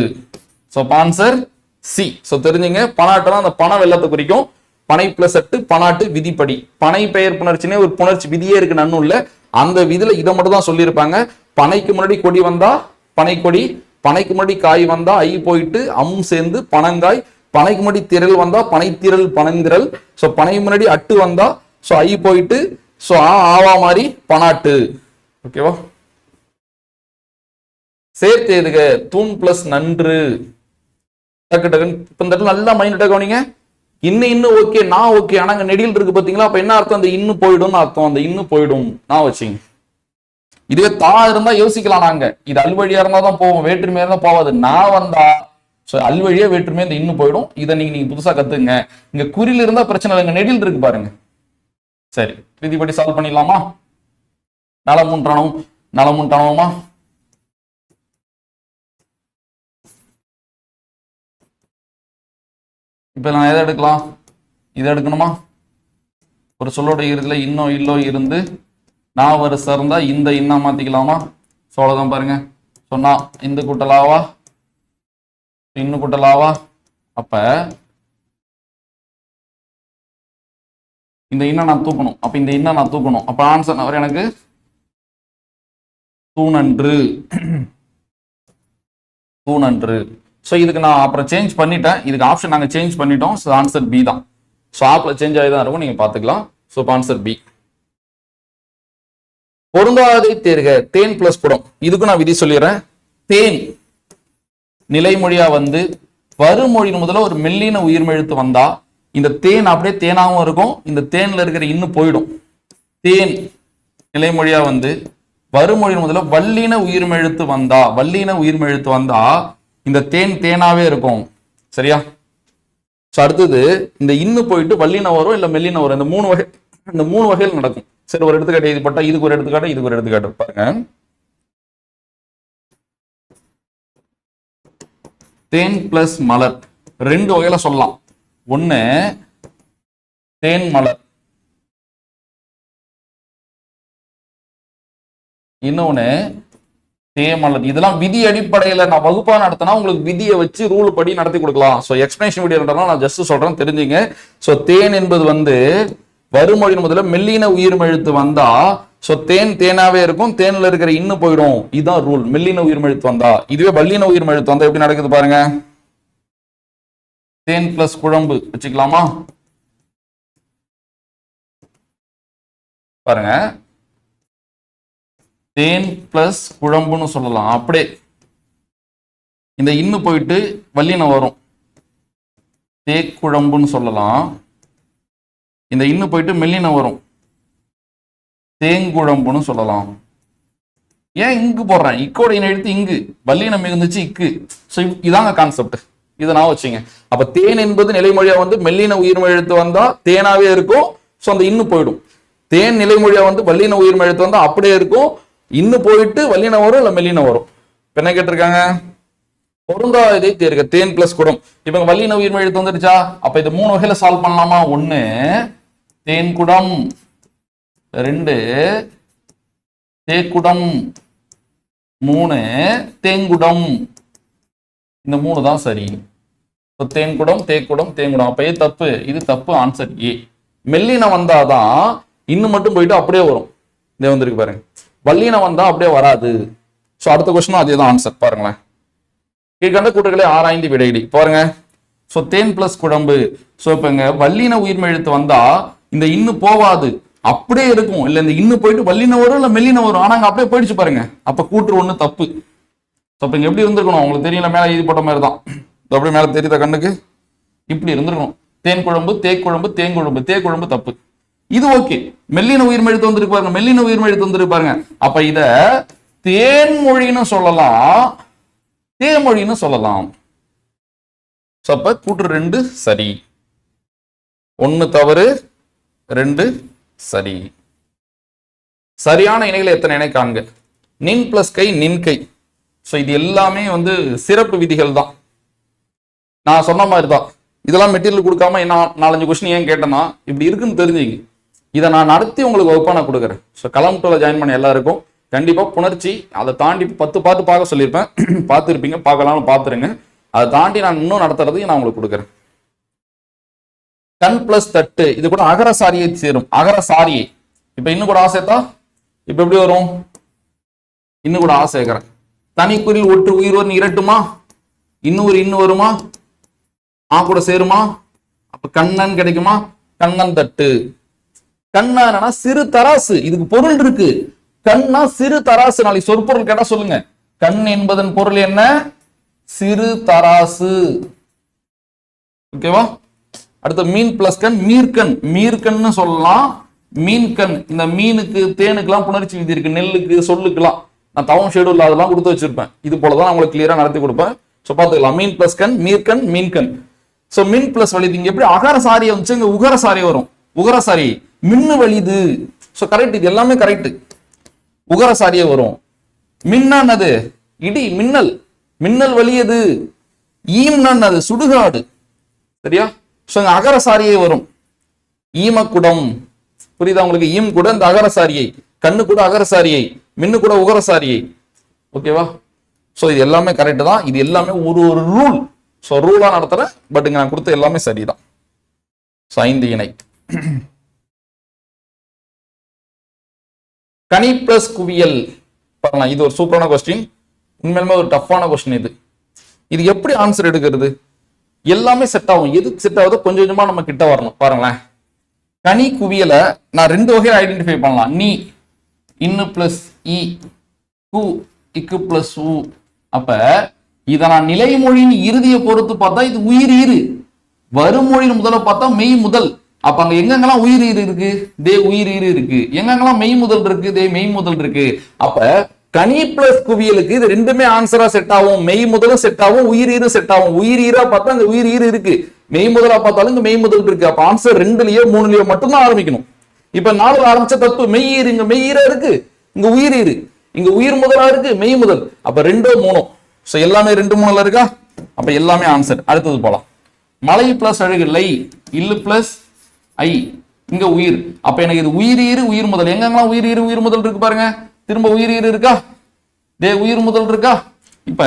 So answer C. ஸோ தெரிஞ்சுங்க, பனாட்டுனா அந்த பண வெள்ளத்தை குறிக்கும். பனை பிளஸ் அட்டு பனாட்டு விதிப்படி. பனை பெயர் புணர்ச்சினே ஒரு புணர்ச்சி விதியே இருக்கு நன்னு இல்ல, அந்த விதியில இதை மட்டும் தான் சொல்லியிருப்பாங்க. பனைக்கு முன்னாடி கொடி வந்தா பனை கொடி, பனைக்கு முன்னாடி காய் வந்தா ஐ போயிட்டு அம் சேர்ந்து பனங்காய், பனைக்கு முன்னாடி திரள் வந்தா பனைத்திரள் பனந்திரள், ஸோ பனை முன்னாடி அட்டு வந்தா ஸோ ஐ போயிட்டு ஸோ ஆவா மாதிரி பனாட்டு. ஓகேவா? சேர்த்து எதுக தூண் பிளஸ் நன்று. டக்கு டக்குன்னு இப்ப இந்த இடத்துல நல்லா மைண்ட் கவனிங்க. இன்னும் ஓகே, நான் ஓகே, ஆனா அங்க நெடில் இருக்கு பாத்தீங்களா, அப்ப என்ன அர்த்தம்? அந்த இன்னும் போயிடும் அர்த்தம். அந்த இன்னும் போயிடும் நான் வச்சுங்க. இதுவே தா இருந்தா யோசிக்கலாம் நாங்க, இது அல்வழியா இருந்தா தான் போவோம், வேற்றுமையா இருந்தா போவாது. நான் வந்தா அல்வழியா வேற்றுமையா இந்த இன்னும் போயிடும். இதை நீங்க புதுசா கத்துங்க. இங்க குறியில இருந்தா பிரச்சனை இல்லைங்க, நெடில் இருக்கு பாருங்க. சரி, விதிப்படி சால்வ் பண்ணிடலாமா? நலமுன்றானோமா? இப்ப நான் எதை எடுக்கலாம்? இதை எடுக்கணுமா? ஒரு சொல்லோட இருக்குல இன்னும் இல்லோ இருந்து நான் வரு சேர்ந்தா இந்த இன்னா மாத்திக்கலாமா? சொல்லதான் பாருங்க. சொன்னா இந்த கூட்டலாவா இன்னும் கூட்டலாவா? அப்ப இந்த இன்ன நான் தூக்கணும். அப்ப இந்த இன்ன நான் தூக்கணும். அப்ப ஆன்சர் அவர் எனக்கு தூணன்று. தூணன்று. ஸோ இதுக்கு நான் அப்புறம் சேஞ்ச் பண்ணிட்டேன். இதுக்கு ஆப்ஷன் நாங்கள் சேஞ்ச் பண்ணிட்டோம். ஸோ ஆன்சர் பி தான். ஸோ ஆப்ல சேஞ்ச் ஆகி தான் இருக்கும், நீங்க பார்த்துக்கலாம். So answer B. பொருந்தாதை தேர்க தேன் பிளஸ் குடம். இதுக்கும் நான் விதி சொல்லிடுறேன். தேன் நிலைமொழியா வந்து வருமொழியின் முதல்ல ஒரு மெல்லின உயிர்மெழுத்து வந்தா இந்த தேன் அப்படியே தேனாவும் இருக்கும், இந்த தேன்ல இருக்கிற இன்னும் போயிடும். தேன் நிலைமொழியா வந்து வருமொழியின் முதல்ல வல்லின உயிர்மெழுத்து வந்தா இந்த தேன் தேனாவே இருக்கும். சரியா? அடுத்தது இந்த இன்னு போயிட்டு வல்லின வரும் இல்ல மெல்லின வரும். இந்த மூணு வகையில் நடக்கும். சரி, ஒரு எடுத்துக்காட்டு இது பட்டா இதுக்கு ஒரு எடுத்துக்காட்டு பாருங்க. தேன் பிளஸ் மலர் ரெண்டு வகையில சொல்லலாம். ஒண்ணு தேன் மலர், இன்னொன்னு தேமலர். இதெல்லாம் விதி அடிப்படையில நான் வகுப்பா நடத்தினா உங்களுக்கு விதியை வச்சு ரூல் படி நடத்தி கொடுக்கலாம். ஸோ எக்ஸ்பிளேஷன் வீடியோ நான் ஜஸ்ட் சொல்றேன், தெரிஞ்சுங்க. ஸோ தேன் என்பது வந்து வருமொழியின் முதல்ல மெல்லின உயிர்மெழுத்து வந்தா ஸோ தேன் தேனாவே இருக்கும், தேன்ல இருக்கிற இன்னும் போயிடும். இதுதான் ரூல். மெல்லின உயிர்மெழுத்து வந்தா. இதுவே வல்லின உயிர்மெழுத்து வந்தா எப்படி நடக்குது பாருங்க. தேன் பிளஸ் குழம்பு வச்சுக்கலாமா? பாருங்க, தேன் பிளஸ் குழம்புன்னு சொல்லலாம். அப்படியே இந்த இன்னும் போயிட்டு வல்லினம் வரும், தேக்குழம்புன்னு சொல்லலாம். இந்த இன்னும் போயிட்டு மெல்லினம் வரும், தேங்குழம்புன்னு சொல்லலாம். ஏன் இங்கு போடுறேன்? இக்கோட எழுத்து இங்கு, வல்லினம் மிகுந்துச்சு இக்கு. ஸோ இதாங்க கான்செப்ட். இதை நான் வச்சுங்க. அப்ப தேன் என்பது நிலைமொழியா வந்து மெல்லின உயிர்மெய் எழுத்து வந்தா தேனாவே இருக்கும். ஸோ அந்த இன்னும் போயிடும். தேன் நிலைமொழியா வந்து வல்லின உயிர்மெய் எழுத்து வந்தா அப்படியே இருக்கும், இன்னும் போயிட்டு வல்லினம் வரும் இல்ல மெல்லினம் வரும். என்ன கேட்டிருக்காங்க? பொருந்தாததை தேர்க தேன் பிளஸ் குடம். இப்ப வல்லின உயிர்மெய் எழுத்து வந்துருச்சா? அப்ப இது மூணு வகையில சால்வ் பண்ணலாமா? ஒண்ணு தேன் குடம், ரெண்டு தேக்குடம், மூணு தேங்குடம். இந்த மூணு தான் சரி. தேன்குடம் தேக்குடம் தேங்குடம். அப்ப தப்பு, இது தப்பு. Answer A. மெல்லினம் வந்தாதான் இன்னும் மட்டும் போயிட்டு அப்படியே வரும். இதே வந்திருக்கு பாருங்க. வல்லினம் வந்தா அப்படியே வராது. ஸோ அடுத்த கொஸ்டினும் அதே தான் ஆன்சர். பாருங்களேன், கீழ்கண்ட கூட்டுகளை ஆராய்ந்து விடையிடி. பாருங்க, ஸோ தேன் பிளஸ் குழம்பு. ஸோ இப்ப இங்க வல்லின உயிர்மெய் எழுத்து வந்தா இந்த இன்னும் போவாது, அப்படியே இருக்கும். இல்ல இந்த இன்னும் போயிட்டு வல்லினம் வரும் இல்ல மெல்லினம் வரும், ஆனா அங்க அப்படியே போயிடுச்சு பாருங்க. அப்ப கூற்று ஒண்ணு தப்பு. ஸோ அப்ப இங்க எப்படி இருந்திருக்கணும்? உங்களுக்கு தெரியல, மேல எழுதி போட்ட மாதிரி தான். அப்படியே மேல தெரியுத கண்ணுக்கு, இப்படி இருந்திருக்கணும். தேன் குழம்பு தேக்குழம்பு தேங்குழம்பு, தேக்குழம்பு தப்பு. இது ஓகே. மெல்லின உயிர்மெய் எழுத்து வந்திருக்கு பாருங்க, மெல்லின உயிர்மெய் எழுத்து வந்திருக்கு பாருங்க. அப்ப இத தேன்மொழின்னு சொல்லலாம், தேமொழின்னு சொல்லலாம். அப்ப கூற்று ரெண்டு சரி, ஒன்னு தவறு, ரெண்டு சரி. சரியான இணைகளை எத்தனை இணை காண்க. நின் பிளஸ் கை நின் கை. ஸோ இது எல்லாமே வந்து சிறப்பு விதிகள் தான். நான் சொன்ன மாதிரி தான். இதெல்லாம் மெட்டீரியல் கொடுக்காம என்ன 4-5 கொஸ்டின் ஏன் கேட்டேன்னா இப்படி இருக்குன்னு தெரிஞ்சுங்க. இதை நான் நடத்தி உங்களுக்கு வகுப்பா நான் கொடுக்குறேன். ஸோ களம் 2ல ஜாயின் பண்ண எல்லாருக்கும் கண்டிப்பா புணர்ச்சி அதை தாண்டி 10 பார்த்து பார்க்க சொல்லியிருப்பேன். பார்த்துருப்பீங்க, பார்க்கலாம்னு பார்த்துருங்க. அதை தாண்டி நான் இன்னும் நடத்துறதுக்கு நான் உங்களுக்கு கொடுக்குறேன். கண் பிளஸ் தட்டு இது கூட அகரசாரியை சேரும். அகரசாரியை இப்ப இன்னும் கூட ஆசைத்தா இப்ப எப்படி வரும்? இன்னும் கூட ஆசை சேர்க்கிறேன். தனிக்குறில் ஒற்று உயிர் வரும் இரட்டுமா? இன்னும் வருமா? கூட சேருமா? அப்ப கண்ணன் கிடைக்குமா? கண்ணன் தட்டு. கண்ணா என்னன்னா சிறு தராசு. இதுக்கு பொருள் இருக்கு. கண்ணா சிறு தராசு. நாளைக்கு சொற்பொருள் கேட்டா சொல்லுங்க. கண் என்பதன் பொருள் என்ன? சிறு தராசு. ஓகேவா? அடுத்த மீன் பிளஸ் கண் மீர்கண். மீர்கண்னு சொல்லலாம். மீன்கண் இந்த மீனுக்கு தேனுக்கெல்லாம் புணர்ச்சி விதி இருக்கு. நெல்லுக்கு சொல்லுக்கெல்லாம் நான் தவம் ஷெடியூல் அதெல்லாம் கொடுத்து வச்சிருப்பேன். இது போலதான் உங்களுக்கு கிளியரா நடத்தி கொடுப்பேன். ஸோ பார்த்துக்கலாம். மீன் பிளஸ் கண் மீர்கண் மீன்கண். ஸோ மீன் பிளஸ் வலிது. இங்க எப்படி அகரசாரியை வந்துச்சு, இங்க உகரசாரி வரும். உகரசாரி மின்னு வலிது. ஸோ கரெக்ட், இது எல்லாமே கரெக்ட். உகரசாரியே வரும். மின்னது இடி மின்னல். மின்னல் வலியது. ஈம்னது சுடுகாடு. சரியா? ஸோ அகரசாரியே வரும். ஈமக்குடம். புரியுதா உங்களுக்கு? ஈம் கூட இந்த அகரசாரியை, கண்ணு கூட அகரசாரியை, மின்னு கூட உகரசாரியை. ஓகேவா? ஸோ இது எல்லாமே கரெக்ட் தான். இது எல்லாமே ஒரு ரூல். ஸோ ரூலா நடத்துறேன். பட் இங்க நான் கொடுத்த எல்லாமே சரிதான். ஸோ 5 இணை. கனி பிளஸ் குவியல் பண்ணலாம். இது ஒரு சூப்பரான கொஸ்டின். உண்மையிலுமே ஒரு டஃப்பான கொஸ்டின் இது. இது எப்படி ஆன்சர் எடுக்கிறது? எல்லாமே செட் ஆகும். எது செட் ஆகுதோ கொஞ்சம் கொஞ்சமா நம்ம கிட்ட வரணும். பாருங்களேன், கனி குவியலை நான் 2 வகையில ஐடென்டிஃபை பண்ணலாம். நீ இன்னு பிளஸ் இ, கு இக்கு பிளஸ் உ. அப்ப இதை நான் நிலைமொழியின் இறுதியை பொறுத்து பார்த்தா இது உயிர் ஈறு. வருமொழியின் முதல்ல பார்த்தா மெய் முதல். அப்ப அங்க எங்கெங்கெல்லாம் உயிர் ஈறு இருக்கு? தே உயிர் ஈறு இருக்கு. எங்கெங்கெல்லாம் மெய் முதல் இருக்கு? தே மெய் முதல் இருக்கு. அப்ப கனி பிளஸ் குவியலுக்கு இது ரெண்டுமே ஆன்சரா செட் ஆகும். மெய் முதலும் செட் ஆகும், உயிர் ஈரு செட் ஆகும். உயிர் ஈரா பார்த்தா அங்க உயிர் ஈரு இருக்கு. மெய் முதலா பார்த்தாலும் இங்க மெய் முதல் இருக்கு. அப்ப ஆன்சர் 2லயோ 3லயோ மட்டும்தான் ஆரம்பிக்கணும். இப்ப 4 ஆரம்பிச்ச தப்பு. மெய் ஈரு இங்க மெய் ஈரா இருக்கு, இங்க உயிர் ஈரு, இங்க உயிர் முதலா இருக்கு, மெய் முதல். அப்ப 2 3. சோ எல்லாமே 2 3ல இருக்கா? அப்ப எல்லாமே ஆன்சர். அடுத்தது போலாம். மலை பிளஸ் அழகு லை, இல்லு பிளஸ் ஐ, இங்க உயிர். அப்ப எனக்கு இது உயிர் ஈரு உயிர் முதல். எங்கெங்கெல்லாம் உயிர் ஈரு உயிர் முதல் இருக்கு பாருங்க. திரும்ப உயிர் ஈரு இருக்கா? தே உயிர் முதல் இருக்கா? இப்ப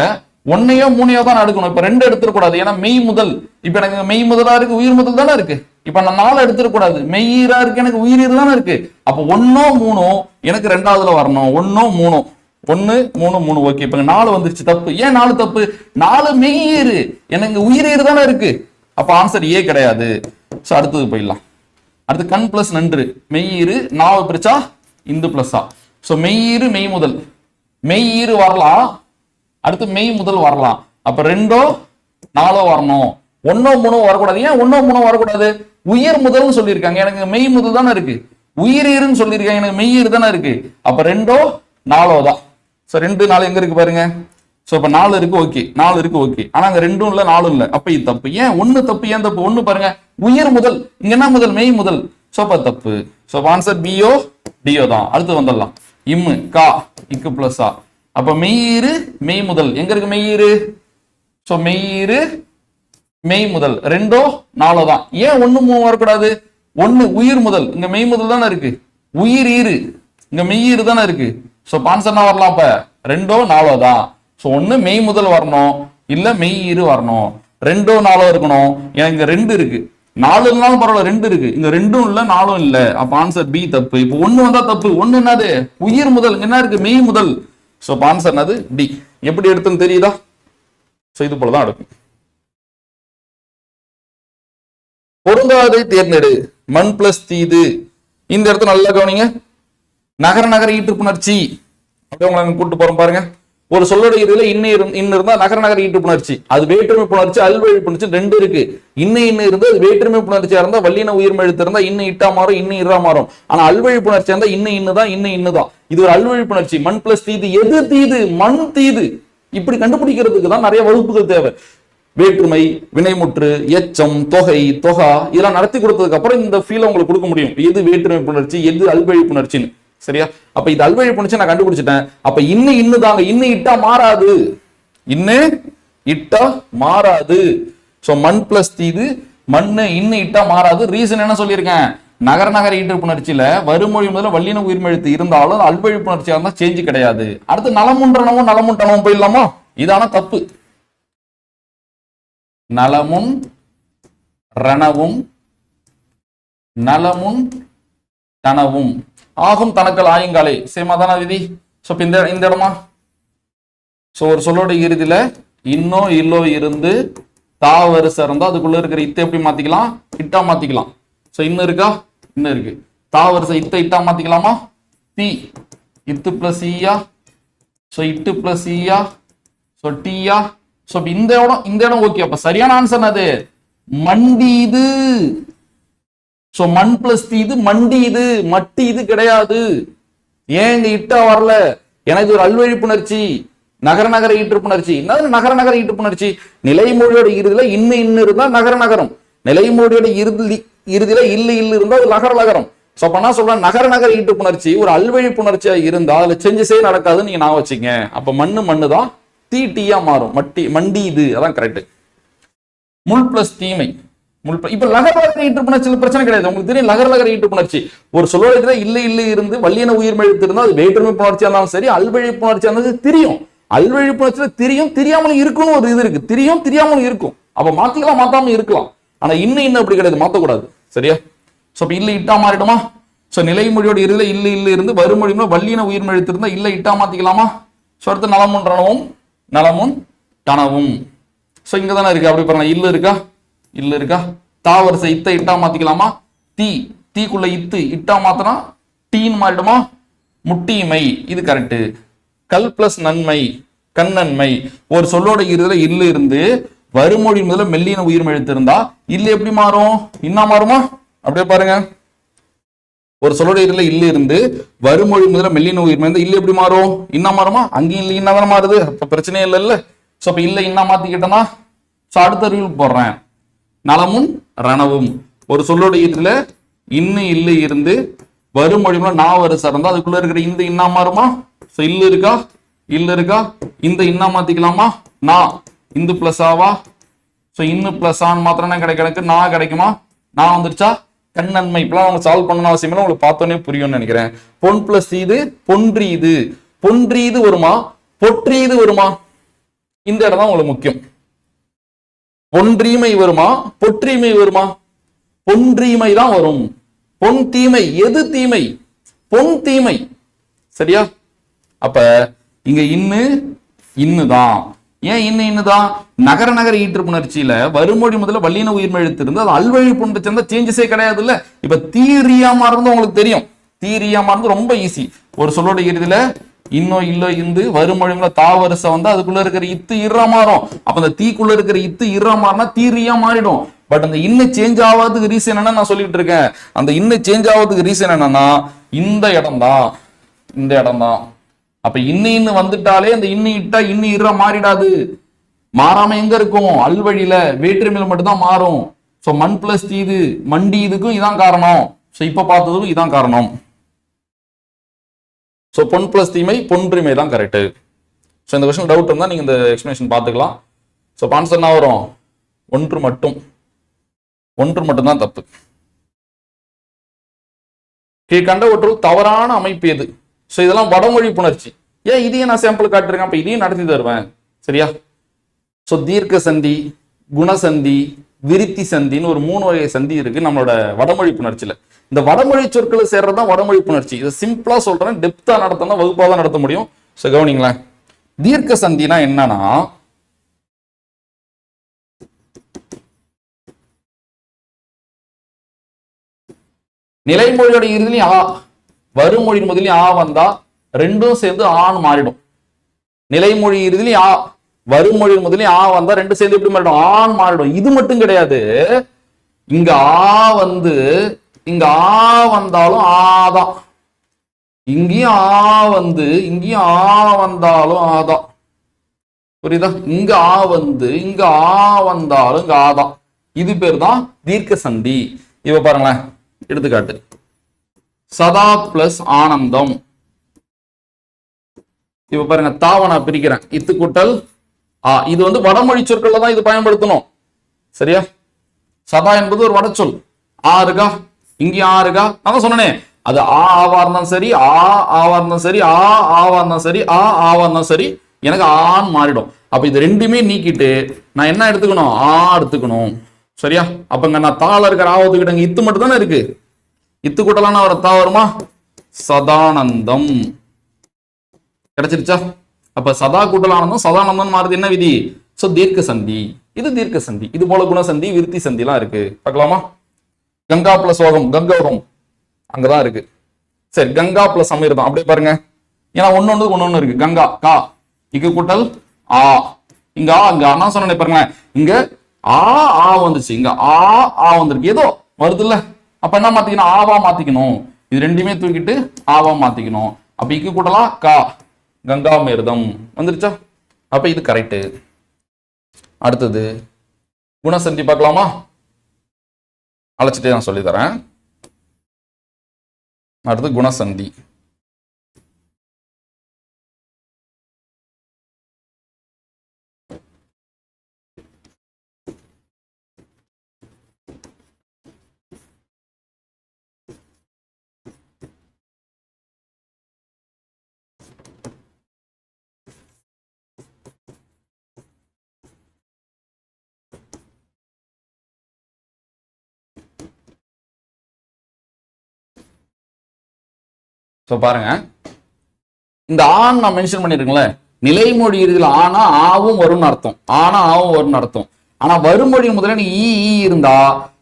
1யோ 3யோ தான் எடுக்கணும். இப்ப 2 எடுத்துடக்கூடாது. ஏன்னா மெய் முதல். இப்ப எனக்கு மெய் முதலா இருக்கு, உயிர் முதல் தானே இருக்கு. இப்ப நான் 4 எடுத்துடக்கூடாது. மெய் ஈரா இருக்கு, எனக்கு உயிர் ஈரு தானே இருக்கு. அப்ப 1ஓ 3ஓ எனக்கு 2வதுல வரணும். 1ஓ 3ஓ 1 3 3. ஓகே, இப்ப 4 வந்துருச்சு. தப்பு. ஏன் 4 தப்பு? 4 மெய் ஈரு, எனக்கு உயிர் ஈரு தானே இருக்கு. அப்ப ஆன்சர் ஏ கிடையாது. சோ அடுத்தது போயிடலாம். அடுத்து கண் பிளஸ் நன்று. மெய் ஈரு 4 பிரிச்சா இந்து பிளஸ்ஸா. சோ மெய் ஈரு மெய் முதல். மெய் ஈரு வரலாம், அடுத்து மெய் முதல் வரலாம். அப்ப 2ஓ 4ஓ வரணும். 1ஓ 3ஓ வரக்கூடாது. ஏன் 1ஓ 3ஓ வரக்கூடாது? உயிர் முதல்னு சொல்லியிருக்காங்க, எனக்கு மெய் முதல் தானே இருக்கு. உயிர் ஈருன்னு சொல்லியிருக்காங்க, எனக்கு மெய் ஈரு தானே இருக்கு. அப்ப 2ஓ 4ஓ தான். சோ 2 4 எங்க இருக்கு பாருங்க. சோ அப்ப 4 இருக்கு. ஓகே, 4 இருக்கு. ஓகே, ஆனா அங்க 2ம் இல்ல 4ம் இல்ல. அப்ப இது தப்பு. ஏன் 1 தப்பு? ஏன் தப்பு? 1 பாருங்க, உயிர் முதல். இங்க என்ன முதல்? மெய் முதல். சோ அப்ப தப்பு. சோ ஆன்சர் பிஓ டிஓ தான். அடுத்து வந்துடலாம். இம்மு கா இக்கு பிளஸ் ஆ. அப்ப மெய்யீரு மெய் முதல். எங்க இருக்கு மெய்யீரு? சோ மெய்யீரு மெய் முதல். 2ஓ 4ஓ தான். ஏன் 1 3 வரக்கூடாது? 1 உயிர் முதல், இங்க மெய் முதல் தானே இருக்கு. உயிர் ஈரு, இங்க மெய்யீரு தானே இருக்கு. சோ ஆன்சர் என்ன வரலாம்? அப்ப 2ஓ 4ஓ தான். சோ 1 மெய் முதல் வரணும், இல்ல மெய் ஈரு வரணும். 2ஓ 4ஓ இருக்கணும். எனக்கு இங்க 2 இருக்கு. 4 இருந்தாலும் பரவாயில்ல, 2 இருக்கு. இங்க 2ம் இல்ல 4ம் இல்ல. அப்ப ஆன்சர் பி தப்பு. இப்போ 1 வந்தா தப்பு. 1 என்னது? உயிர் முதல். என்ன இருக்கு? மெய் முதல். சோ ஆன்சர் என்னது? டி. எப்படி எடுத்துன்னு தெரியுதா? சோ இது போலதான் எடுக்கும். பொருந்தாதை தேர்ந்தெடு. மண் பிளஸ் தீது. இந்த இடத்துல நல்லா கவனிங்க. நகர நகர ஈட்டுப்புணர்ச்சி அப்படியே உங்களை கூட்டு போறோம் பாருங்க. ஒரு சொல்லோட இறுதியில இன்ன இருந்தா நகர நகர ஈட்டு புணர்ச்சி, அது வேற்றுமை புணர்ச்சி, அல்வழி புணர்ச்சி 2 இருக்கு. இன்ன இருந்தா அது வேற்றுமை புணர்ச்சியா இருந்தா வல்லின உயிர்மை எழுத்து இருந்தா இன்ன இட்டா மாறும், இன்ன இரா மாறும். ஆனா அல்வழி புணர்ச்சியா இருந்தா இன்னதான் இன்னதான். இது ஒரு அல்வழி புணர்ச்சி. மண் பிளஸ் தீது. எது தீது? மண் தீது. இப்படி கண்டுபிடிக்கிறதுக்கு தான் நிறைய வகுப்புகள் தேவை. வேற்றுமை, வினைமுற்று, எச்சம், தொகை, தொகா இதெல்லாம் நடத்தி கொடுத்ததுக்கு அப்புறம் இந்த ஃபீல் உங்களுக்கு கொடுக்க முடியும். எது வேற்றுமை புணர்ச்சி, எது அல்வழி புணர்ச்சின்னு. சரியா? அப்ப இது அல்வழி புணர்ச்சி நான் கண்டுபிடிச்சிட்டேன். அப்ப இன்னதாங்க. இன்ன இட்டா மாறாது. இன்ன இட்டா மாறாது. சோ மண் பிளஸ் தீது. மண்ணு இன்ன இட்டா மாறாது. ரீசன் என்ன சொல்லியிருக்கேன்? நகர நகர ஈற்று புணர்ச்சியில வருமொழி முதல்ல வல்லின உயிர்மெழுத்து இருந்தாலும் அல்வழி புணர்ச்சியா இருந்தா சேஞ்சு கிடையாது. அடுத்து நலமுன்றனவும் நலமுன்றனவும் போயிடலாமா? இதான தப்பு. நலமுன் ரணவும் நலமுன் தனவும் ஆகும் தனக்கள் ஆயுங்காலை சேமாதான விதி. சோ இந்த இடமா சோ ஒரு சொல்லோட இறுதியில இன்னோ இல்லோ இருந்து தா வரிசை இருந்தா அதுக்குள்ள இருக்கிற இத்தை எப்படி மாத்திக்கலாம்? இட்டா மாத்திக்கலாம். சோ இன்னும் இருக்கா? இன்னும் இருக்கு. தா வரிசை இட்டா மாத்திக்கலாமா? தி இத்து பிளஸ் ஈயா, சோ இட்டு பிளஸ் ஈயா, சோ டீயா. சோ இந்த இடம் ஓகே. அப்ப சரியான ஆன்சர் அது மண்டீது. சோ மண் பிளஸ் தீது மண்டீது, மட்டி இது கிடையாது. ஏன் இங்க இட்டா வரல? எனக்கு ஒரு அல்வழி புணர்ச்சி, நகர நகர ஈற்று புணர்ச்சி. நகர நகர ஈற்று புணர்ச்சி நிலைமொழியோட இறுதியில இன்னும் இருந்தா நகர நகரம், நிலைமொழியோட இறுதியில இல்லு இருந்தா அது நகர நகரம். சோ அப்ப நான் சொல்றேன் நகர நகர ஈற்று புணர்ச்சி ஒரு அல்வழி புணர்ச்சியா இருந்தா அதுல செஞ்சு நடக்காதுன்னு நீங்க நான் வச்சுங்க. அப்ப மண்ணு தான் தீ டீயா மாறும். மண்டி இது அதான் கரெக்ட். முள் பிளஸ் தீமை இப்ப லகர லகர ஈற்று புணர்ச்சியில பிரச்சனை கிடையாது. உங்களுக்கு தெரியும் லகர லகர ஈற்று புணர்ச்சி ஒரு சொல்லோட இல்ல இருந்து வல்லின உயிர்மெழுத்து இருந்தா அது வேற்றுமை புணர்ச்சியா இருந்தாலும் சரி, அல்வழி புணர்ச்சியா இருந்தாலும் தெரியும். அல்வழி புணர்ச்சியில தெரியாமலும் இருக்குன்னு ஒரு இது இருக்கு. தெரியாமலும் இருக்கும். அப்ப மாத்திக்கலாம், மாத்தாம இருக்கலாம். ஆனா இன்னும் அப்படி கிடையாது, மாத்தக்கூடாது. சரியா? சோ இல்ல இட்டா மாறிடுமா? சோ நிலைமொழியோட இறுதியில இல்ல இருந்து வருமொழியில வல்லின உயிர்மெழுத்து இருந்தா இல்ல இட்டா மாத்திக்கலாமா? சோ அடுத்து நலமுன் ரணவும் நலமுன் தனவும். சோ இங்க தானே இருக்கு. அப்படி பாருங்க, இல்ல இருக்கா? தா வரிசை இட்டா மாத்திக்கலாமா? தீக்குள்ள இட்டா மாத்தினா டீன் மாறிடுமா? முட்டிமை இது கரெக்ட். கல் பிளஸ் நன்மை கண்ணன்மை ஒரு சொல்லோட இறுதியில இல்ல இருந்து வருமொழி முதல்ல மெல்லின உயிர்மெழுத்து இருந்தா இல்ல எப்படி மாறும்? இன்னா மாறுமா? அப்படியே பாருங்க, ஒரு சொல்லோட இறுதியில இல்ல இருந்து வருமொழி முதல்ல மெல்லின உயிர்மெழுத்து இல்ல எப்படி மாறும்? இன்னா மாறுமா? அங்கேயும் இல்ல இன்னா தானே மாறுது. அப்ப பிரச்சனையே இல்ல. சோ அப்ப இல்ல இன்னா மாத்திக்கிட்டனா சோ அடுத்த அறிவு போடுறேன். நலமும் ரணவும் ஒரு சொல்லோட இறுதியில இல்ல இருந்து வருமொழி நா வரிசை இருந்தா அதுக்குள்ள இருக்கிற இந்த இன்னா மாறுமா? சோ இல்ல இருக்கா? இந்த இன்னா மாத்திக்கலாமா? நான் இந்து பிளஸ் ஆவா? சோ இன்னு பிளஸ் ஆன் மாத்திரம் கிடைக்க நான் கிடைக்குமா? நான் வந்துருச்சா? கண்ணன்மை இப்பெல்லாம் அவங்க சால்வ் பண்ணணும் அவசியம் இல்லை. உங்களுக்கு பார்த்தோன்னே புரியும்னு நினைக்கிறேன். பொன் பிளஸ் இது பொன்றீது வருமா? பொற்றீது வருமா? இந்த இடம் தான் உங்களுக்கு முக்கியம். பொன்றீமை வருமா? பொற்றீமை வருமா? பொன்றீமை தான் வரும். பொன் தீமை எது தீமை? பொன் தீமை. சரியா? அப்ப இங்க இன்னுதான். ஏன் இன்னுதான்? நகர நகர ஈற்று புணர்ச்சியில வருமொழி முதல்ல வல்லின உயிர்மெழுத்து இருந்து அது அல்வழி புணர்ச்சி இருந்தா சேஞ்சஸே கிடையாது இல்ல. இப்ப தீரியா மாறுறது உங்களுக்கு தெரியும். தீரியா மாறுறது ரொம்ப ஈஸி. ஒரு சொல்லோட இறுதியில இல்ல இந்து வருமொழில தா வரிசை வந்து அதுக்குள்ள இருக்கிற இத்து இறா மாறும். அப்ப அந்த தீக்குள்ள இருக்கிற இத்து இறா மாறினா தீரியா மாறிடும். பட் அந்த இன்னும் சேஞ்ச் ஆகாததுக்கு ரீசன் என்னன்னா நான் சொல்லிட்டு இருக்கேன். அந்த இன்னும் சேஞ்ச் ஆகாததுக்கு ரீசன் என்னன்னா இந்த இடம் தான். அப்ப இன்னும் வந்துட்டாலே அந்த இட்டா இறா மாறிடாது. மாறாம எங்க இருக்கும்? அல்வழியில வேற்றுமையில மட்டும்தான் மாறும். சோ மண் பிளஸ் தீது மண்டி இதுக்கும் இதான் காரணம். சோ இப்ப பார்த்ததுக்கும் இதான் காரணம். சோ பொன் பிளஸ் தீமை பொன்றிமை தான் கரெக்ட். சோ இந்த கொஸ்டின் டவுட் இருந்தா நீங்க இந்த எக்ஸ்பிளனேஷன் பார்த்துக்கலாம். சோ ஆன்சர் என்ன வரும்? ஒன்று மட்டும் தான் தப்பு. கீழ்கண்டவற்றுள் தவறான அமைப்பு எது? சோ இதெல்லாம் வடமொழி புணர்ச்சி. ஏன் இதையும் நான் சாம்பிள் காட்டுறேன், அப்ப இதையும் நடத்தி தருவேன். சரியா? சோ தீர்க்க சந்தி, குணசந்தி, விருத்தி சந்தின்னு ஒரு 3 வகை சந்தி இருக்கு நம்மளோட வடமொழி புணர்ச்சியில. இந்த வடமொழி சொற்களை சேர்றதுதான் வடமொழி புணர்ச்சி. இதை சிம்பிளா சொல்றேன், டெப்தா நடத்தினா வகுப்பா தான் நடத்த முடியும். சோ கவனிங்களேன். தீர்க்க சந்தினா என்னன்னா நிலைமொழியோட இறுதியிலையும் ஆ வருமொழி முதலையும் ஆ வந்தா ரெண்டும் சேர்ந்து ஆன்னு மாறிடும். நிலைமொழி இறுதியிலையும் ஆ வருமொழி முதலையும் ஆ வந்தா ரெண்டும் சேர்ந்து எப்படி மாறிடும்? ஆண் மாறிடும். இது மட்டும் கிடையாது, இங்க ஆ வந்தாலும் ஆதான், இங்கேயும் ஆ வந்தாலும் ஆதான். புரியுதா? இங்க ஆ வந்தாலும் இங்க ஆதான். இது பேர் தான் தீர்க்க சந்தி. இப்ப பாருங்களேன், எடுத்துக்காட்டு. சதா பிளஸ் ஆனந்தம். இப்ப பாருங்க, தாவ நான் பிரிக்கிறேன். இத்து கூட்டல் ஆ. இது வந்து வடமொழி சொற்கள்ல தான் இது பயன்படுத்தணும். சரியா? சதா என்பது ஒரு வடச்சொல். ஆ இருக்கா? இங்கேயும் ஆ இருக்கா? நான் தான் சொன்னேனே, அது ஆவா இருந்தாலும் சரி, ஆவா இருந்தாலும் சரி, ஆவா இருந்தாலும் சரி, ஆவா இருந்தாலும் சரி, எனக்கு ஆன்னு மாறிடும். அப்ப இது ரெண்டுமே நீக்கிட்டு நான் என்ன எடுத்துக்கணும்? ஆ எடுத்துக்கணும். சரியா? அப்பங்க நான் தாள இருக்கிற ஆவத்துக்கிட்டங்க இத்து மட்டும் தானே இருக்கு. இத்து கூட்டலாம் வர தா வருமா? சதானந்தம் கிடைச்சிருச்சா? அப்ப சதா கூட்டலானந்தம் சதானந்தம் மாறுது. என்ன விதி? சோ தீர்க்க சந்தி. இது தீர்க்க சந்தி. இது போல குணசந்தி, விருத்தி சந்தி எல்லாம் இருக்கு. பார்க்கலாமா? கங்கா பிளஸ் ஓகம், கங்கோகம் அங்கதான் இருக்கு. சரி, கங்கா பிளஸ் அமிர்தம் அப்படியே பாருங்க. ஏன்னா ஒன்னொன்னு இருக்கு. கங்கா கா இக்கு கூட்டல் ஆ, இங்க ஆ, இங்க நான் சொன்னேன் பாருங்களேன், இங்க ஆ வந்துச்சு, இங்க ஆ வந்திருக்கு, ஏதோ வருது இல்ல. அப்ப என்ன மாத்திக்கணும்? ஆவா மாத்திக்கணும். இது ரெண்டுமே தூக்கிட்டு ஆவா மாத்திக்கணும். அப்ப இக்கு கூட்டலா கா, கங்காமிர்தம் வந்துருச்சா? அப்ப இது கரெக்ட். அடுத்தது குணசந்தி பார்க்கலாமா? அழைச்சிட்டே நான் சொல்லி தரேன். அடுத்து குணசந்தி. பாருங்க, இந்த ஆண் நான் மென்ஷன் பண்ணிருக்கேன்ல, நிலைமொழி இறுதியில் ஆனா ஆவும் வரும்னு அர்த்தம். ஆனா ஆவும் வரும்னு அர்த்தம். ஆனா வருமொழி முதல்ல ஈ இருந்தா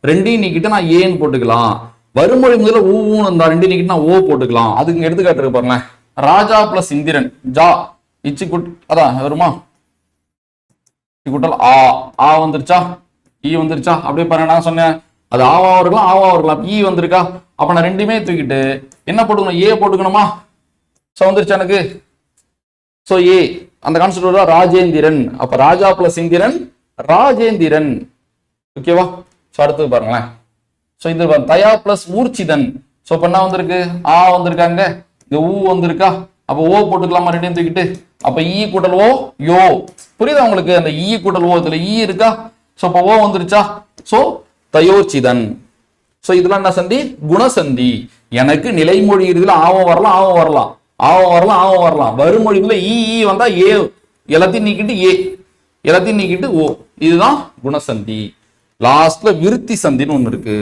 ரெண்டையும் நீக்கிட்டு நான் ஏன்னு போட்டுக்கலாம். வருமொழி முதல்ல ஊன்னு இருந்தா ரெண்டையும் நீக்கிட்டு நான் ஓ போட்டுக்கலாம். அதுக்கு எடுத்துக்காட்டு இருக்கு பாருங்களேன். ராஜா பிளஸ் இந்திரன் ஜா இச்சி குட், அதான் வருமா? குட்டல் ஆ வந்துருச்சா? ஈ வந்துருச்சா? அப்படியே பாருங்க, நான் சொன்னேன் அது ஆவா இருக்கலாம், ஆவா இருக்கலாம். ஈ வந்திருக்கா? அப்ப நான் ரெண்டுமே தூக்கிட்டு என்ன போட்டுக்கணும்? ஏ போட்டுக்கணுமா? சோ வந்துருச்சு எனக்கு. சோ ஏ அந்த கான்செப்ட் ராஜேந்திரன். அப்ப ராஜா பிளஸ் இந்திரன் ராஜேந்திரன். ஓகேவா? சோ அடுத்து பாருங்களேன். சோ இது தயா பிளஸ் ஊர்ச்சிதன். சோ இப்ப என்ன வந்திருக்கு? ஆ வந்திருக்காங்க, இங்க ஊ வந்திருக்கா? அப்ப ஓ போட்டுக்கலாமா ரெண்டையும் தூக்கிட்டு? அப்ப ஈ கூட்டல் ஓ யோ. புரியுதா உங்களுக்கு? அந்த ஈ கூட்டல் ஓ, இதுல ஈ இருக்கா? சோ இப்ப ஓ வந்துருச்சா? சோ தயோச்சிதன். சோ இதெல்லாம் என்ன சந்தி? குணசந்தி. எனக்கு நிலைமொழி இதுல ஆவம் வரலாம், ஆவம் வரலாம், ஆவம் வரலாம், ஆவம் வரலாம். வருமொழிக்குள்ள ஈ வந்தா ஏ எல்லாத்தையும் நீக்கிட்டு ஏ, எல்லாத்தையும் நீக்கிட்டு ஓ. இதுதான் குணசந்தி. லாஸ்ட்ல விருத்தி சந்தின்னு ஒண்ணு இருக்கு.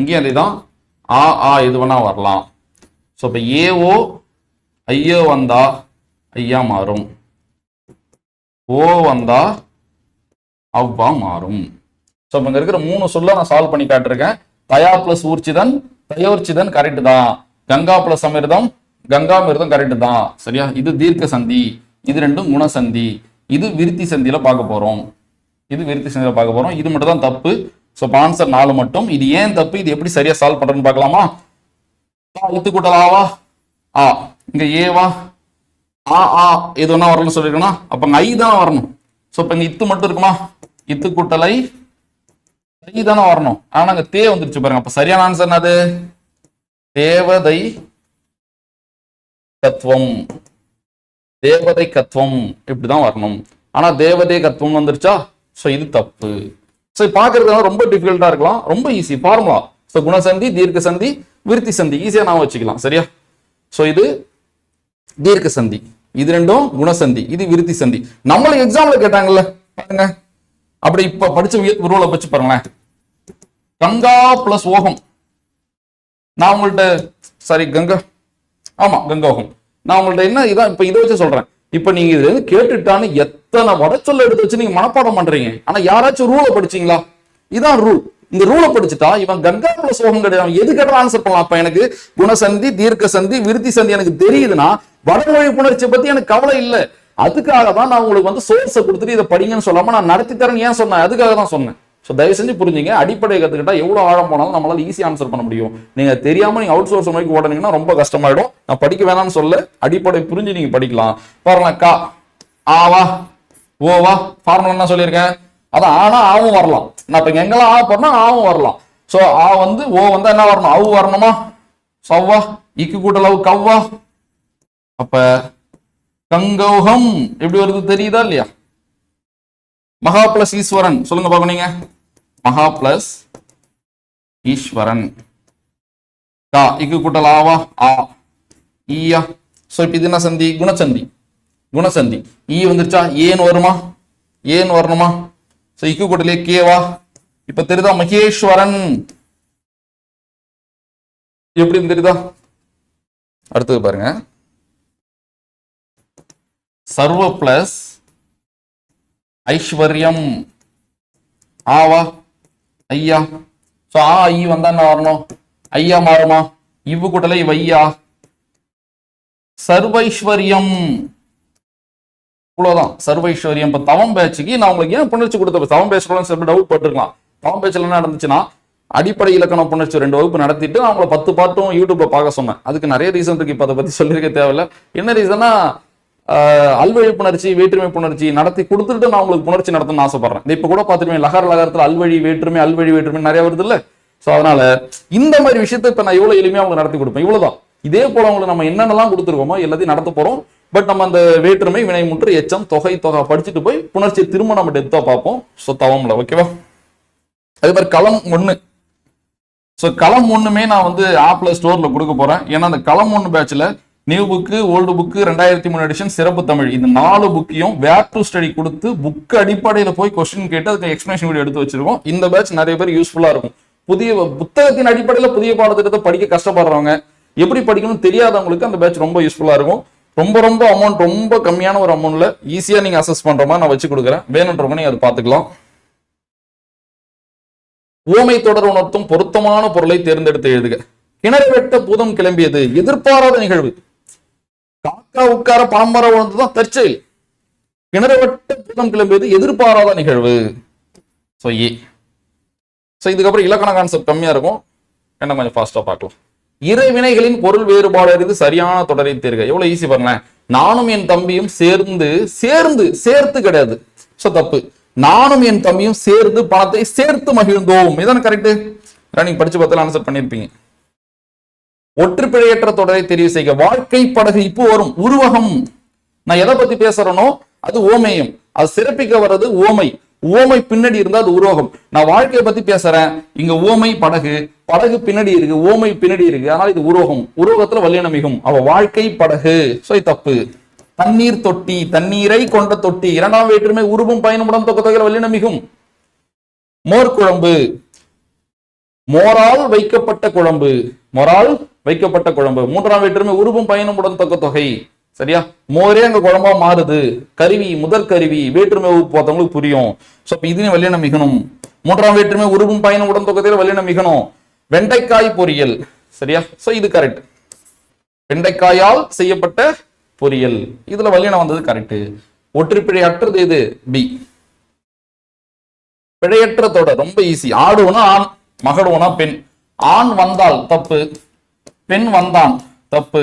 இங்கே அதேதான். ஆ இது வேணா வரலாம். சோ இப்ப ஏஓ ஐயோ வந்தா ஐயா மாறும், ஓ வந்தா அவ்வா மாறும். சோ இங்க இருக்கிற மூணு சொல்ல நான் சால்வ் பண்ணி காட்டிருக்கேன். தயா பிளஸ் ஊர்ச்சிதன், தயோர்ச்சிதன் கரெக்ட் தான். கங்கா பிளஸ் அமிர்தம், கங்காமிர்தம் கரெக்ட் தான். சரியா? இது தீர்க்க சந்தி, இது ரெண்டும் குணசந்தி. இது விருத்தி சந்தியில பார்க்க போறோம். இது விருத்தி சந்தியில பார்க்க போறோம். இது மட்டும் தான் தப்பு. சோ ஆன்சர் 4 மட்டும். இது ஏன் தப்பு? இது எப்படி சரியா சால்வ் பண்றேன்னு பார்க்கலாமா? இத்து கூட்டலாவா ஆ, இங்க ஏவா ஆ இது ஒன்னா வரணும்னு சொல்லிருக்கணும். அப்ப அங்க ஐ தானே வரணும். சோ இப்ப இங்க இத்து மட்டும் இருக்குமா? இத்து கூட்டலை ஐ தானே வரணும். ஆனா அங்க தே வந்துருச்சு பாருங்க. அப்ப சரியான ஆன்சர் என்னது? தேவதை கத்வம். தேவதை கத்வம் இப்படிதான் வரணும். ஆனா தேவதை கத்வம் வந்துருச்சா? சோ இது தப்பு. சோ பாக்குறதுனால ரொம்ப டிஃபிகல்ட்டா இருக்கலாம், ரொம்ப ஈஸி ஃபார்முலா. சோ குணசந்தி, தீர்க்க சந்தி, விருத்தி சந்தி ஈஸியா நான் வச்சுக்கலாம். சரியா? சோ இது தீர்க்க சந்தி, இது ரெண்டும் குணசந்தி, இது விருத்தி சந்தி. நம்மளுக்கு எக்ஸாம்ல கேட்டாங்கல்ல பாருங்க. அப்படி இப்ப படிச்ச ரூலை வச்சு பாருங்களேன். கங்கா பிளஸ் ஓகம். நான் உங்கள்கிட்ட சாரி கங்கா, ஆமா கங்கோகம். நான் உங்கள்ட்ட என்ன இதான் இப்ப இதை வச்சு சொல்றேன். இப்ப நீங்க இது கேட்டுட்டான்னு எத்தனை வடச்சொல்ல எடுத்து வச்சு நீங்க மனப்பாடம் பண்றீங்க. ஆனா யாராச்சும் ரூலை படிச்சீங்களா? இதான் ரூல். இந்த ரூலை படிச்சுட்டா இவன் கங்கா பிளஸ் ஓகம் கிடையாது, எது கேட்டாலும் ஆன்சர் பண்ணலாம். அப்ப எனக்கு குணசந்தி, தீர்க்க சந்தி, விருத்தி சந்தி எனக்கு தெரியுதுன்னா வடமொழி புணர்ச்சியை பத்தி எனக்கு கவலை இல்லை. அதுக்காக தான் நான் உங்களுக்கு வந்து சோர்ஸை கொடுத்துட்டு இதை படிங்கன்னு சொல்லாம நான் நடத்தி தரேன்னு ஏன் சொன்னேன்? அதுக்காக தான் சொன்னேன். ஸோ தயவு செஞ்சு புரிஞ்சுங்க. அடிப்படை கத்துக்கிட்டா எவ்வளவு ஆழம் போனாலும் நம்மளால ஈஸி ஆன்சர் பண்ண முடியும். நீங்க தெரியாம நீங்க அவுட் சோர்ஸ் நோக்கி ஓடனீங்கன்னா ரொம்ப கஷ்டமாயிடும். நான் படிக்க வேணாம்னு சொல்ல, அடிப்படை புரிஞ்சு நீங்க படிக்கலாம். பாருங்க, கா ஆவா ஓவா ஃபார்முலா என்ன சொல்லியிருக்கேன்? அதான் ஆனா ஆவும் வரலாம். நான் இப்ப எங்கெல்லாம் ஆ போறேன்னா ஆவும் வரலாம். சோ ஆ வந்து ஓ வந்தா என்ன வரணும்? அவு வரணுமா? சவ்வா இக்கு கூட்டல் கவ்வா. அப்ப கங்கௌகம் எப்படி வருது தெரியுதா இல்லையா? மகா பிளஸ் ஈஸ்வரன் சொல்லுங்க பாக்க நீங்க. மகா பிளஸ் ஈஸ்வரன். கா இக்கு கூட்டல் ஆவா ஆ ஈயா. சோ இப்ப இது என்ன சந்தி? குணசந்தி. குணசந்தி. ஈ வந்துருச்சா? ஏன்னு வருமா? ஏன்னு வரணுமா? சோ இக்கு கூட்டலே கேவா. இப்ப தெரியுதா மகேஸ்வரன் எப்படின்னு தெரியுதா? அடுத்தது பாருங்க. சர்வ பிளஸ் ஐஸ்வர்யம். ஆவா ஐயா. சோ ஆ ஐ வந்தா என்ன வரணும்? ஐயா மாறுமா? இவ்வு கூட்டலை வையா. சர்வைஸ்வரியம். இவ்வளவுதான் சர்வைஸ்வரியம். இப்ப தவம் பேச்சுக்கு நான் உங்களுக்கு ஏன் புணர்ச்சி கொடுத்த தவம் பேசுறோம் டவுட் பட்டிருக்கலாம். தவம் பேச்சுல என்ன நடந்துச்சுன்னா அடிப்படை இலக்கணம் புணர்ச்சி 2 வகுப்பு நடத்திட்டு அவங்கள 10 பாட்டும் யூடியூப்ல பார்க்க சொன்னேன். அதுக்கு நிறைய ரீசன் இருக்கு. இப்ப அதை பத்தி சொல்லிருக்க தேவையில்ல. என்ன ரீசன்னா அல்வழி புணர்ச்சி வேற்றுமை புணர்ச்சி நடத்தி கொடுத்துட்டு நான் உங்களுக்கு புணர்ச்சி நடத்தணும்னு ஆசைப்படுறேன். இப்ப கூட பாத்துருவேன் லகர லகரத்துல அல்வழி வேற்றுமை நிறைய வருது இல்ல. சோ அதனால இந்த மாதிரி விஷயத்த இப்ப நான் எவ்வளவு எளிமையா அவங்க நடத்தி கொடுப்பேன். இவ்வளவுதான். இதே போல அவங்களுக்கு நம்ம என்னென்னலாம் கொடுத்துருக்கோமோ எல்லாத்தையும் நடத்த போறோம். பட் நம்ம அந்த வேற்றுமை வினைமுற்று எச்சம் தொகை படிச்சுட்டு போய் புணர்ச்சி திரும்ப நம்ம டெப்தா பார்ப்போம். சோ தவம்ல ஓகேவா. அதே மாதிரி களம் 1. சோ களம் 1மே நான் வந்து ஆப்ல ஸ்டோர்ல கொடுக்க போறேன். ஏன்னா அந்த களம் 1 பேட்ச்ல new book old book 2003 edition சிறப்பு தமிழ் இந்த 4 புக்கையும் வேர் டு ஸ்டடி கொடுத்து புக் அடிப்படையில போய் கொஸ்டின் கேட்டு அதுக்கு எக்ஸ்பிளேஷன் வீடியோ எடுத்து வச்சிருக்கோம். இந்த பேட்ச் நிறைய பேர் யூஸ்ஃபுல்லா இருக்கும். புதிய புத்தகத்தின் அடிப்படையில புதிய பாடத்திட்டத்தை படிக்க கஷ்டப்படுறவங்க, எப்படி படிக்கணும்னு தெரியாதவங்களுக்கு அந்த பேட்ச் ரொம்ப யூஸ்ஃபுல்லா இருக்கும். ரொம்ப ரொம்ப அமௌண்ட் ரொம்ப கம்மியான ஒரு அமௌண்ட்ல ஈஸியா நீங்க அசஸ் பண்ற மாதிரி நான் வச்சு கொடுக்குறேன். வேணுன்றவங்க நீங்க அதை பார்த்துக்கலாம். ஓமை தொடர் உணர்த்தும் பொருத்தமான பொருளை தேர்ந்தெடுத்து எழுதுக. கிணறு வெட்ட பூதம் கிளம்பியது எதிர்பாராத நிகழ்வு. காக்கா உட்கார பணம்பர உணர்ந்துதான் தற்செயல். கிணறு வெட்ட பூதம் கிளம்பியது எதிர்பாராத நிகழ்வு. சோ ஏ. சோ இதுக்கப்புறம் இலக்கண கான்செப்ட் கம்மியா இருக்கும். என்ன கொஞ்சம் ஃபாஸ்டா பார்க்கலாம். இறைவினைகளின் பொருள் வேறுபாடு அறிந்து சரியான தொடரை தேர்க. எவ்வளவு ஈஸி பாருங்களேன். நானும் என் தம்பியும் சேர்த்து கிடையாது. சோ தப்பு. நானும் என் தம்பியும் சேர்ந்து பணத்தை சேர்த்து மகிழ்ந்தோம். இதான கரெக்ட். நீங்க படிச்சு பார்த்தாலும் ஆன்சர் பண்ணிருப்பீங்க. ஒற்றுப்பிழையற்ற தொடரை தெரிவு செய்க. வாழ்க்கை படகு இப்போ வரும். உருவகம். நான் எதை பத்தி பேசுறேனோ அது ஓமேயம். அது சிறப்பிக்க வர்றது ஓமை. ஓமை பின்னாடி இருந்தா அது உருவகம். நான் வாழ்க்கையை பத்தி பேசுறேன். இங்க ஓமை படகு பின்னாடி இருக்கு, ஓமை பின்னாடி இருக்கு. அதனால இது உருவகம். உருவகத்துல வல்லினம் மிகும். அவ வாழ்க்கை படகு. சோ தப்பு. தண்ணீர் தொட்டி. தண்ணீரை கொண்ட தொட்டி. 2ஆம் வேற்றுமை உருவும் பயனுடன் தொக்க தொகையில வல்லினம் மிகும். மோர் குழம்பு. மோரால் வைக்கப்பட்ட குழம்பு. 3ஆம் வேற்றுமை உருவும் பயனுடன் தொக்க தொகை. சரியா? மோரே அங்க குழம்பா மாறுது. கருவி முதல் கருவி வேற்றுமை பார்த்தவங்களுக்கு புரியும். சோ இதுன்னு வல்லினம் மிகணும். 3ஆம் வேற்றுமை உருவும் பயனும் உடன் தொக்கத்தில் வல்லினம் மிகணும். வெண்டைக்காய் பொரியல். சரியா? சோ இது கரெக்ட். வெண்டைக்காயால் செய்யப்பட்ட பொரியல். இதுல வல்லினம் வந்தது கரெக்ட். ஒற்றுப்பிழை அற்றது எது? பி. பிழையற்ற தொடர் ரொம்ப ஈஸி. ஆடுவனா ஆண், மகடுவனா பெண். ஆண் வந்தால் தப்பு, பெண் வந்தான் தப்பு.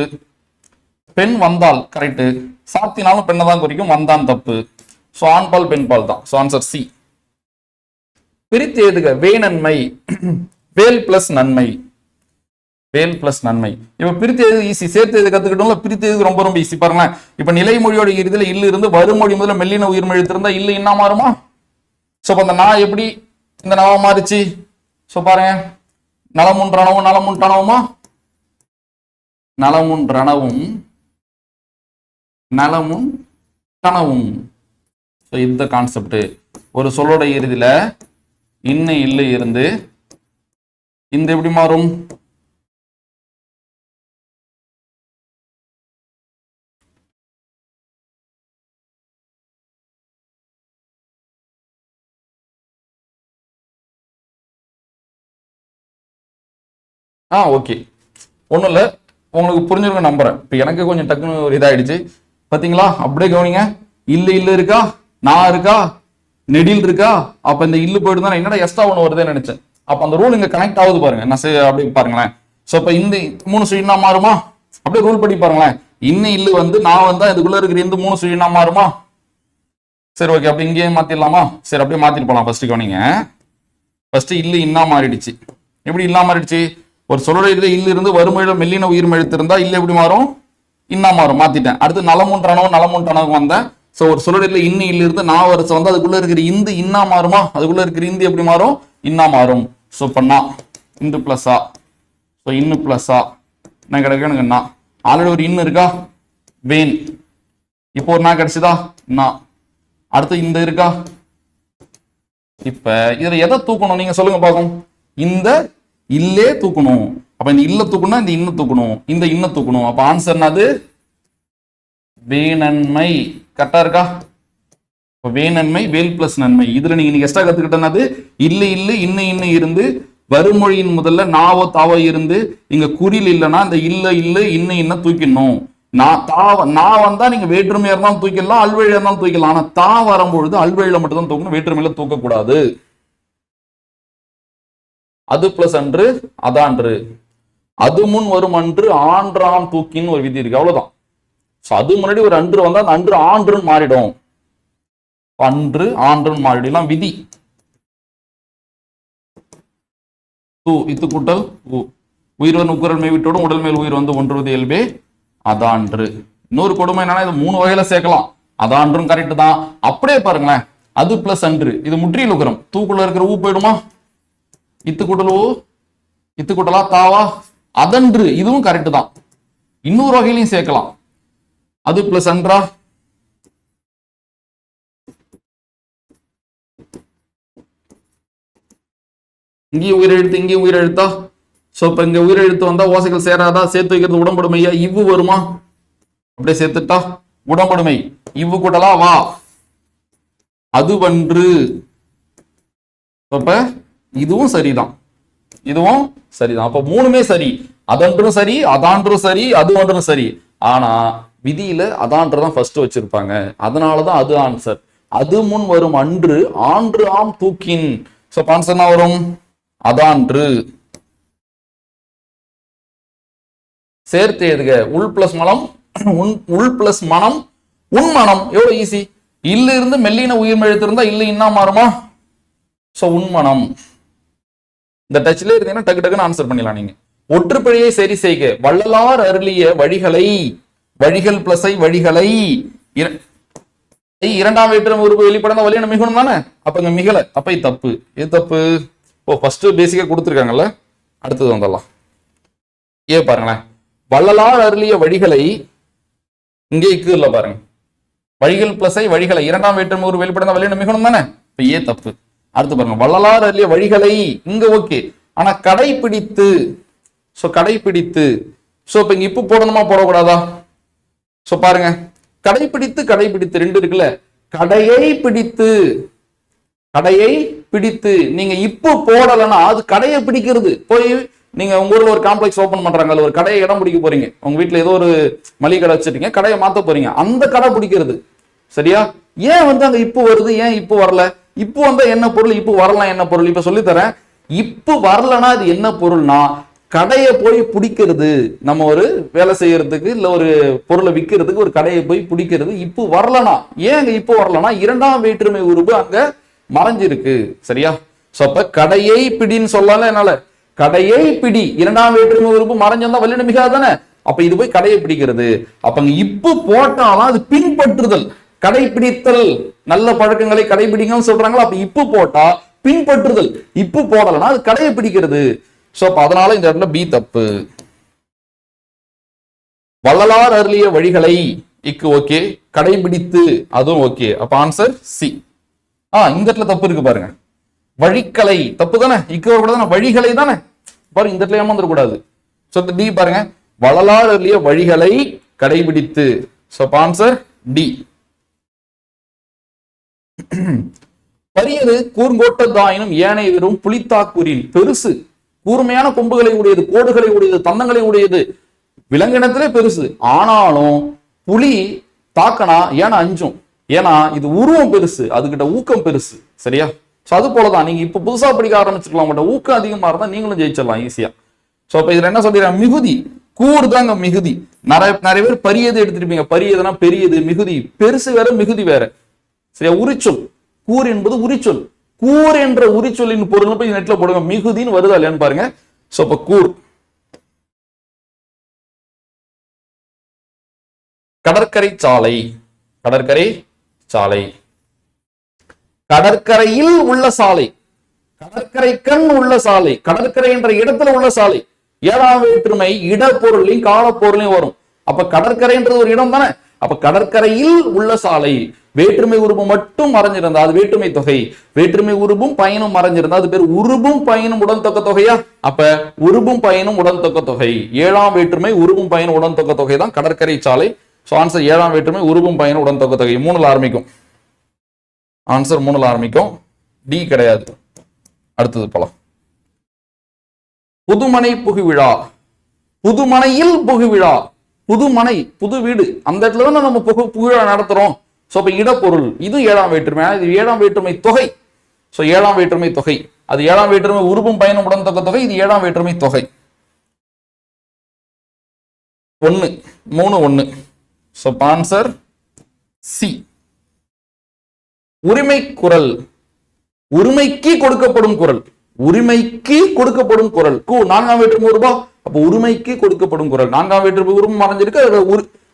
பெண் வந்தால் கரெக்ட். சாத்தினாலும் பெண்ணை தான் குறிக்கும். வந்தான் தப்பு. சோ ஆண் பால் பெண் பால் தான். So answer C. பிரித்து எழுதுக. வேநன்மை. வேல் பிளஸ் நன்மை. வேல் பிளஸ் நன்மை. இப்ப பிரித்து எழுது ஈஸி. சேர்த்து எழுது கத்துக்கிட்டோம்ல. பிரித்து எழுது ரொம்ப ரொம்ப ஈஸி. பாருங்க. இப்ப நிலைமொழியோட இறுதியில இல்லு இருந்து வருமொழி முதல்ல மெல்லின உயிர்மொழி இருந்தா இல்லு என்ன மாறுமா? சோ அந்த நான் எப்படி இந்த நவ மாறிச்சு? சோ பாருங்க. நலமுன்றனவும் நலமுன்றனவுமா? நலமுன்றனவும் நலமும் கனவும். இந்த கான்செப்ட். ஒரு சொல்லோட இறுதியில இன்ன இல்லு இருந்து இந்த எப்படி மாறும்? ஓகே. ஒண்ணும் இல்ல, உங்களுக்கு புரிஞ்சிருக்க நம்புறேன். இப்ப எனக்கு கொஞ்சம் டக்குன்னு ஒரு இதாயிடுச்சு. பாத்தீங்களா? அப்படியே கவனிங்க. இல்லு இருக்கா, நான் இருக்கா, நெடில் இருக்கா. அப்ப இந்த இல்லு போயிட்டு தான் என்னடா எக்ஸ்ட்ரா ஒண்ணு வருதுன்னு நினைச்சேன். அப்ப அந்த ரூல் இங்க கனெக்ட் ஆகுது பாருங்க. நான் அப்படி பாருங்களேன். சோ இப்ப இந்த 3 சுழினா மாறுமா? அப்படியே ரூல் படி பாருங்களேன். இன்னும் இல்லு வந்து நான் வந்தா இதுக்குள்ள இருக்கிற இந்த 3 சுழினா மாறுமா? சரி ஓகே. அப்படி இங்கேயே மாத்திடலாமா? சரி அப்படியே மாத்திட்டு போலாம். ஃபர்ஸ்ட் கவனிங்க. ஃபர்ஸ்ட் இல்லு இன்னா மாறிடுச்சு. எப்படி இல்லா மாறிடுச்சு? ஒரு சொல்லோட இல்லு இருந்து வறுமையில மெல்லின உயிர் எழுத்து இருந்தா இல்ல எப்படி மாறும்? இன்னா மாறும். மாத்திட்டேன். அடுத்து நலமுன்றனவும் வந்தேன். சோ ஒரு சொல்லல இன்னி இல்ல இருந்து நான் வரிசை வந்து அதுக்குள்ள இருக்கிற இந்து இன்னா மாறுமா, அதுக்குள்ள இருக்கிற இந்து எப்படி மாறும், இன்னா மாறும். சோ பண்ணா இந்து பிளஸ்ஸா, சோ இன்னு பிளஸ்ஸா என்ன கிடைக்கும் எனக்கு நா. ஆல்ரெடி ஒரு இன்னு இருக்கா வேன், இப்போ ஒரு நான் கிடைச்சதா நான், அடுத்து இந்த இருக்கா. இப்ப இதுல எதை தூக்கணும் நீங்க சொல்லுங்க பாக்கும், இந்த இல்லே தூக்கணும். அப்ப இந்த இல்ல தூக்கணும், இந்த இன்ன தூக்கணும், இந்த இன்ன தூக்கணும். அப்ப ஆன்சர் என்னது, வேணன்மை. கரெக்டா இருக்கா? வேணன்மை வேல் பிளஸ் நன்மை. இதுல நீங்க எக்ஸ்ட்ரா கத்துக்கிட்டது இல்ல இல்ல இன்ன இன்ன இருந்து வருமொழியின் முதல்ல நாவோ தாவோ இருந்து இங்க குறில் இல்லைன்னா இந்த இல்ல இல்ல இன்ன இன்ன தூக்கிடணும். நான் வந்தா நீங்க வேற்றுமையா இருந்தாலும் தூக்கிடலாம், அல்வழியா இருந்தாலும் தூக்கிடலாம். ஆனா தா வரும்பொழுது அல்வழியில மட்டும் தான் தூக்கணும், வேற்றுமையில தூக்க கூடாது. அது பிளஸ் அன்று அதான்று, அது முன் வரும் அன்று ஆன்றாம் தூக்கின்னு ஒரு விதி இருக்கு, அவ்வளவுதான். அது முன்னாடி ஒரு அன்று வந்தா அந்த அன்று ஆன்றுன்னு மாறிடும், அன்று ஆன்றுன்னு மாறிடும் விதி. தூ இத்து கூட்டல் உயிர் வந்து உக்குரல் மெய் விட்டோடும் உடல் மேல் உயிர் வந்து ஒன்றுவது இயல்பே அதான்று. இன்னொரு கொடுமை என்னன்னா இது 3 வகையில சேர்க்கலாம். அதான்றும் கரெக்ட் தான். அப்படியே பாருங்களேன், அது பிளஸ் அன்று இது முற்றியல் உகரம், தூக்குள்ள இருக்கிற ஊ போயிடுமா, இத்து கூட்டல் ஊ இத்து கூட்டலா தாவா அதன்று, இதுவும் கரெக்ட் தான். இன்னொரு வகையிலையும் சேர்க்கலாம், அது பிளஸ் அன்றா இங்கேயும் உயிரெழுத்து இங்கேயும் உயிரெழுத்தா. சோ இப்ப இங்க உயிரெழுத்து வந்தா ஓசைகள் சேராதா, சேர்த்து வைக்கிறது உடம்படுமையா, இவ்வு வருமா, அப்படியே சேர்த்துட்டா உடம்படுமை. இவ்வு கூட்டலா வா அது வன்று. அப்ப இதுவும் சரிதான், இதுவும் சரிதான். அப்ப 3மே சரி, அதன்றும் சரி அதான்றும் சரி அது ஒன்றும் சரி. ஆனா விதியில அதான்றதான் ஃபர்ஸ்ட் வச்சிருப்பாங்க, அதனாலதான் அது ஆன்சர். அது முன் வரும் அன்று ஆன்று ஆம் தூக்கின். சோ ஆன்சர் என்ன வரும், அதான்று. சேர்த்து எழுதுக, உள் பிளஸ் மனம் உள் பிளஸ் மனம் உன் மனம். எவ்வளவு ஈஸி. இல்ல இருந்து மெல்லின உயிர் எழுத்து இருந்தா இல்ல இன்னா மாறுமா, சோ உண்மனம். இந்த டச்ல இருந்தீங்கன்னா டக்கு டக்குன்னு ஆன்சர் பண்ணிடலாம் நீங்க. ஒற்றுப்பிழையை சரி செய்க, வள்ளலார் அருளிய வழிகளை, வழிகள் பிளஸ் வழிகளை இரண்டாம் வேற்று உறுப்பு வெளிப்பட வழியான மிகணும் தானே. அப்ப இங்க மிகல, அப்ப இது தப்பு. இது தப்பு. ஓ ஃபர்ஸ்ட் பேசிக்கா கொடுத்துருக்காங்கல்ல, அடுத்தது வந்துடலாம். பாருங்களேன், வள்ளலார் அருளிய வழிகளை இங்கே இக்குல பாருங்க, வழிகள் பிளஸ் வழிகளை இரண்டாம் வேற்று ஒரு வெளிப்பட வழியான மிகணும் தானே. இப்ப ஏ தப்பு. அடுத்து பாருங்க, வள்ளலார் அருளிய வழிகளை இங்க ஓகே, ஆனா கடைபிடித்து. சோ கடைபிடித்து, சோ இப்ப இங்க இப்பு போடணுமா போடக்கூடாதா. சோ பாருங்க, கடைபிடித்து கடைபிடித்து 2 இருக்குல்ல, கடையை பிடித்து கடையை பிடித்து. நீங்க இப்போ போடலன்னா அது கடையை பிடிக்கிறது. போய் நீங்க உங்க ஊர்ல ஒரு காம்ப்ளெக்ஸ் ஓபன் பண்றாங்க, ஒரு கடையை இடம் பிடிக்க போறீங்க, உங்க வீட்டுல ஏதோ ஒரு மளிகை கடை வச்சிருக்கீங்க, கடையை மாத்த போறீங்க, அந்த கடை பிடிக்கிறது. சரியா? ஏன் வந்து அங்க இப்போ வருது, ஏன் இப்போ வரல, இப்போ வந்தா என்ன பொருள், இப்போ வரலாம் என்ன பொருள். இப்ப சொல்லி தரேன். இப்போ வரலன்னா அது என்ன பொருள்னா கடையை போய் பிடிக்கிறது. நம்ம ஒரு வேலை செய்யறதுக்கு இல்ல ஒரு பொருளை விற்கிறதுக்கு ஒரு கடையை போய் பிடிக்கிறது. இப்போ வரலனா, ஏன் இப்போ வரலனா இரண்டாம் வேற்றுமை உருவு அங்க மறைஞ்சிருக்கு. சரியா? சோ அப்ப கடையை பிடின்னு சொல்லல, என்னால கடையை பிடி இரண்டாம் வேற்றுமை உருவு மறைஞ்சிருந்தா வல்லின மிகாது தானே. அப்ப இது போய் கடையை பிடிக்கிறது. அப்ப இப்போ போட்டாலும் அது பின்பற்றுதல், கடைபிடித்தல், நல்ல பழக்கங்களை கடைபிடிங்கன்னு சொல்றாங்களா. அப்ப இப்போ போட்டா பின்பற்றுதல், இப்போ போடலன்னா அது கடையை பிடிக்கிறது. சோ அதனால இந்த இடத்துல பி தப்பு. வள்ளலார் அருளிய வழிகளை இக்கு ஓகே, கடைபிடித்து அதுவும் ஓகே. அப்ப ஆன்சர் சி. இந்த இடத்துல தப்பு இருக்கு பாருங்க, வழிகளை தப்பு தானே, இக்கு கூட தானே, வழிகளை தானே பாருங்க, இந்த இடத்துல ஏமாந்துட கூடாது. சோ டி பாருங்க, வள்ளலார் அருளிய வழிகளை கடைபிடித்து. So answer D. பரியது கூர்ங்கோட்டதாயினும் ஏனைய வெறும் புலித்தாக்கூரில் பெருசு, கூர்மையான கொம்புகளை உடையது, கோடுகளை உடையது, தந்தங்களை உடையது, விலங்கினத்திலே பெருசு. ஆனாலும் புலி தாக்கனா ஏன்னா அஞ்சும், ஏன்னா இது உருவம் பெருசு, அதுகிட்ட ஊக்கம் பெருசு. சரியா? சோ அது போலதான் நீங்க இப்ப புதுசா படிக்க ஆரம்பிச்சிருக்கலாம், உங்கள்ட்ட ஊக்கம் அதிகமா இருந்தா நீங்களும் ஜெயிச்சிடலாம் ஈஸியா. சோ இப்ப இதுல என்ன சொல்றீங்க, மிகுதி கூறு தாங்க மிகுதி. நிறைய பேர் பரியது எடுத்திருப்பீங்க, பரியதுனா பெரியது, மிகுதி பெருசு வேற மிகுதி வேற. சரியா? உரிச்சொல், கூர் என்பது உரிச்சொல், கூர் என்ற உரிச்சொல்லின் பொருள் போய் நெட்ல போடுங்க, மிகுதின்னு வருதா இல்லையான்னு பாருங்க. சோ அப்ப கூர். கடற்கரை சாலை, கடற்கரை சாலை. கடற்கரையில் உள்ள சாலை, கடற்கரை கண் உள்ள சாலை, கடற்கரை என்ற இடத்துல உள்ள சாலை. ஏழாம் வேற்றுமை இடப்பொருளையும் காலப்பொருளையும் வரும். அப்ப கடற்கரைன்றது ஒரு இடம் தானே. அப்ப கடற்கரையில் உள்ள சாலை, வேற்றுமை உருபு மட்டும் மறைஞ்சிருந்தா அது வேற்றுமை தொகை. வேற்றுமை உருபும் பயனும் மறைஞ்சிருந்தா அது பேர் உருபும் பயனும் உடன் தொக்க தொகையா. அப்ப உருபும் பயனும் உடன் தொக்க தொகை. ஏழாம் வேற்றுமை உருபும் பயனும் உடன் தொக்க தொகை தான் கடற்கரை சாலை. சோ ஆன்சர் ஏழாம் வேற்றுமை உருபும் பயனும் உடன் தொக்க தொகை. 3ல ஆரம்பிக்கும். ஆன்சர் 3ல ஆரம்பிக்கும். டி கிடையாது. அடுத்தது போலாம். புதுமனை புகுவிழா, புதுமனையில் புகுவிழா. புதுமனை புது வீடு, அந்த இடத்துல தான் நம்ம புகுவிழா நடத்துறோம். சோ அப்ப இடப்பொருள் இது ஏழாம் வேற்றுமை. இது ஏழாம் வேற்றுமை தொகை. சோ ஏழாம் வேற்றுமை தொகை. அது ஏழாம் வேற்றுமை உருபும் பயனும் உடன் தொக்க தொகை. இது ஏழாம் வேற்றுமை தொகை. 1 3 1. So answer C. உரிமை குரல், உரிமைக்கு கொடுக்கப்படும் குரல், உரிமைக்கு கொடுக்கப்படும் குரல். நான்காம் வேற்றுமை உருவா. அப்ப உரிமைக்கு கொடுக்கப்படும் குரல். நான்காம் வேற்றுமை உருவம் மறைஞ்சிருக்கு,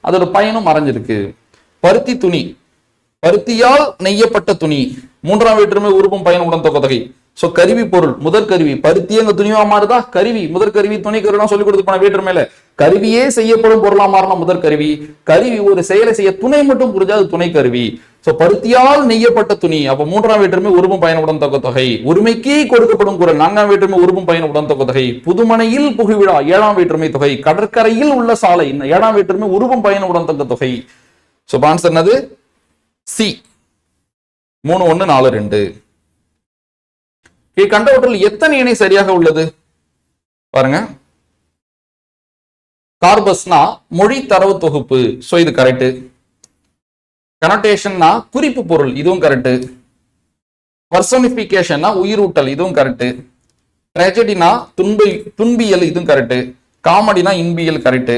அதோட பயனும் மறைஞ்சிருக்கு. பருத்தி துணி, பருத்தியால் நெய்யப்பட்ட துணி. மூன்றாம் வேற்றுமை உருவம் பயனும் உடன் தொக்க தொகை. சோ கருவி பொருள் முதற் கருவி. பருத்தி அங்க துணிவா மாறுதா, கருவி முதற் கருவி. துணை கருவி சொல்லி கொடுத்து போன வேற்றுமையில கருவியே செய்யப்படும் பொருளா மாறினா முதற் கருவி. கருவி ஒரு செயலை செய்ய துணை மட்டும் புரிஞ்சா அது துணை கருவி. சோ பருத்தியால் நெய்யப்பட்ட துணி. அப்ப மூன்றாம் வேற்றுமை உருவம் பயன் உடன் தொக்க தொகை. உரிமைக்கு கொடுக்கப்படும் குரல். நான்காம் வேற்றுமை உருவம் பயன் உடன் தொக்க தொகை. புதுமனையில் புகுவிழா ஏழாம் வேற்றுமை தொகை. கடற்கரையில் உள்ள சாலை ஏழாம் வேற்றுமை உருவம் பயன் உடன் தொக்க தொகை. சோ ஆன்சர் என்னது? சி. 3 1 4 2. கண்டவற்றில் எத்தனை இணை சரியாக உள்ளது பாருங்க. கார்பஸ்னா மொழி தரவு தொகுப்பு. சோ இது கரெக்ட். கனோட்டேஷன்னா குறிப்பு பொருள். இதுவும் கரெக்ட். பர்சனிபிகேஷன்னா உயிரூட்டல். இதுவும் கரெக்ட். ட்ராஜடினா துன்பியல். இதுவும் கரெக்ட். காமெடினா இன்பியல். கரெக்ட்.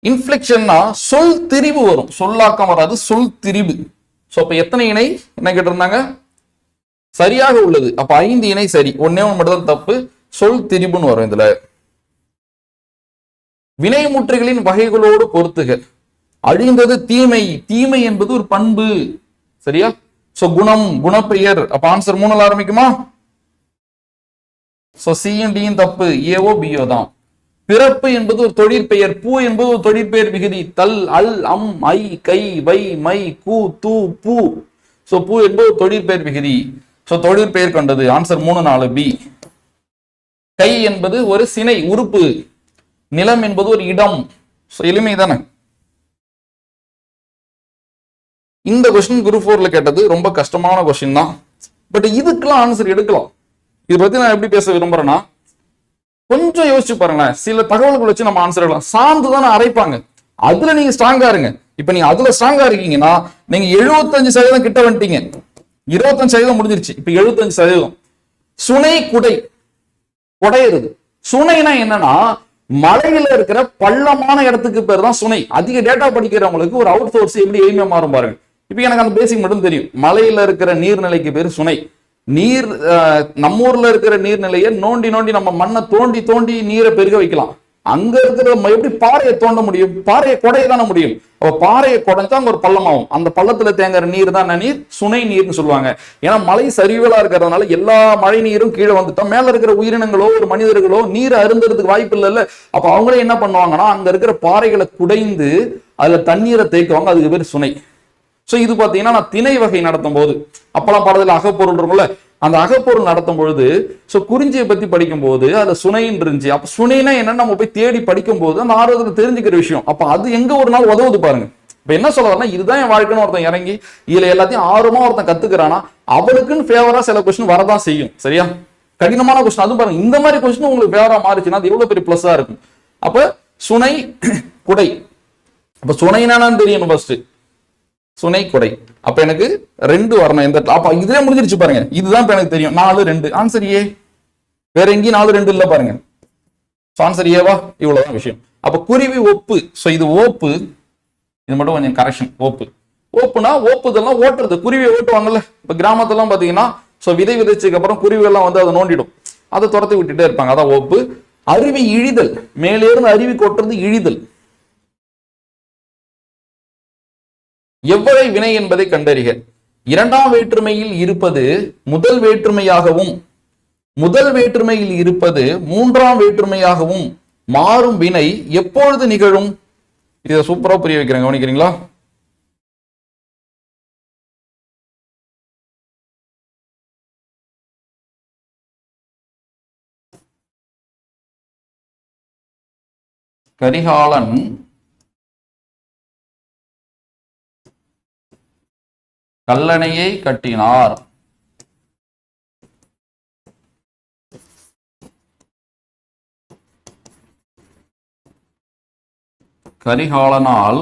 இன்ஃப்ளெக்ஷன்னா சொல் திரிவு வரும், சொல்லாக்கம் வராது, சொல் திரிவு. சோ அப்ப எத்தனை இணை என்ன கேட்டிருந்தாங்க? சரியாக உள்ளது. அப்ப 5 இணை சரி, 1 மட்டும் தான் தப்பு. சொல் திரிபுன்னு வரும் இதுல. வினைமுற்றுகளின் வகைகளோடு பொறுத்துக. அழிந்தது தீமை. தீமை என்பது ஒரு பண்பு. சரியா? சோ குணம், குணப்பெயர். அப்ப ஆன்சர் 3ல ஆரம்பிக்குமா? சோ சியும் டியும் தப்பு. ஏவோ பியோ தான். பிறப்பு என்பது ஒரு தொழிற்பெயர். பூ என்பது ஒரு தொழிற்பெயர் விகுதி. தல், அல், அம், ஐ, கை, வை, மை, கூ, தூ, பூ. சோ பூ என்பது ஒரு தொழிற்பெயர் விகுதி. சோ தொழிற்பெயர் கொண்டது. Answer 3 4 B. கை என்பது ஒரு சினை உறுப்பு. நிலம் என்பது ஒரு இடம். எளிமை தானே. இந்த கொஸ்டின் குரூப் 4ல கேட்டது ரொம்ப கஷ்டமான கொஸ்டின் தான். பட் இதுக்கெல்லாம் ஆன்சர் எடுக்கலாம். இதை பத்தி நான் எப்படி பேச விரும்புறேன்னா, கொஞ்சம் யோசிச்சு பாருங்களேன். சில தகவல்கள் வச்சு நம்ம ஆன்சர் எடுக்கலாம். சார்ந்து தானே அரைப்பாங்க, அதுல நீங்க ஸ்ட்ராங்கா இருங்க. இப்ப நீங்க அதுல ஸ்ட்ராங்கா இருக்கீங்கன்னா நீங்க 75% கிட்ட வந்துட்டீங்க. 25% முடிஞ்சிருச்சு. இப்ப 75%. சுனை குடை, குடையிறது. சுனைனா என்னன்னா மலையில இருக்கிற பள்ளமான இடத்துக்கு பேர் தான் சுனை. அதிக டேட்டா படிக்கிறவங்களுக்கு ஒரு அவுட் சோர்ஸ் எப்படி எளிமையா மாறும் பாருங்க. இப்ப எனக்கு அந்த பேசிக் மட்டும் தெரியும். மலையில இருக்கிற நீர்நிலைக்கு பேர் சுனை. நீர் நம்ம ஊர்ல இருக்கிற நீர்நிலையை நோண்டி நோண்டி நம்ம மண்ணை தோண்டி தோண்டி நீரை பெருக வைக்கலாம். அங்க இருக்கிற எப்படி பாறையை தோண்ட முடியும்? பாறையை குடைய தானே முடியும். அப்ப பாறையை குடைஞ்சா அங்க ஒரு பள்ளமாகும். அந்த பள்ளத்துல தேங்குற நீர் தான் நீர், சுனை நீர்னு சொல்லுவாங்க. ஏன்னா மலை சரிவுகளா இருக்கிறதுனால எல்லா மழை நீரும் கீழே வந்துட்டா மேல இருக்கிற உயிரினங்களோ ஒரு மனிதர்களோ நீரை அருந்துறதுக்கு வாய்ப்பு இல்லைல்ல. அப்ப அவங்களே என்ன பண்ணுவாங்கன்னா அங்க இருக்கிற பாறைகளை குடைந்து அதுல தண்ணீரை தேய்க்குவாங்க. அதுக்கு பேர் சுனை. சோ இது பாத்தீங்கன்னா நான் திணை வகை நடத்தும் போது, அப்பெல்லாம் பாடத்துல அகப்பொருள் இருக்கும்ல, அந்த அகப்பொருள் நடத்தும் பொழுது சோ குறிஞ்சியை பத்தி படிக்கும் போது அதுல சுனைன்னு இருந்துச்சு. அப்ப சுனைனா என்னன்னு நம்ம போய் தேடி படிக்கும் போது அந்த ஆர்வத்துல தெரிஞ்சுக்கிற விஷயம். அப்ப அது எங்க ஒரு நாள் உதவுது பாருங்க. இப்ப என்ன சொல்றதுன்னா இதுதான் என் வாழ்க்கைன்னு ஒருத்தன் இறங்கி இதுல எல்லாத்தையும் ஆர்வமா ஒருத்தன் கத்துக்கிறானா அவனுக்குன்னு ஃபேவரா சில கொஸ்டின் வரதான் செய்யும். சரியா? கடினமான கொஸ்டின் அதுவும் பாருங்க. இந்த மாதிரி கொஸ்டின் உங்களுக்கு ஃபேவரா மாறிச்சுன்னா அது எவ்வளவு பெரிய பிளஸ்ஸா இருக்கும். அப்ப சுனை குடை. அப்ப சுனைனான்னு தெரியணும் ஃபர்ஸ்ட். சுனை குடை. அப்ப எனக்கு 2 வரணும். எந்த அப்ப இதுல முடிஞ்சிருச்சு பாருங்க. இதுதான் எனக்கு தெரியும். 4 2. Answer A. வேற எங்கேயும் 4 2 இல்ல பாருங்க. ஆன்சர் ஏவா? இவ்வளவுதான் விஷயம். அப்ப குருவி ஒப்பு. சோ இது ஓப்பு. இது மட்டும் கொஞ்சம் கரெக்ஷன். ஓப்பு. ஓப்புனா ஓப்புதெல்லாம் ஓட்டுறது. குருவியை ஓட்டுவாங்கல்ல. இப்ப கிராமத்தெல்லாம் பாத்தீங்கன்னா சோ விதை விதைச்சதுக்கு அப்புறம் குருவிகள்லாம் வந்து அதை நோண்டிடும். அதை துரத்தி விட்டுட்டே இருப்பாங்க. அதான் ஓப்பு. அருவி இழிதல். மேலே இருந்து அருவி கொட்டுறது இழிதல். எவ்வளவு வினை என்பதை கண்டறிக. இரண்டாம் வேற்றுமையில் இருப்பது முதல் வேற்றுமையாகவும் முதல் வேற்றுமையில் இருப்பது மூன்றாம் வேற்றுமையாகவும் மாறும் வினை எப்பொழுது நிகழும்? இதை சூப்பரா புரிய வைக்கிறேன், கவனிக்கிறீங்களா? கரிகாலன் கல்லணையை கட்டினார். கரிகாலனால்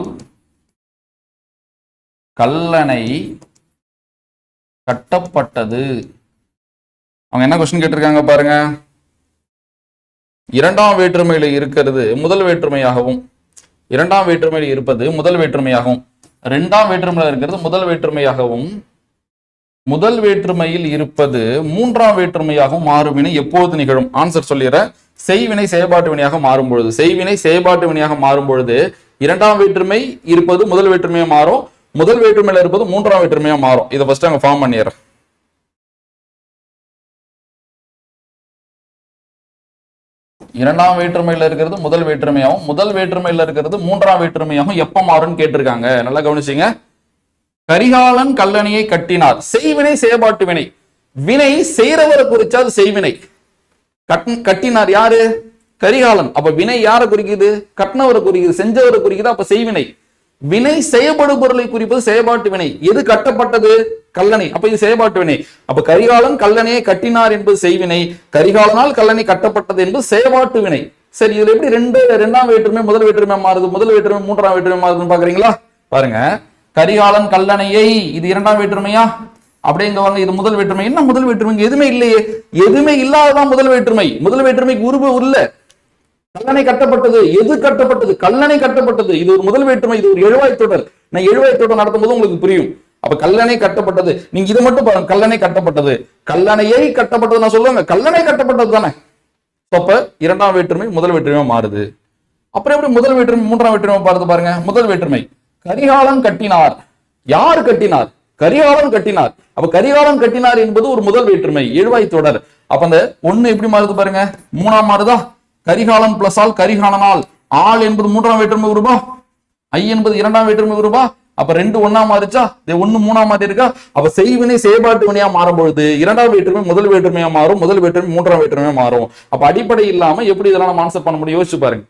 கல்லணை கட்டப்பட்டது. அவங்க என்ன கொஸ்டின் கேட்டிருக்காங்க பாருங்க. இரண்டாம் வேற்றுமையில இருக்கிறது முதல் வேற்றுமையாகவும், இரண்டாம் வேற்றுமையில் இருப்பது முதல் வேற்றுமையாகவும், இரண்டாம் வேற்றுமையில இருக்கிறது முதல் வேற்றுமையாகவும், முதல் வேற்றுமையில் இருப்பது மூன்றாம் வேற்றுமையாகவும் மாறும் வினை எப்போது நிகழும்? ஆன்சர் சொல்லிடுறேன். செய்வினை செயல்பாட்டு வினையாக மாறும் பொழுது. செய்வினை செயல்பாட்டு வினையாக மாறும் பொழுது இரண்டாம் வேற்றுமை இருப்பது முதல் வேற்றுமையா மாறும், முதல் வேற்றுமையில இருப்பது மூன்றாம் வேற்றுமையா மாறும். இதை ஃபர்ஸ்ட் அங்க ஃபார்ம் பண்ணிடுறேன். இரண்டாம் வேற்றுமையில இருக்கிறது முதல் வேற்றுமையாகவும், முதல் வேற்றுமையில இருக்கிறது மூன்றாம் வேற்றுமையாகவும் எப்ப மாறும்னு கேட்டிருக்காங்க. நல்லா கவனிச்சீங்க. கரிகாலன் கல்லணையை கட்டினார். செய்வினை செயல்பாட்டு வினை. வினை செய்யறவரை குறிச்சா அது செய்வினை. கட்டினார் யாரு? கரிகாலன். அப்ப வினை யாரை குறிக்குது? கட்டினவரை குறிக்குது, செஞ்சவரை குறிக்குது. அப்ப செய்வினை. வினை செயல்படு பொருளை குறிப்பது செயல்பாட்டு வினை. எது கட்டப்பட்டது? கல்லணை. அப்ப இது செயல்பாட்டு வினை. அப்ப கரிகாலன் கல்லணையை கட்டினார் என்பது செய்வினை, கரிகாலனால் கல்லணை கட்டப்பட்டது என்பது செயல்பாட்டு வினை. சரி, இதுல எப்படி இரண்டாம் வேற்றுமை முதல் வேற்றுமை மாறுது, முதல் வேற்றுமை மூன்றாம் வேற்றுமை மாறுதுன்னு பாக்குறீங்களா? பாருங்க, கரிகாலன் கல்லணையை, இது இரண்டாம் வேற்றுமையா? அப்படிங்க இது முதல் வேற்றுமை. என்ன முதல் வேற்றுமை? எதுவுமே இல்லையே. எதுவுமே இல்லாததான் முதல் வேற்றுமை. முதல் வேற்றுமைக்கு உருவு இல்ல. கல்லணை கட்டப்பட்டது. எது கட்டப்பட்டது? கல்லணை கட்டப்பட்டது. இது ஒரு முதல் வேற்றுமை. இது ஒரு எழுவாய் தொடர். நான் எழுவாய் தொடர் நடத்தும் போது உங்களுக்கு புரியும். அப்ப கல்லணை கட்டப்பட்டது. நீங்க இதை மட்டும் பாருங்க. கல்லணை கட்டப்பட்டது, கல்லணையை கட்டப்பட்டது நான் சொல்லுவாங்க. கல்லணை கட்டப்பட்டது தானே. அப்ப இரண்டாம் வேற்றுமை முதல் வேற்றுமையா மாறுது. அப்புறம் எப்படி முதல் வேற்றுமை மூன்றாம் வேற்றுமை பாருது பாருங்க. முதல் வேற்றுமை கரிகாலன் கட்டினார். யார் கட்டினார்? கரிகாலன் கட்டினார். அப்ப கரிகாலன் கட்டினார் என்பது ஒரு முதல் வேற்றுமை, எழுவாய் தொடர். அப்ப அந்த ஒண்ணு எப்படி மாறுது பாருங்க. மூணாம் மாறுதா? கரிகாலன் பிளஸ் ஆல், கரிகாலனால். ஆள் என்பது மூன்றாம் வேற்றுமை உருவா, ஐ என்பது இரண்டாம் வேற்றுமை உருவா. அப்ப ரெண்டு ஒன்னா மாறிச்சா, ஒண்ணு மூணா மாறி இருக்கா. அப்ப செய்வினை செயல்பாட்டு வினையா மாறும் பொழுது இரண்டாம் வேற்றுமை முதல் வேற்றுமையா மாறும், முதல் வேற்றுமை மூன்றாம் வேற்றுமையா மாறும். அப்ப அடிப்படை இல்லாம எப்படி இதெல்லாம் நம்ம ஆன்சர் பண்ண முடியும் யோசிச்சு பாருங்க.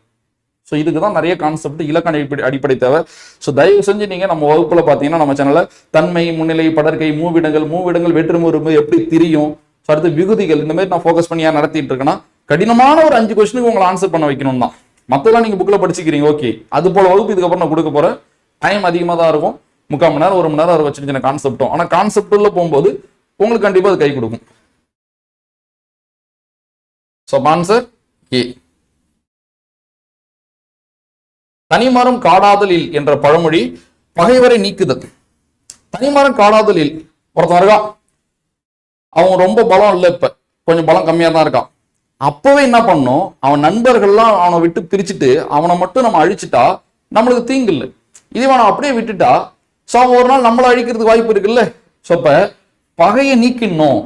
ஸோ இதுக்குதான் நிறைய கான்செப்ட், இலக்கண அடிப்படை தேவை. ஸோ தயவு செஞ்சு நீங்க நம்ம வகுப்புல பாத்தீங்கன்னா நம்ம சேனல்ல தன்மை, முன்னிலை, படற்கை, மூவிடங்கள் வெற்றுமை உருவு எப்படி தெரியும், அடுத்து விகுதிகள், இந்த மாதிரி நான் ஃபோக்கஸ் பண்ணியா நடத்திட்டு இருக்கேன்னா கடினமான ஒரு 5 கொஸ்டினுக்கு உங்களை ஆன்சர் பண்ண வைக்கணும் தான். மத்தெல்லாம் நீங்க புக்ல படிச்சுக்கிறீங்க, ஓகே. அது போல வகுப்பு இதுக்கப்புறம் நான் கொடுக்க போறேன். டைம் அதிகமாக தான் இருக்கும், 3/4 மணி நேரம் 1 மணி நேரம் அதை வச்சு சின்ன கான்செப்டும். ஆனா கான்செப்ட் உள்ள போகும்போது உங்களுக்கு கண்டிப்பா அது கை கொடுக்கும். So answer A. தனிமரம் காடாதலில் என்ற பழமொழி பகைவரை நீக்குதல். தனிமரம் காடாதலில் ஒருத்தன் இருக்கா, அவன் ரொம்ப பலம் இல்லை, இப்ப கொஞ்சம் பலம் கம்மியா தான் இருக்கான். அப்பவே என்ன பண்ணும், அவன் நண்பர்கள்லாம் அவனை விட்டு பிரிச்சுட்டு அவனை மட்டும் நம்ம அழிச்சுட்டா நம்மளுக்கு தீங்கு இல்லை. இதே அவனை அப்படியே விட்டுட்டா சோ அவன் ஒரு நாள் நம்மளை அழிக்கிறதுக்கு வாய்ப்பு இருக்குல்ல. சோ இப்ப பகையை நீக்கணும்.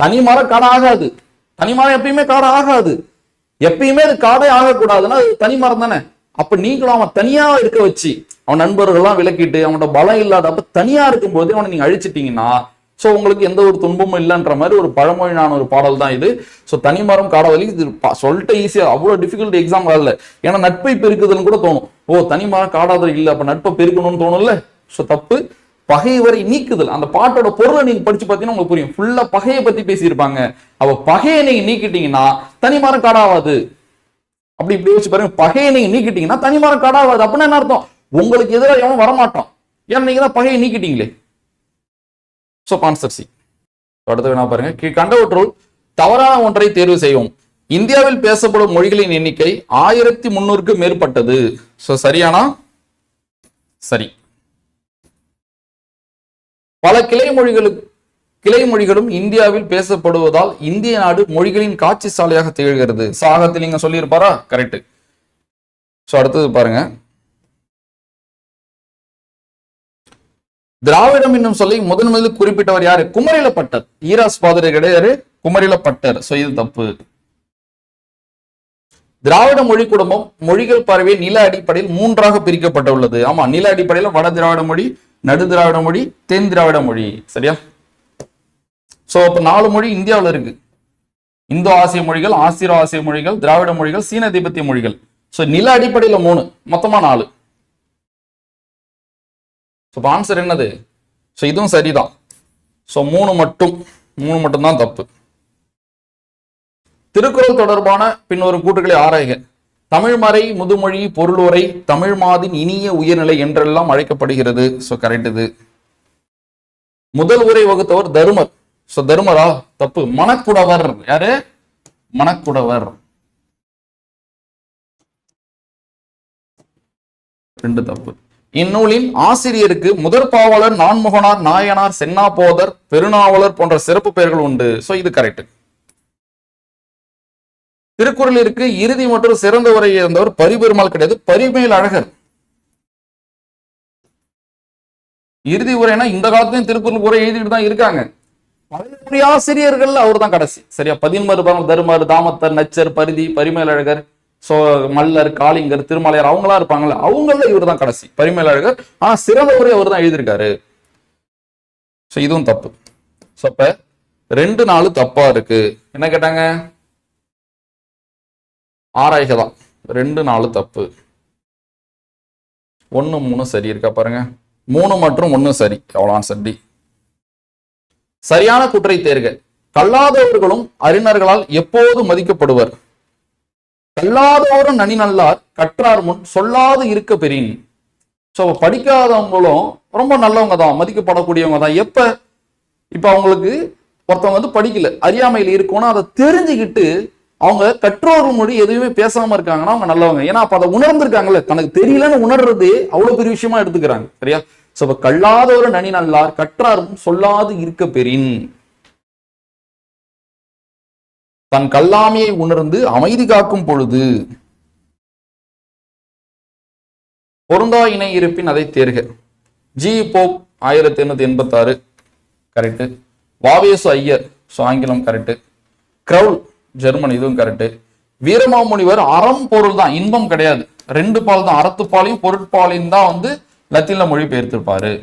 தனிமரம் காடை ஆகாது. தனிமரம் எப்பயுமே காடை ஆகாது. எப்பயுமே அது காடே ஆகக்கூடாதுன்னா அது தனிமரம் தானே. அப்ப நீங்களும் அவன் தனியா இருக்க வச்சு அவன் நண்பர்கள்லாம் விலக்கிட்டு அவனோட பலம் இல்லாத அப்ப தனியா இருக்கும் போது அவனை நீங்க அழிச்சிட்டீங்கன்னா சோ உங்களுக்கு எந்த ஒரு துன்பமும் இல்லைன்ற மாதிரி ஒரு பழமொழியான ஒரு பாடல் தான் இது. சோ தனிமரம் காடவலி, இது சொல்லிட்டு ஈஸியா அவ்வளவு டிஃபிகல்ட் எக்ஸாம் வரல. ஏன்னா நட்பை பெருக்குதல்னு கூட தோணும். ஓ தனிமரம் காடாதல் இல்லை, அப்ப நட்பை பெருக்கணும்னு தோணும்ல. சோ தப்பு. பகைவரை நீக்குதல், அந்த பாட்டோட பொருளை நீங்க படிச்சு பார்த்தீங்கன்னா உங்களுக்கு புரியும். ஃபுல்லா பகையை பத்தி பேசியிருப்பாங்க. அப்ப பகையை நீங்க நீக்கிட்டீங்கன்னா தனிமரம் காடாவாது. அப்படி இப்படி வச்சு பாருங்க. பகையை நீங்க நீக்கிட்டீங்கன்னா தனிமரம் காடாவாது. அப்படின்னா என்ன அர்த்தம்? உங்களுக்கு எதிராக எவன் வரமாட்டான். ஏன்னா நீங்க தான் பகையை நீக்கிட்டீங்களே. So answer C. அடுத்து வேணா பாருங்க. கீழ்கண்டவற்றுள் தவறான ஒன்றை தேர்வு செய்வோம். இந்தியாவில் பேசப்படும் மொழிகளின் எண்ணிக்கை 1300க்கு மேற்பட்டது. சோ சரியானா? சரி. பல கிளை மொழிகளும் இந்தியாவில் பேசப்படுவதால் இந்திய நாடு மொழிகளின் காட்சி சாலையாக திகழ்கிறது. சாகத்தில் நீங்க சொல்லியிருப்பாரா? கரெக்ட். சோ அடுத்தது பாருங்க. திராவிடம் என்னும் சொல்லி முதலில் குறிப்பிட்டவர் யாரு? குமரிலப்பட்டர். ஈராஸ் பாதிரி கிடையாது, குமரிலப்பட்டர். சோ இது தப்பு. திராவிட மொழி குடும்பம் மொழிகள் பரவிய நில அடிப்படையில் 3ஆக பிரிக்கப்பட்டுள்ளது. ஆமா, நில அடிப்படையில் வட திராவிட மொழி, நடு திராவிட மொழி, தென் திராவிட மொழி. சரியா? சோ இப்ப 4 மொழி இந்தியாவில் இருக்கு. இந்தோ ஆசிய மொழிகள், ஆசிரோ ஆசிய மொழிகள், திராவிட மொழிகள், சீன திபெத்திய மொழிகள். சோ நில அடிப்படையில் 3, மொத்தமா 4. சோ ஆன்சர் என்னது? சோ இதுவும் சரிதான். சோ 3 மட்டும் தான் தப்பு. திருக்குறள் தொடர்பான பின்னொரு கூற்றுகளை ஆராய்க. தமிழ்மறை முதுமொழி பொருளுரை தமிழ் மாதின் இனிய உயர்நிலை என்றெல்லாம் அழைக்கப்படுகிறது. சோ கரெக்ட் இது. முதல் உரை வகுத்தவர் தருமர். சோ தருமரா? தப்பு. மணக்குடவர். யாரு? மணக்குடவர். 2 தப்பு. இந்நூலின் ஆசிரியருக்கு முதற்பாவலர், நான்முகனார், நாயனார், சென்னாபோதர், பெருநாவலர் போன்ற சிறப்பு பெயர்கள் உண்டு. சோ இது கரெக்ட். திருக்குறளிற்கு இறுதி மற்றும் சிறந்த உரை இருந்தவர் பரிபெருமாள் கிடையாது, பரிமேல் அழகர். இறுதி உரைனா இந்த காலத்தையும் திருக்குறள் உரை எழுதிட்டு தான் இருக்காங்க. பழைய ஆசிரியர்கள் அவர் தான் கடைசி. சரியா? 11 தருமர், தாமத்தர், நச்சர், பரிதி, பரிமேல் அழகர், சோ மல்லர், காளிங்கர், திருமலையார் அவங்களா இருப்பாங்கல்ல, அவங்கள இவர் தான் கடைசி, பரிமேல் அழகர். ஆனா சிறந்த உரை அவர் தான் எழுதியிருக்காரு. சோ இதுவும் தப்பு. சோ அப்ப 2 4 தப்பா இருக்கு. என்ன கேட்டாங்க? ஆராய்க தான். 2 4 தப்பு. 1 3 சரி இருக்கா பாருங்க. 3 மற்றும் 1 சரி. எவ்வளவு ஆன்சர் டி. சரியான குற்றை தேர்க. கல்லாதவர்களும் அறிஞர்களால் எப்போது மதிக்கப்படுவர்? கல்லாதவரும் நனி நல்லார் கற்றார் முன் சொல்லாது இருக்க பெறின். சோ படிக்காதவங்களும் ரொம்ப நல்லவங்க தான், மதிக்கப்படக்கூடியவங்க தான். எப்ப? இப்ப அவங்களுக்கு ஒருத்தவங்க வந்து படிக்கல, அறியாமையில் இருக்கணும், அதை தெரிஞ்சுக்கிட்டு அவங்க கற்றோர்கள் மொழி எதுவுமே பேசாம இருக்காங்கன்னா அவங்க நல்லவங்க. ஏன்னா அப்ப அதை உணர்ந்திருக்காங்கல்ல, தனக்கு தெரியலன்னு உணர்றது அவ்வளவு பெரிய விஷயமா எடுத்துக்கிறாங்க. சரியா? சோ கல்லாதவரு நனி நல்லார் கற்றாரும் சொல்லாது இருக்க பெறின். தன் கல்லாமையை உணர்ந்து அமைதி காக்கும் பொழுது. பொருந்தா இணை இருப்பின் அதை தேர்க. G Pope 1886 correct. Vavesu Iyer, so ஆங்கிலம் கரெக்ட். கிரவுல் ஜெர்மன், இதுவும் கரெக்ட். வீரமாமுனிவர் அறம் பொருள் தான், இன்பம் கிடையாது. 2 பால் தான், அறத்துப்பாலையும் பொருட்பாலையும் தான் வந்து லத்தீன்ல மொழி பெயர்த்திருப்பாரு.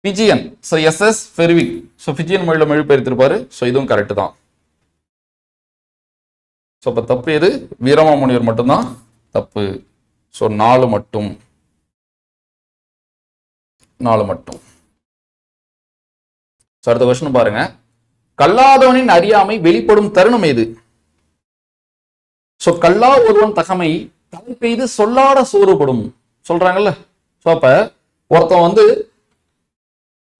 பிஜியன், சோ எஸ் ஃபெர்விக், சோ பிஜியன் மொழியில மொழி பெயர்த்திருப்பாரு. சோ இதுவும் கரெக்ட் தான். சோ இப்ப தப்பு எது? வீரமாமுனிவர் மட்டும்தான் தப்பு. சோ 4 மட்டும். அடுத்த கொஸ்டின் பாருங்க. கல்லாதவனின் அறியாமை வெளிப்படும் தருணம் எது? சோ கல்லா ஒருவன் தகமை தலை பெய்து சொல்லாட சோறுபடும் சொல்றாங்கல்ல. சோ அப்ப ஒருத்தன் வந்து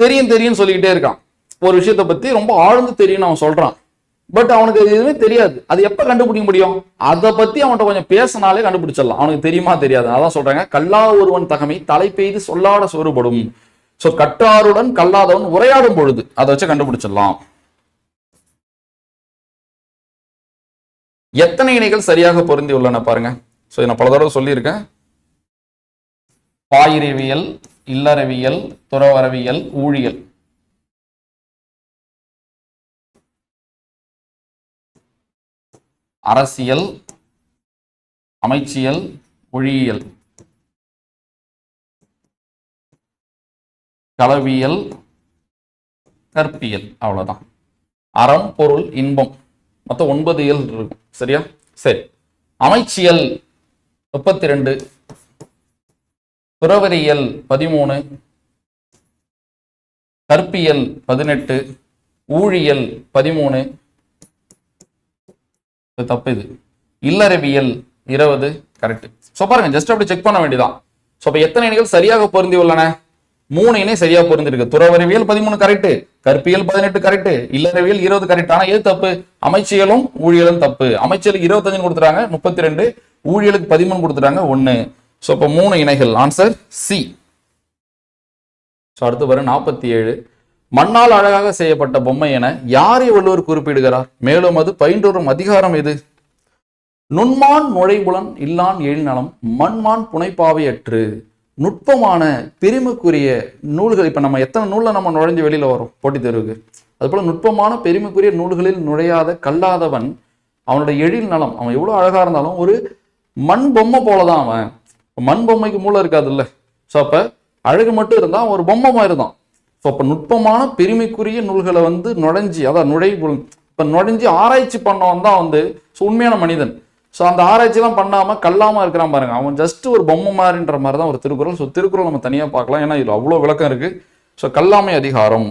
தெரியும் சொல்லிக்கிட்டே இருக்கான், ஒரு விஷயத்தை பத்தி ரொம்ப ஆழ்ந்து தெரியும் அவன் சொல்றான். பட் அவனுக்கு எதுவுமே தெரியாது. அது எப்ப கண்டுபிடிக்க முடியும்? அதை பத்தி அவன்கிட்ட கொஞ்சம் பேசினாலே கண்டுபிடிச்சிடலாம். அவனுக்கு தெரியுமா தெரியாது. அதான் சொல்றாங்க கல்லா ஒருவன் தகமை தலை பெய்து சொல்லாட சோறுபடும். சோ கற்றாருடன் கல்லாதவன் உரையாடும் பொழுது அதை வச்சு கண்டுபிடிச்சிடலாம். எத்தனை இணைகள் சரியாக பொருந்தி உள்ளன பாருங்க. சோ நான் பல தடவை சொல்லியிருக்கேன். பாயிரவியல், இல்லறவியல், துறவரவியல், ஊழியல். அரசியல், அமைச்சியல், ஒழியியல், களவியல், கற்பியல். அவ்வளவுதான். அறம், பொருள், இன்பம், மொத்தம் 9 இயல் இருக்கும். சரியா? சரி. அமைச்சியல் 32, துறவரியல் 13, கற்பியல் 18, ஊழியல் 13. தப்பு இது. இல்லறவியல் 20 கரெக்ட். சோ பாருங்க, ஜஸ்ட் அப்படி செக் பண்ண வேண்டியதான். சோ அப்ப எத்தனை இணைகள் சரியாக பொருந்தி உள்ளன? 3 இணை சரியா பொருந்திருக்கு. துறவரவியல் 13 கரெக்ட், கற்பியல் 18 கரெக்ட், இல்லறவியல் 20 கரெக்ட். ஆனா எது தப்பு? அமைச்சியலும் ஊழியலும் தப்பு. அமைச்சியலுக்கு 25 கொடுத்துறாங்க, 32. ஊழியலுக்கு 13 கொடுத்துறாங்க, 1. சோ அப்ப 3 இணைகள். Answer C. சோ அடுத்து வரும் 47. மண்ணால் அழகாக செய்யப்பட்ட பொம்மை என யாரை வள்ளுவர் குறிப்பிடுகிறார்? மேலும் அது பயின்றும் அதிகாரம் எது? நுண்மான் நுழைபுலன் இல்லான் எழில்நலம் மண்மான் புனைப்பாவை அற்று. நுட்பமான பெருமைக்குரிய நூல்கள். இப்போ நம்ம எத்தனை நூலில் நம்ம நுழைஞ்சு வெளியில் வரோம் போட்டித் தேர்வுக்கு, அதுபோல் நுட்பமான பெருமைக்குரிய நூல்களில் நுழையாத கல்லாதவன் அவனோட எழில் நலம். அவன் எவ்வளோ அழகாக இருந்தாலும் ஒரு மண் பொம்மை போல தான் அவன். மண் பொம்மைக்கு மூளை இருக்காது இல்லை. ஸோ அப்போ அழகு மட்டும் இருந்தால் அவன் ஒரு பொம்மை மாதிரி தான். ஸோ அப்போ நுட்பமான பெருமைக்குரிய நூல்களை வந்து நுழைஞ்சி, அதான் இப்போ நுழைஞ்சி ஆராய்ச்சி பண்ணவன் தான் வந்து உண்மையான மனிதன். ஸோ அந்த ஆராய்ச்சிலாம் பண்ணாமல் கல்லாமல் இருக்கிறான் பாருங்க, அவன் ஜஸ்ட் ஒரு பொம்மை மாதிரின்ற மாதிரி தான் ஒரு திருக்குறள். ஸோ திருக்குறள் நம்ம தனியாக பார்க்கலாம், ஏன்னா இதில் அவ்வளோ விளக்கம் இருக்குது. ஸோ கல்லாமை அதிகாரம்,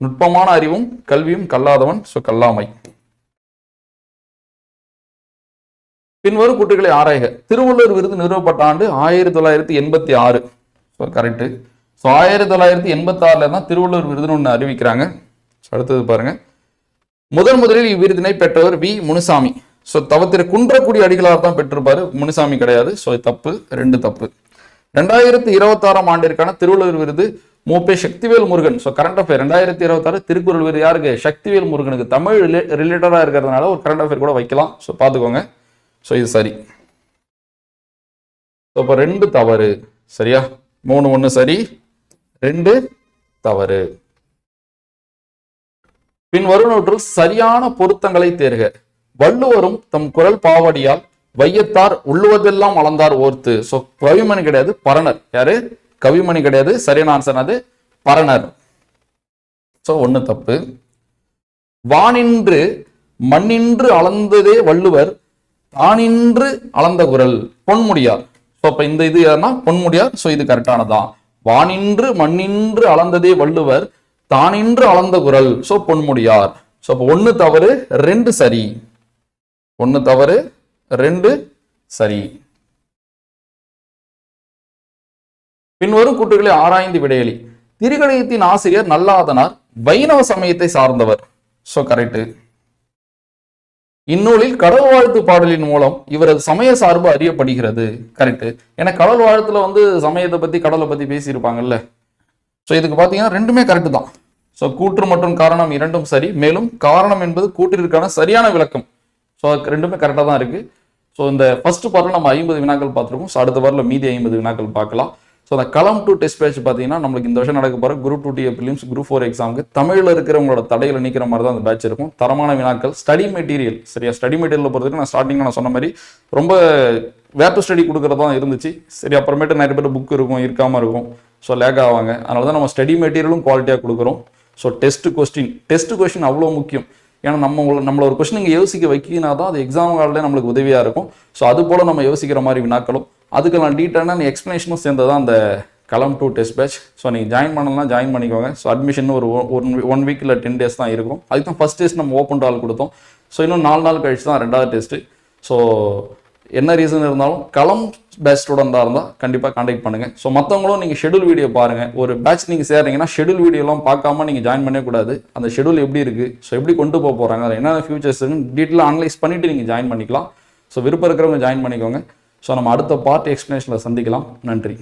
நுட்பமான அறிவும் கல்வியும் கல்லாதவன். ஸோ கல்லாமை. பின்வரும் கூற்றுகளை ஆராய்க. திருவள்ளுவர் விருது நிறுவப்பட்ட ஆண்டு 1986. So correct. ஸோ 1986 தான் திருவள்ளுவர் விருதுன்னு ஒன்று அறிவிக்கிறாங்க. அடுத்தது பாருங்க, முதலில் இவ்விருதினை பெற்றவர் வி முனுசாமி. ஸோ தவத்திற்கு குன்றக்கூடிய அடிகளார் தான் பெற்றிருப்பாரு, முனுசாமி கிடையாது. ஸோ தப்பு, 2 தப்பு. 2026 ஆண்டிற்கான திருவள்ளுவர் விருது மூப்பே Sakthivel Murugan. So current affair 2026 Thirukkural விருது யாருக்கு? சக்திவேல் முருகனுக்கு. தமிழ் ரிலேட்டடாக இருக்கிறதுனால ஒரு கரண்ட் அஃபேர் கூட வைக்கலாம். ஸோ பார்த்துக்கோங்க. ஸோ இது சரி. ஸோ இப்போ 2 தவறு. சரியா? 3 1 சரி, 2 தவறு. பின் வருவனவற்றுள் சரியான பொருத்தங்களை தேர்க. வள்ளுவரும் தம் குரல் பாவடியால் வையத்தார் உள்ளுவதெல்லாம் அளந்தார் ஓர்த்து. ஸோ கவிமணி கிடையாது, பரணர். யாரு? கவிமணி கிடையாது. சரியான ஆன்சர் அது பரணர். ஸோ 1 தப்பு. வானின்று மண்ணின்று அளந்ததே வள்ளுவர், தானின்று அளந்த குரல் பொன்முடியார். ஸோ அப்ப இந்த இது யாருன்னா பொன்முடியார். ஸோ இது கரெக்டானதான். வானின்று மண்ணின்று அளந்ததே வள்ளுவர், தானின்று அளந்த குரல். ஸோ பொன்முடியார். ஸோ அப்போ 1 தவறு 2 சரி. 1 தவறு 2 சரி. பின்வரும் கூற்றுகளை ஆராய்ந்து விடையளி. திருக்கடையத்தின் ஆசிரியர் நல்லாதனார் வைணவ சமயத்தை சார்ந்தவர். So correct. இந்நூலில் கடல் வாழ்த்து பாடலின் மூலம் இவரது சமய சார்பு அறியப்படுகிறது. கரெக்ட். ஏன்னா கடல் வாழ்த்துல வந்து சமயத்தை பத்தி கடலை பத்தி பேசியிருப்பாங்கல்ல. ஸோ இதுக்கு பார்த்தீங்கன்னா 2மே கரெக்டு தான். ஸோ கூற்று மற்றும் காரணம் 2ம் சரி. மேலும் காரணம் என்பது கூற்றிற்கான சரியான விளக்கம். ஸோ 2மே கரெக்டாக தான் இருக்கு. ஸோ இந்த ஃபர்ஸ்ட் பார்ட்டில் நம்ம 50 வினாக்கள் பார்த்துருக்கோம். ஸோ அடுத்த பார்ட்டில் மீதி 50 வினாக்கள் பார்க்கலாம். ஸோ அந்த களம் 2 டெஸ்ட் பேட்ச் பார்த்தீங்கன்னா நம்மளுக்கு இந்த வருஷம் நடக்க போகிற குரூப் 2 டிஏ பிலிம்ஸ் குரூப் 4 எக்ஸாமுக்கு தமிழில் இருக்கிறவங்களோட தடைகளை நீக்கிற மாதிரி தான் அந்த பேட்ச் இருக்கும். தரமான வினாக்கள், ஸ்டடி மெட்டீரியல். சரியா? ஸ்டடி மெட்டீரியல் பொறுத்தவரைக்கும் நான் ஸ்டார்டிங்கில் நான் சொன்ன மாதிரி ரொம்ப வேர் டு ஸ்டடி கொடுக்குறது தான் இருந்துச்சு. சரி, அப்புறமேட்டு நிறைய பேர் புக் இருக்கும், இருக்காமல் இருக்கும். ஸோ லேக் ஆவாங்க. அதனால தான் நம்ம ஸ்டடி மெட்டீரியலும் குவாலிட்டியாக கொடுக்குறோம். ஸோ டெஸ்ட் கொஸ்டின் அவ்வளோ முக்கியம். ஏன்னா நம்மள ஒரு கொஸ்டின் இங்கே யோசிக்க வைக்கினா தான் அது எக்ஸாம் காலில் நம்மளுக்கு உதவியாக இருக்கும். ஸோ அது போல் நம்ம யோசிக்கிற மாதிரி வினாக்களும் அதுக்கெல்லாம் டீட்டெயிலான எக்ஸ்ப்ளனேஷனும் சேர்ந்து தான் அந்த களம் 2 டெஸ்ட் பேட்ச். ஸோ நீங்கள் ஜாயின் பண்ணலாம், ஜாயின் பண்ணிக்கோங்க. ஸோ அட்மிஷன் ஒரு 1 வீக் இல்லை 10 days தான் இருக்கும். அதுக்கு தான் ஃபர்ஸ்ட் டெஸ்ட் நம்ம ஓப்பன் டால் கொடுத்தோம். ஸோ இன்னும் 4 நாள் கழிச்சு தான் 2வது டெஸ்ட்டு. ஸோ என்ன ரீசன் இருந்தாலும் களம் பேட்ச் ஸ்டூடெண்டாக இருந்தால் கண்டிப்பாக கான்டாக்ட் பண்ணுங்கள். ஸோ மற்றவங்களும் நீங்கள் ஷெடியூல் வீடியோ பாருங்கள். ஒரு பேட்ச் நீங்கள் சேர்றீங்கன்னா ஷெடியூல் வீடியோலாம் பார்க்காம நீங்கள் ஜாயின் பண்ணக்கூடாது. அந்த ஷெடியூல் எப்படி இருக்குது, ஸோ எப்படி கொண்டு போக போகிறாங்க, அது என்னென்ன ஃபியூச்சர்ஸ் இருக்குன்னு டீட்டெயிலாக அனலைஸ் பண்ணிவிட்டு நீங்கள் ஜாயின் பண்ணிக்கலாம். ஸோ விருப்பம் இருக்கிறவங்க ஜாயின் பண்ணிக்கோங்க. ஸோ நம்ம அடுத்த பார்ட் எக்ஸ்ப்ளனேஷனில் சந்திக்கலாம். நன்றி.